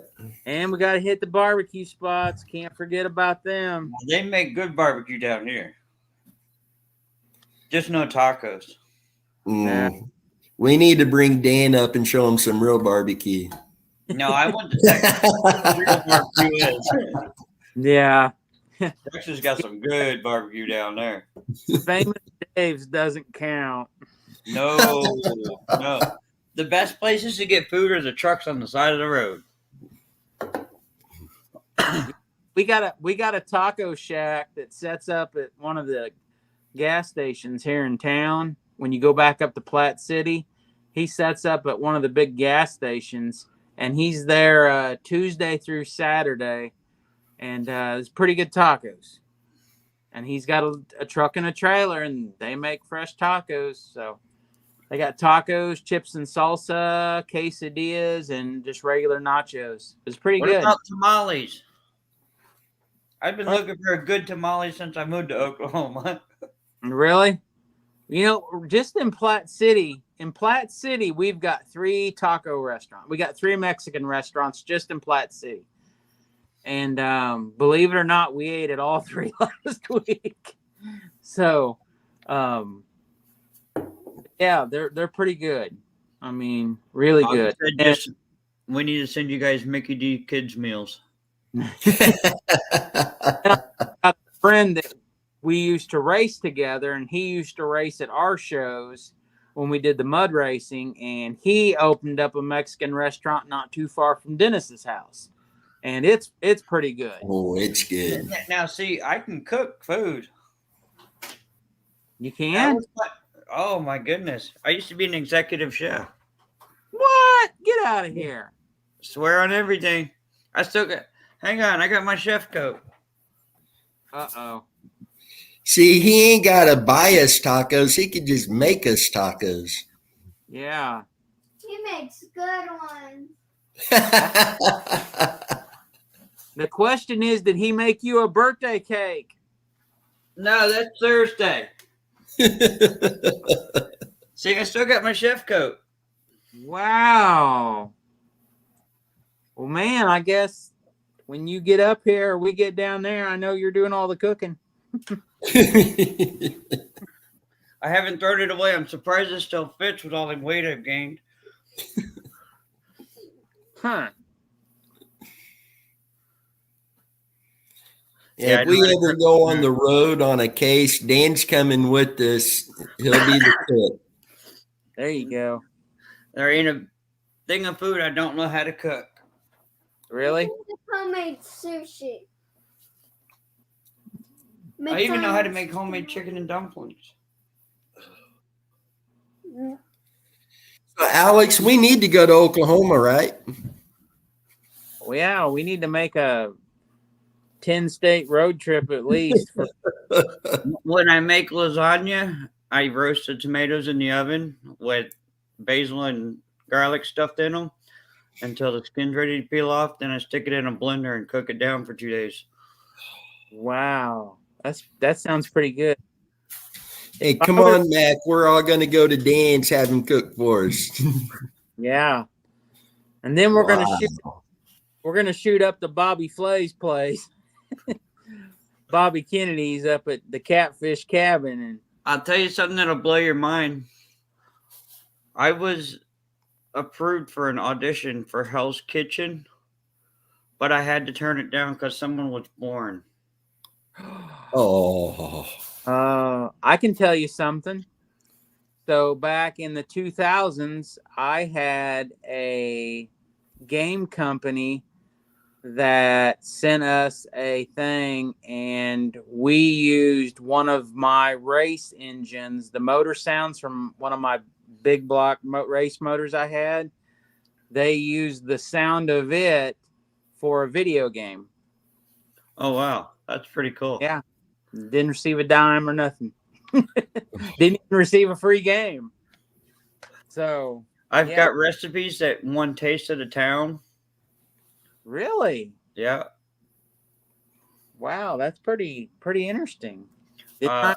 And we got to hit the barbecue spots. Can't forget about them. They make good barbecue down here. Just no tacos. Mm. We need to bring Dan up and show him some real barbecue. No, I want the Texas real barbecue is. Yeah. Texas got some good barbecue down there. Famous Dave's doesn't count. No. The best places to get food are the trucks on the side of the road. We got a taco shack that sets up at one of the gas stations here in town. When you go back up to Platte City, he sets up at one of the big gas stations, and he's there Tuesday through Saturday, and it's pretty good tacos. And he's got a truck and a trailer, and they make fresh tacos. So they got tacos, chips and salsa, quesadillas, and just regular nachos. It's pretty What good. about tamales? I've been looking for a good tamale since I moved to Oklahoma. Really? You know, just in Platte City, we've got 3 taco restaurants. We got 3 Mexican restaurants just in Platte City. And believe it or not, we ate at all 3 last week. So, yeah, they're pretty good. I mean, really good. We need to send you guys Mickey D kids meals. A friend that we used to race together, and he used to race at our shows when we did the mud racing, and he opened up a Mexican restaurant not too far from Dennis's house, and it's pretty good. Oh, it's good. Now, see, I can cook food. You can? Oh my goodness! I used to be an executive chef. What? Get out of here! Swear on everything. I still got. Hang on, I got my chef coat. Uh-oh. See, he ain't got to buy us tacos. He could just make us tacos. Yeah. He makes good ones. The question is, did he make you a birthday cake? No, that's Thursday. See, I still got my chef coat. Wow. Well, man, I guess when you get up here or we get down there, I know you're doing all the cooking. I haven't thrown it away. I'm surprised it still fits with all the weight I've gained. Huh. Yeah, if we ever go on the road on a case, Dan's coming with us. He'll be the cook. There you go. There ain't a thing of food I don't know how to cook. Really? Homemade sushi. I even know how to make homemade chicken and dumplings. So, Alex, we need to go to Oklahoma, right? Well, yeah, we need to make a 10-state road trip at least. When I make lasagna, I roast the tomatoes in the oven with basil and garlic stuffed in them until the skin's ready to peel off. Then I stick it in a blender and cook it down for 2 days. Wow. That sounds pretty good. Hey, come on, Mac. We're all going to go to Dan's, have him cook for us. Yeah. And then we're gonna shoot up to Bobby Flay's place. Bobby Kennedy's up at the Catfish Cabin, and I'll tell you something that'll blow your mind. I was approved for an audition for Hell's Kitchen, but I had to turn it down because someone was born. Oh. I can tell you something. So back in the 2000s, I had a game company that sent us a thing, and we used one of my race engines, the motor sounds from one of my big block race motors I had. They used the sound of it for a video game. Oh, wow. That's pretty cool. Yeah. Didn't receive a dime or nothing. Didn't even receive a free game. So I've got recipes that won Taste of the Town. Really? Yeah. Wow, that's pretty interesting. My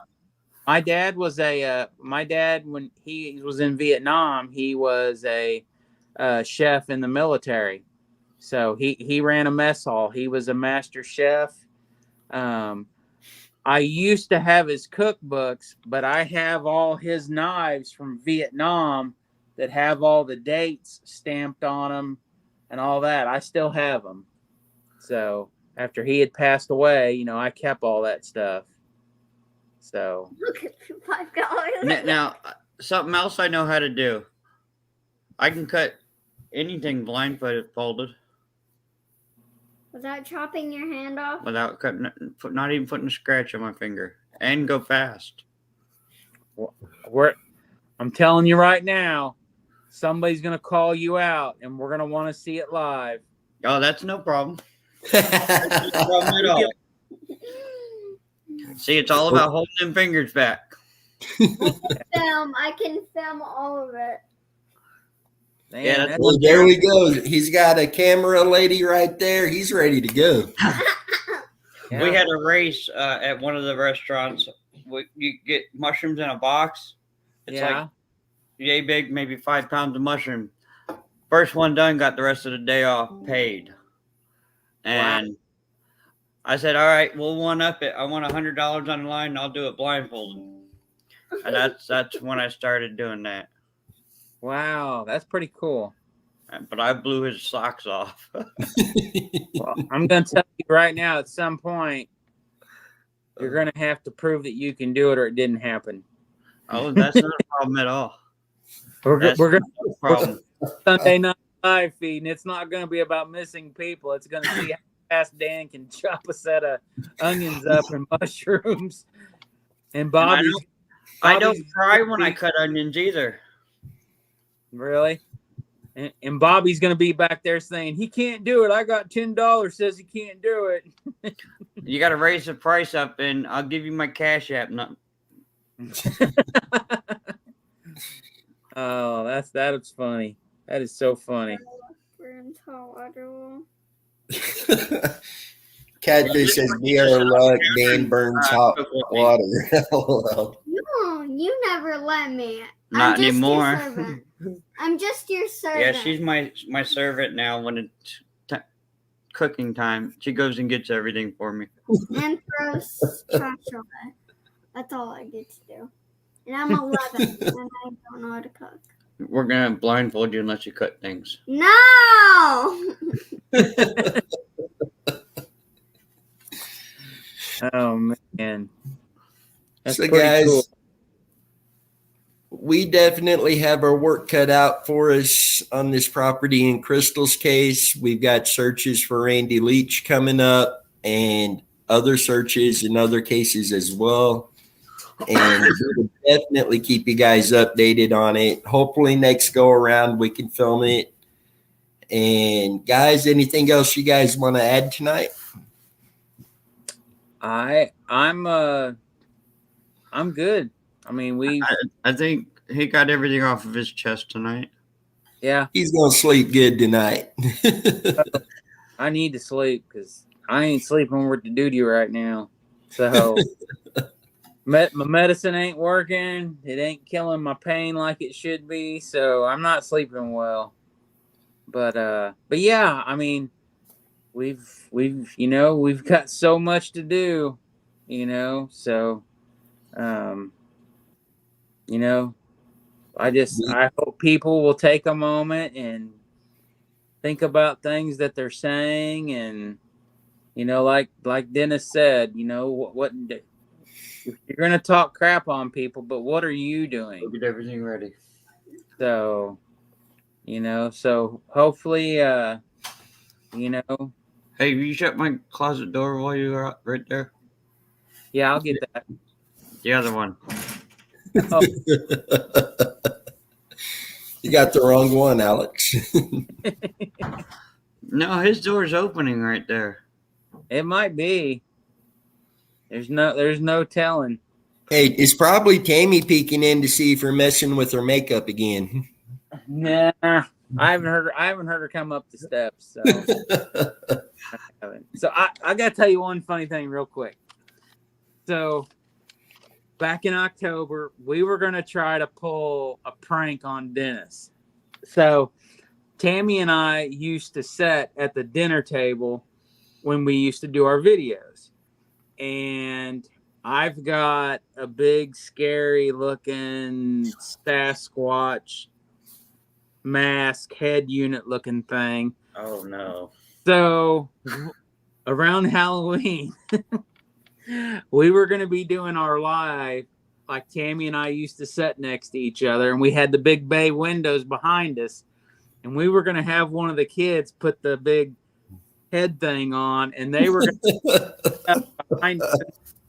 dad was when he was in Vietnam, he was a chef in the military. So he ran a mess hall. He was a master chef. I used to have his cookbooks, but I have all his knives from Vietnam that have all the dates stamped on them and all that. I still have them. So after he had passed away, you know, I kept all that stuff. So Look at $5. Now, something else I know how to do. I can cut anything blindfolded, folded, Without chopping your hand off? without cutting, not even putting a scratch on my finger, and go fast. I'm telling you right now, somebody's gonna call you out, and we're gonna want to see it live. Oh, that's no problem. That's no problem at all. See, it's all about holding them fingers back. I can film all of it. Man, Yeah, that's Well, there we go. He's got a camera lady right there. He's ready to go. yeah. We had a race at one of the restaurants. You get mushrooms in a box. It's like yay big, maybe 5 pounds of mushroom. First one done got the rest of the day off paid. And I said, all right, we'll one up it. I want $100 on the line and I'll do it blindfolded. And that's when I started doing that. Wow, that's pretty cool. But I blew his socks off. Well, I'm gonna tell you right now, at some point, you're gonna have to prove that you can do it or it didn't happen. Oh, that's not a problem at all. We're That's gonna no problem. Sunday night live feed, and it's not gonna be about missing people. It's gonna see how fast Dan can chop a set of onions up and mushrooms. And Bobby's I don't cry when I cut onions either. really. And Bobby's gonna be back there saying he can't do it. I got $10. Says he can't do it. You got to raise the price up, and I'll give you my Cash App. Oh, that is funny. That is so funny. Catfish says, "We are luck." Dan burns hot water. LOL. No, you never let me. Not I'm just anymore. Your servant. I'm just your servant. Yeah, she's my servant now. When it's cooking time, she goes and gets everything for me. And throws trash away. That's all I get to do. And I'm 11 and I don't know how to cook. We're gonna blindfold you unless you cut things. No. Oh man, that's So, pretty guys, cool. we definitely have our work cut out for us on this property in Crystal's case. We've got searches for Randy Leach coming up and other searches in other cases as well. And we'll definitely keep you guys updated on it. Hopefully next go around we can film it. And guys, anything else you guys want to add tonight? I'm good. I mean, I think he got everything off of his chest tonight. yeah, He's going to sleep good tonight. I need to sleep because I ain't sleeping with the duty right now. So my medicine ain't working. It ain't killing my pain like it should be. So I'm not sleeping well. But yeah, I mean, we've got so much to do, so I hope people will take a moment and think about things that they're saying, and like Dennis said, what you're going to talk crap on people, but what are you doing? We'll get everything ready. So so hopefully Hey, will you shut my closet door while you are right there? yeah, I'll get that. The other one. Oh. You got the wrong one, Alex. No, his door's opening right there. It might be. There's no telling. Hey, it's probably Tammy peeking in to see if you're messing with her makeup again. Nah, I haven't heard her come up the steps. So, I got to tell you one funny thing real quick. So back in October, we were going to try to pull a prank on Dennis. So Tammy and I used to sit at the dinner table when we used to do our videos. And I've got a big, scary looking Sasquatch mask head unit looking thing. Oh no. So around Halloween, we were going to be doing our live like Tammy and I used to sit next to each other, and we had the big bay windows behind us, and we were going to have one of the kids put the big head thing on, and they were going to behind us.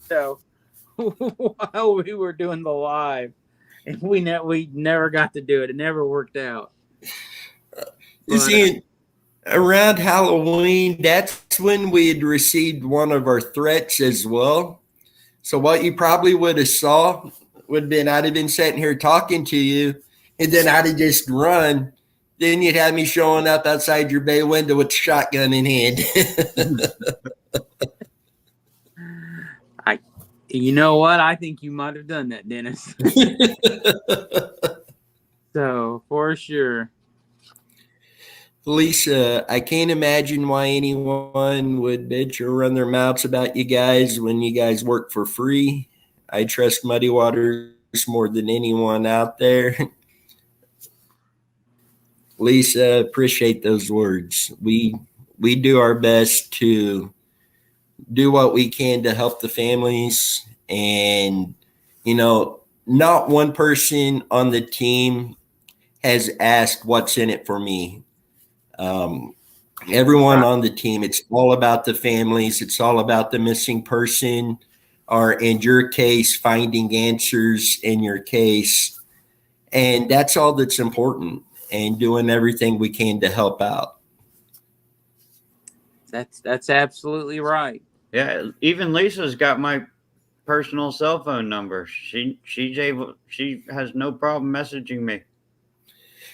So while we were doing the live, and we never got to do it. It never worked out. You see, around Halloween, that's when we had received one of our threats as well. So what you probably would have saw would have been I'd have been sitting here talking to you, and then I'd have just run. Then you'd have me showing up outside your bay window with a shotgun in hand. You know what? I think you might have done that, Dennis. So, for sure. Lisa, I can't imagine why anyone would bitch or run their mouths about you guys when you guys work for free. I trust Muddy Waters more than anyone out there. Lisa, appreciate those words. We do our best to do what we can to help the families, and not one person on the team has asked what's in it for me. Everyone on the team, it's all about the families. It's all about the missing person, or in your case, finding answers in your case. And that's all that's important, and doing everything we can to help out. That's absolutely right. Yeah, even Lisa's got my personal cell phone number. She has no problem messaging me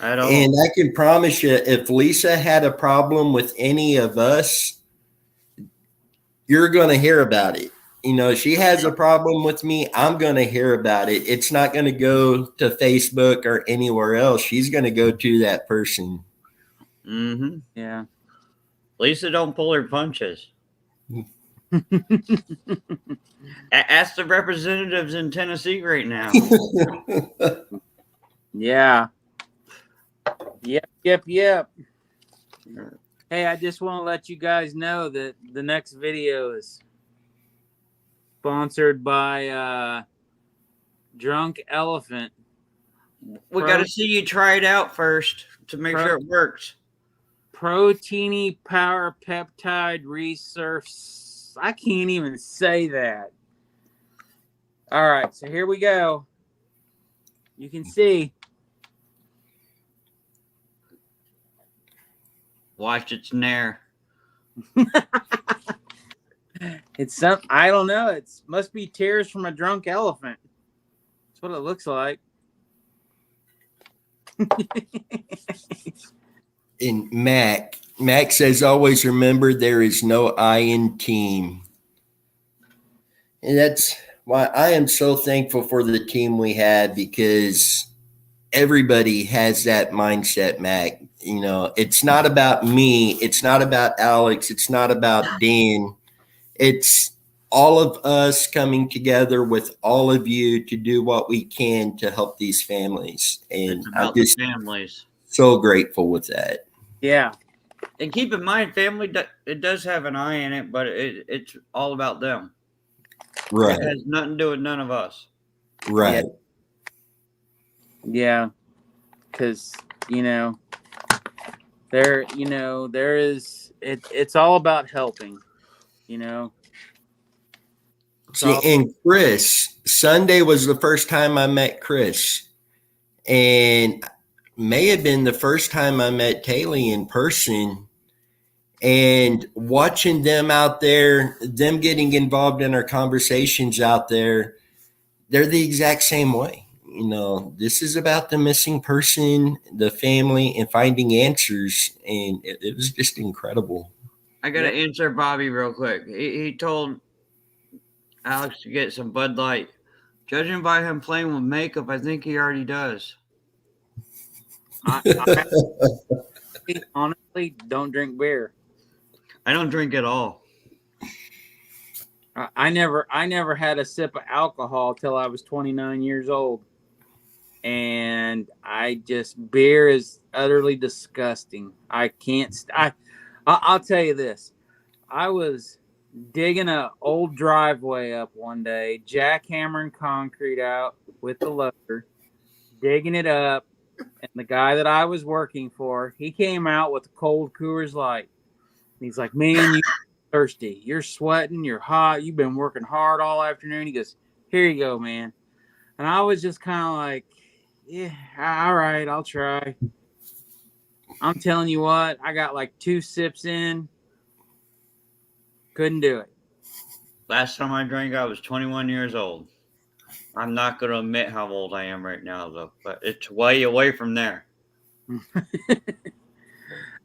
at all. And I can promise you, if Lisa had a problem with any of us, you're going to hear about it. She has a problem with me, I'm going to hear about it. It's not going to go to Facebook or anywhere else. She's going to go to that person. Mm-hmm. Yeah. Lisa don't pull her punches. Ask the representatives in Tennessee right now. Yeah. Yep. Hey, I just want to let you guys know that the next video is sponsored by Drunk Elephant. We got to see you try it out first to make sure it works. Proteiny Power Peptide Resurface. I can't even say that. All right, so here we go. You can see. Watch, it's nair. It's some. I don't know. It must be tears from a drunk elephant. That's what it looks like. And Mac says, always remember there is no I in team. And that's why I am so thankful for the team we had, because everybody has that mindset, Mac. It's not about me. It's not about Alex. It's not about Dan. It's all of us coming together with all of you to do what we can to help these families. And I'm just families. So grateful with that. Yeah. And keep in mind, family, it does have an I in it, but it's all about them. Right. It has nothing to do with none of us. Right. Yeah. Because, there is, it's all about helping, See, and Chris, Sunday was the first time I met Chris, and may have been the first time I met Taylor in person. And watching them out there, them getting involved in our conversations out there, they're the exact same way. This is about the missing person, the family, and finding answers. And it was just incredible. I got to answer Bobby real quick. He told Alex to get some Bud Light. Judging by him playing with makeup, I think he already does. I honestly don't drink beer. I don't drink at all. I never had a sip of alcohol till I was 29 years old. And beer is utterly disgusting. I can't, I'll tell you this. I was digging an old driveway up one day, jackhammering concrete out with the loader, digging it up. And the guy that I was working for, he came out with a cold Coors Light. And he's like, man, you thirsty. You're sweating. You're hot. You've been working hard all afternoon. He goes, here you go, man. And I was just kind of like, yeah, all right, I'll try. I'm telling you what, I got like 2 sips in. Couldn't do it. Last time I drank, I was 21 years old. I'm not going to admit how old I am right now, though, but it's way away from there.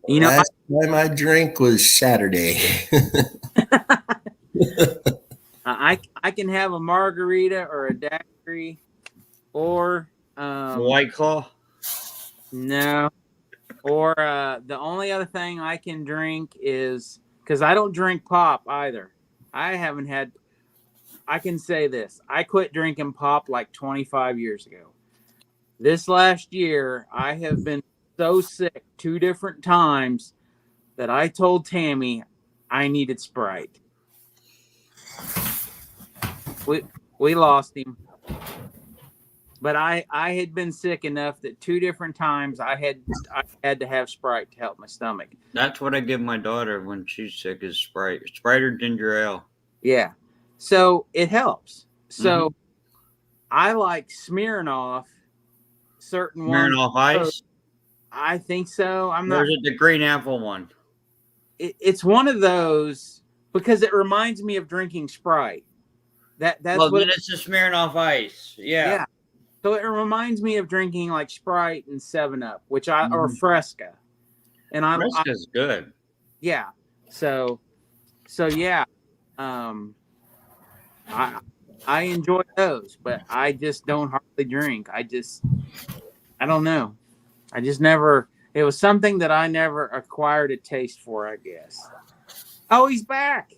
You know, last time I drank was Saturday. I can have a margarita or a daiquiri or White Claw? no. Or the only other thing I can drink is, because I don't drink pop either. I can say this. I quit drinking pop like 25 years ago. This last year, I have been so sick 2 different times that I told Tammy I needed Sprite. We lost him. But I had been sick enough that 2 different times I had to have Sprite to help my stomach. That's what I give my daughter when she's sick is Sprite. Sprite or ginger ale. Yeah. So it helps. So I like Smirnoff, certain ones. Smirnoff Ice? I think so. I'm not. There's the green apple one. It's one of those because it reminds me of drinking Sprite. That's Well, what then it's the Smirnoff Ice. Yeah. So it reminds me of drinking like Sprite and 7-Up, which or Fresca. And Fresca's good. Yeah. So yeah. I enjoy those, but I just don't hardly drink. I don't know. I just never. It was something that I never acquired a taste for, I guess. Oh, he's back.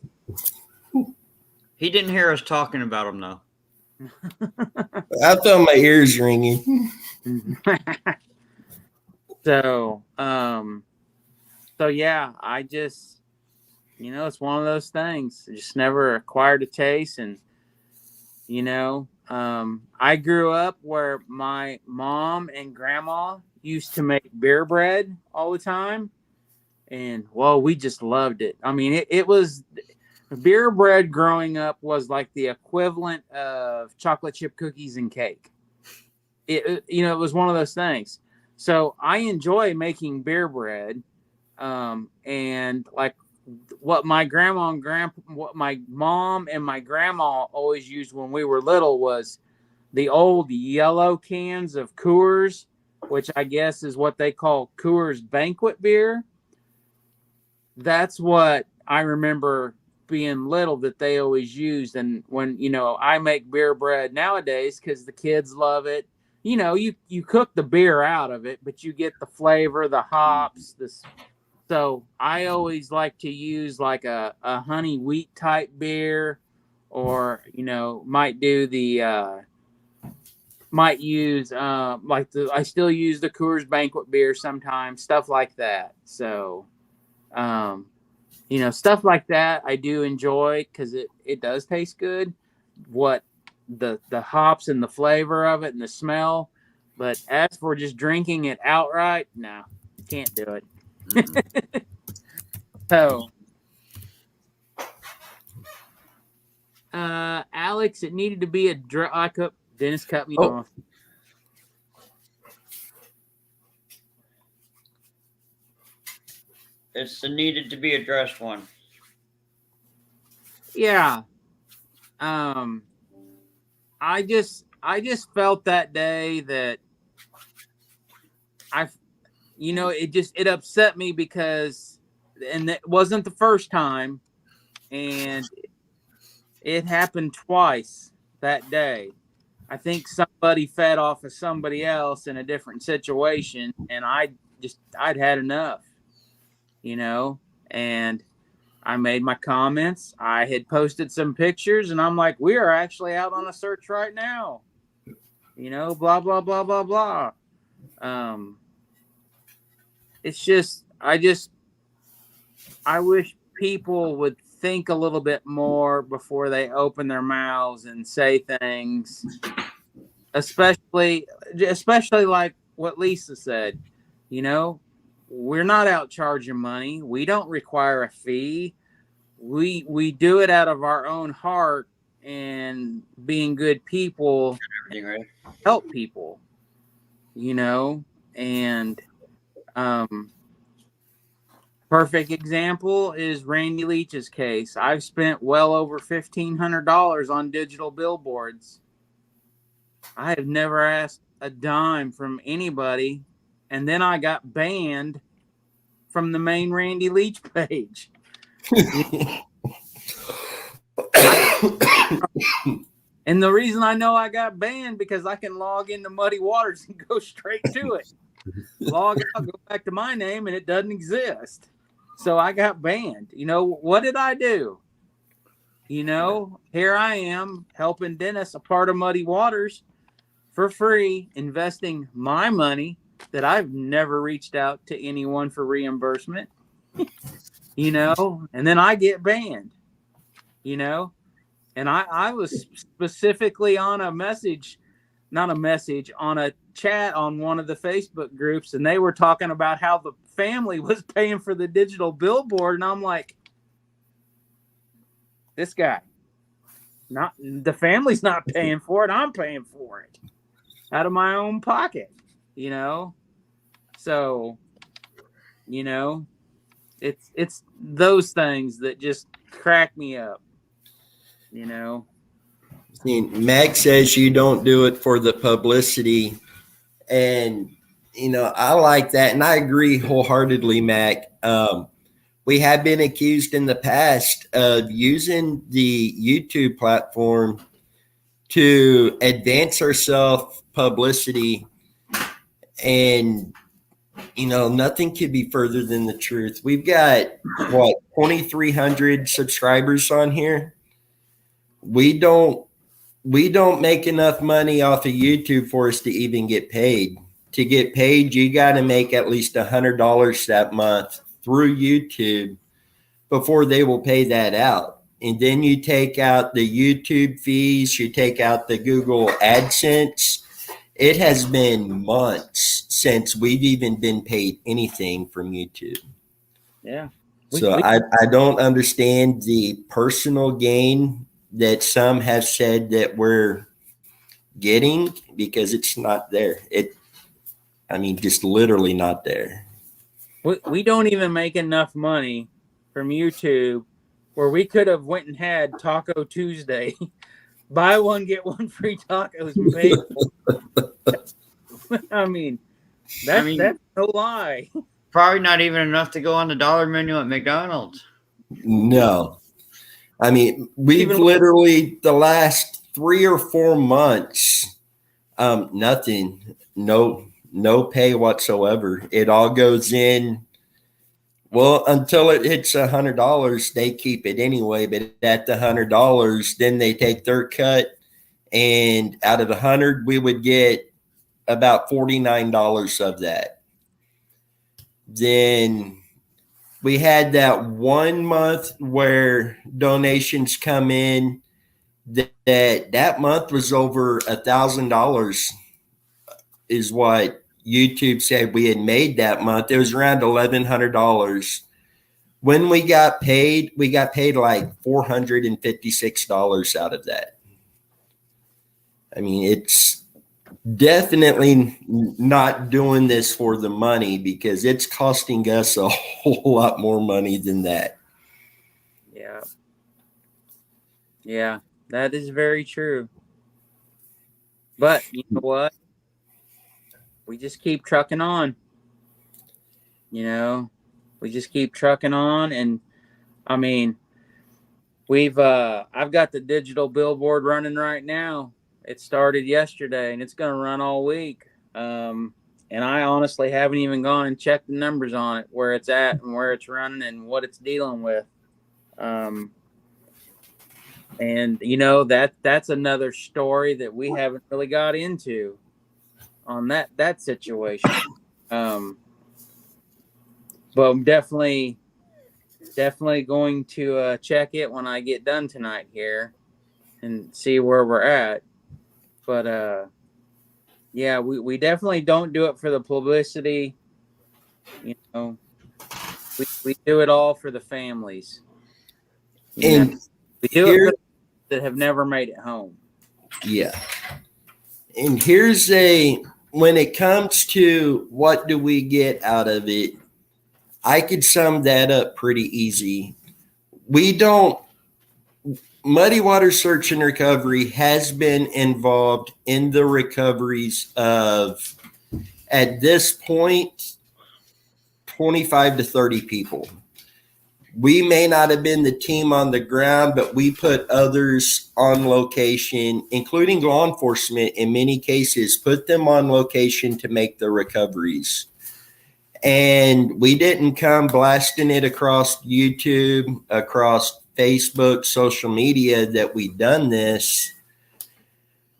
He didn't hear us talking about him, though. I felt my ears ringing. So yeah, I just, it's one of those things. I just never acquired a taste. And, I grew up where my mom and grandma used to make beer bread all the time. And, well, we just loved it. I mean, it was beer bread growing up was like the equivalent of chocolate chip cookies and cake. It was one of those things. So I enjoy making beer bread. And like what my what my mom and my grandma always used when we were little was the old yellow cans of Coors, which I guess is what they call Coors banquet beer. That's what I remember being little that they always used. And when, I make beer bread nowadays because the kids love it, you cook the beer out of it, but you get the flavor, the hops, so I always like to use like a honey wheat type beer, or, might use I still use the Coors banquet beer sometimes, stuff like that. So, stuff like that I do enjoy because it does taste good. What the hops and the flavor of it and the smell. But as for just drinking it outright, no, can't do it. So, Alex, it needed to be a Dennis cut me off. It's the needed to be addressed one. Yeah. I just felt that day that it upset me because, and it wasn't the first time, and it happened twice that day. I think somebody fed off of somebody else in a different situation, and I'd had enough, and I made my comments. I had posted some pictures, and I'm like, we are actually out on a search right now. Blah, blah, blah, blah, blah. It's just, I wish people would think a little bit more before they open their mouths and say things, especially like what Lisa said. We're not out charging money. We don't require a fee. We do it out of our own heart and being good people, help people, and perfect example is Randy Leach's case. I've spent well over $1,500 on digital billboards. I have never asked a dime from anybody, and then I got banned from the main Randy Leach page. And the reason I know I got banned because I can log into Muddy Waters and go straight to it. Log out, go back to my name, and it doesn't exist. So I got banned. What did I do? Here I am helping Dennis, a part of Muddy Waters, for free, investing my money that I've never reached out to anyone for reimbursement, and then I get banned, and I was specifically on a chat on one of the Facebook groups, and they were talking about how the family was paying for the digital billboard, and I'm like, this guy, not the family's not paying for it, I'm paying for it out of my own pocket, so it's those things that just crack me up. Max says you don't do it for the publicity, and I like that, and I agree wholeheartedly, Mac. We have been accused in the past of using the YouTube platform to advance our self-publicity, and nothing could be further than the truth. We've got 2,300 subscribers on here. We don't make enough money off of YouTube for us to even get paid. To get paid, you got to make at least $100 that month through YouTube before they will pay that out. And then you take out the YouTube fees, you take out the Google AdSense. It has been months since we've even been paid anything from YouTube. Yeah. So I don't understand the personal gain that some have said that we're getting, because it's not there. Just literally not there. We don't even make enough money from YouTube where we could have went and had Taco Tuesday, buy one, get one free tacos and pay for. That's no lie. Probably not even enough to go on the dollar menu at McDonald's. No. We've literally the last 3 or 4 months, nothing, no pay whatsoever. It all goes in. Well, until it hits $100, they keep it anyway. But at the $100, then they take their cut, and out of the 100, we would get about $49 of that. Then we had that 1 month where donations come in. That month was over $1,000, is what YouTube said we had made that month. It was around $1,100. When we got paid like $456 out of that. It's definitely not doing this for the money, because it's costing us a whole lot more money than that. Yeah, that is very true. But you know what? We just keep trucking on. We just keep trucking on, and I've got the digital billboard running right now. It started yesterday, and it's going to run all week. And I honestly haven't even gone and checked the numbers on it, where it's at and where it's running and what it's dealing with. And that's another story that we haven't really got into on that situation. But I'm definitely going to check it when I get done tonight here and see where we're at. But yeah, we definitely don't do it for the publicity. We do it all for the families. And we do it for those that have never made it home. Yeah. And when it comes to what do we get out of it, I could sum that up pretty easy. Muddy Water Search and Recovery has been involved in the recoveries of, at this point, 25 to 30 people. We may not have been the team on the ground, but we put others on location, including law enforcement in many cases, put them on location to make the recoveries. And we didn't come blasting it across YouTube, across Facebook, social media that we've done this.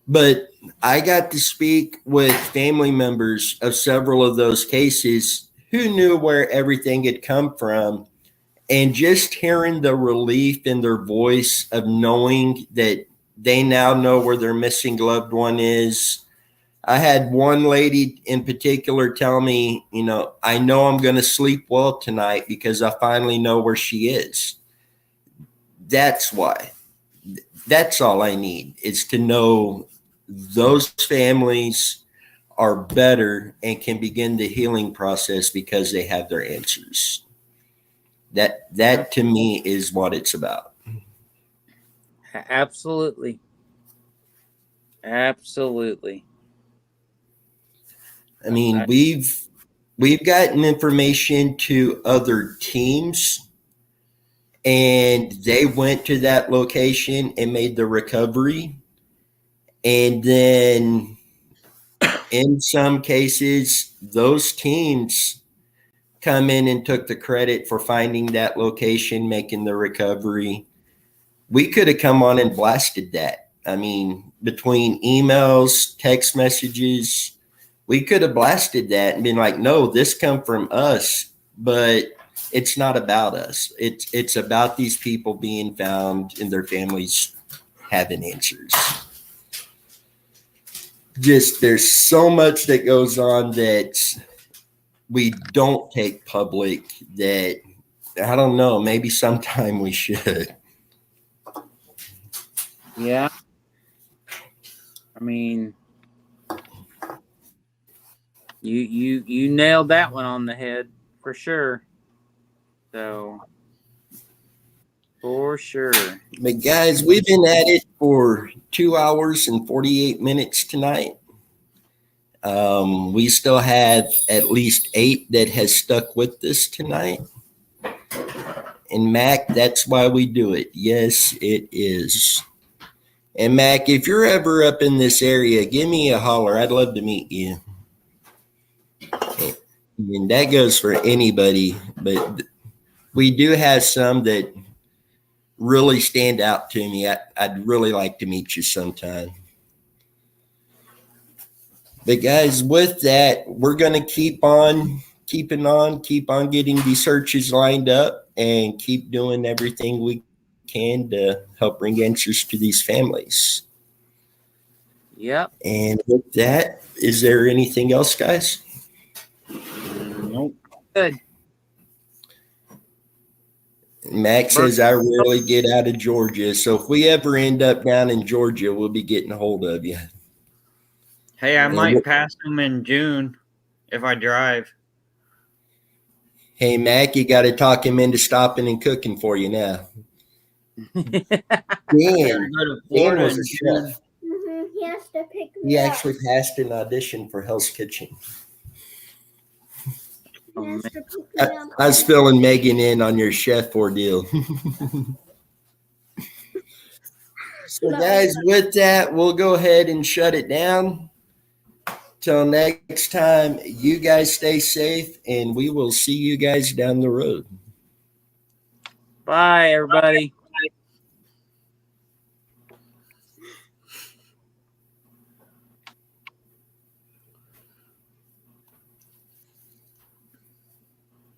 But I got to speak with family members of several of those cases who knew where everything had come from. And just hearing the relief in their voice of knowing that they now know where their missing loved one is. I had one lady in particular tell me, I know I'm going to sleep well tonight because I finally know where she is. That's why. That's all I need, is to know those families are better and can begin the healing process because they have their answers. That to me is what it's about. Absolutely. Absolutely. I mean, we've gotten information to other teams, and they went to that location and made the recovery. And then in some cases, those teams come in and took the credit for finding that location, making the recovery. We could have come on and blasted that. I mean, between emails, text messages, we could have blasted that and been like, no, this come from us, but it's not about us. It's about these people being found and their families having answers. Just there's so much that goes on that we don't take public that, I don't know, maybe sometime we should. Yeah. I mean, you nailed that one on the head for sure. So, for sure. But guys, we've been at it for 2 hours and 48 minutes tonight. We still have at least 8 that has stuck with us tonight. And Mac, that's why we do it. Yes, it is. And Mac, if you're ever up in this area, give me a holler. I'd love to meet you. And that goes for anybody, but we do have some that really stand out to me. I'd really like to meet you sometime. But guys, with that, we're going to keep on getting these searches lined up and keep doing everything we can to help bring answers to these families. Yep. And with that, is there anything else, guys? Nope. Good. Max says I rarely get out of Georgia, so if we ever end up down in Georgia, we'll be getting a hold of you. Hey, I might pass them in June if I drive. Hey, Mac, you got to talk him into stopping and cooking for you now. Dan was a chef. He has to pick me He up. actually passed an audition for Hell's Kitchen. He has to pick me up. I was filling Megan in on your chef ordeal. So, guys, with that, we'll go ahead and shut it down. Till next time, you guys stay safe, and we will see you guys down the road. Bye, everybody.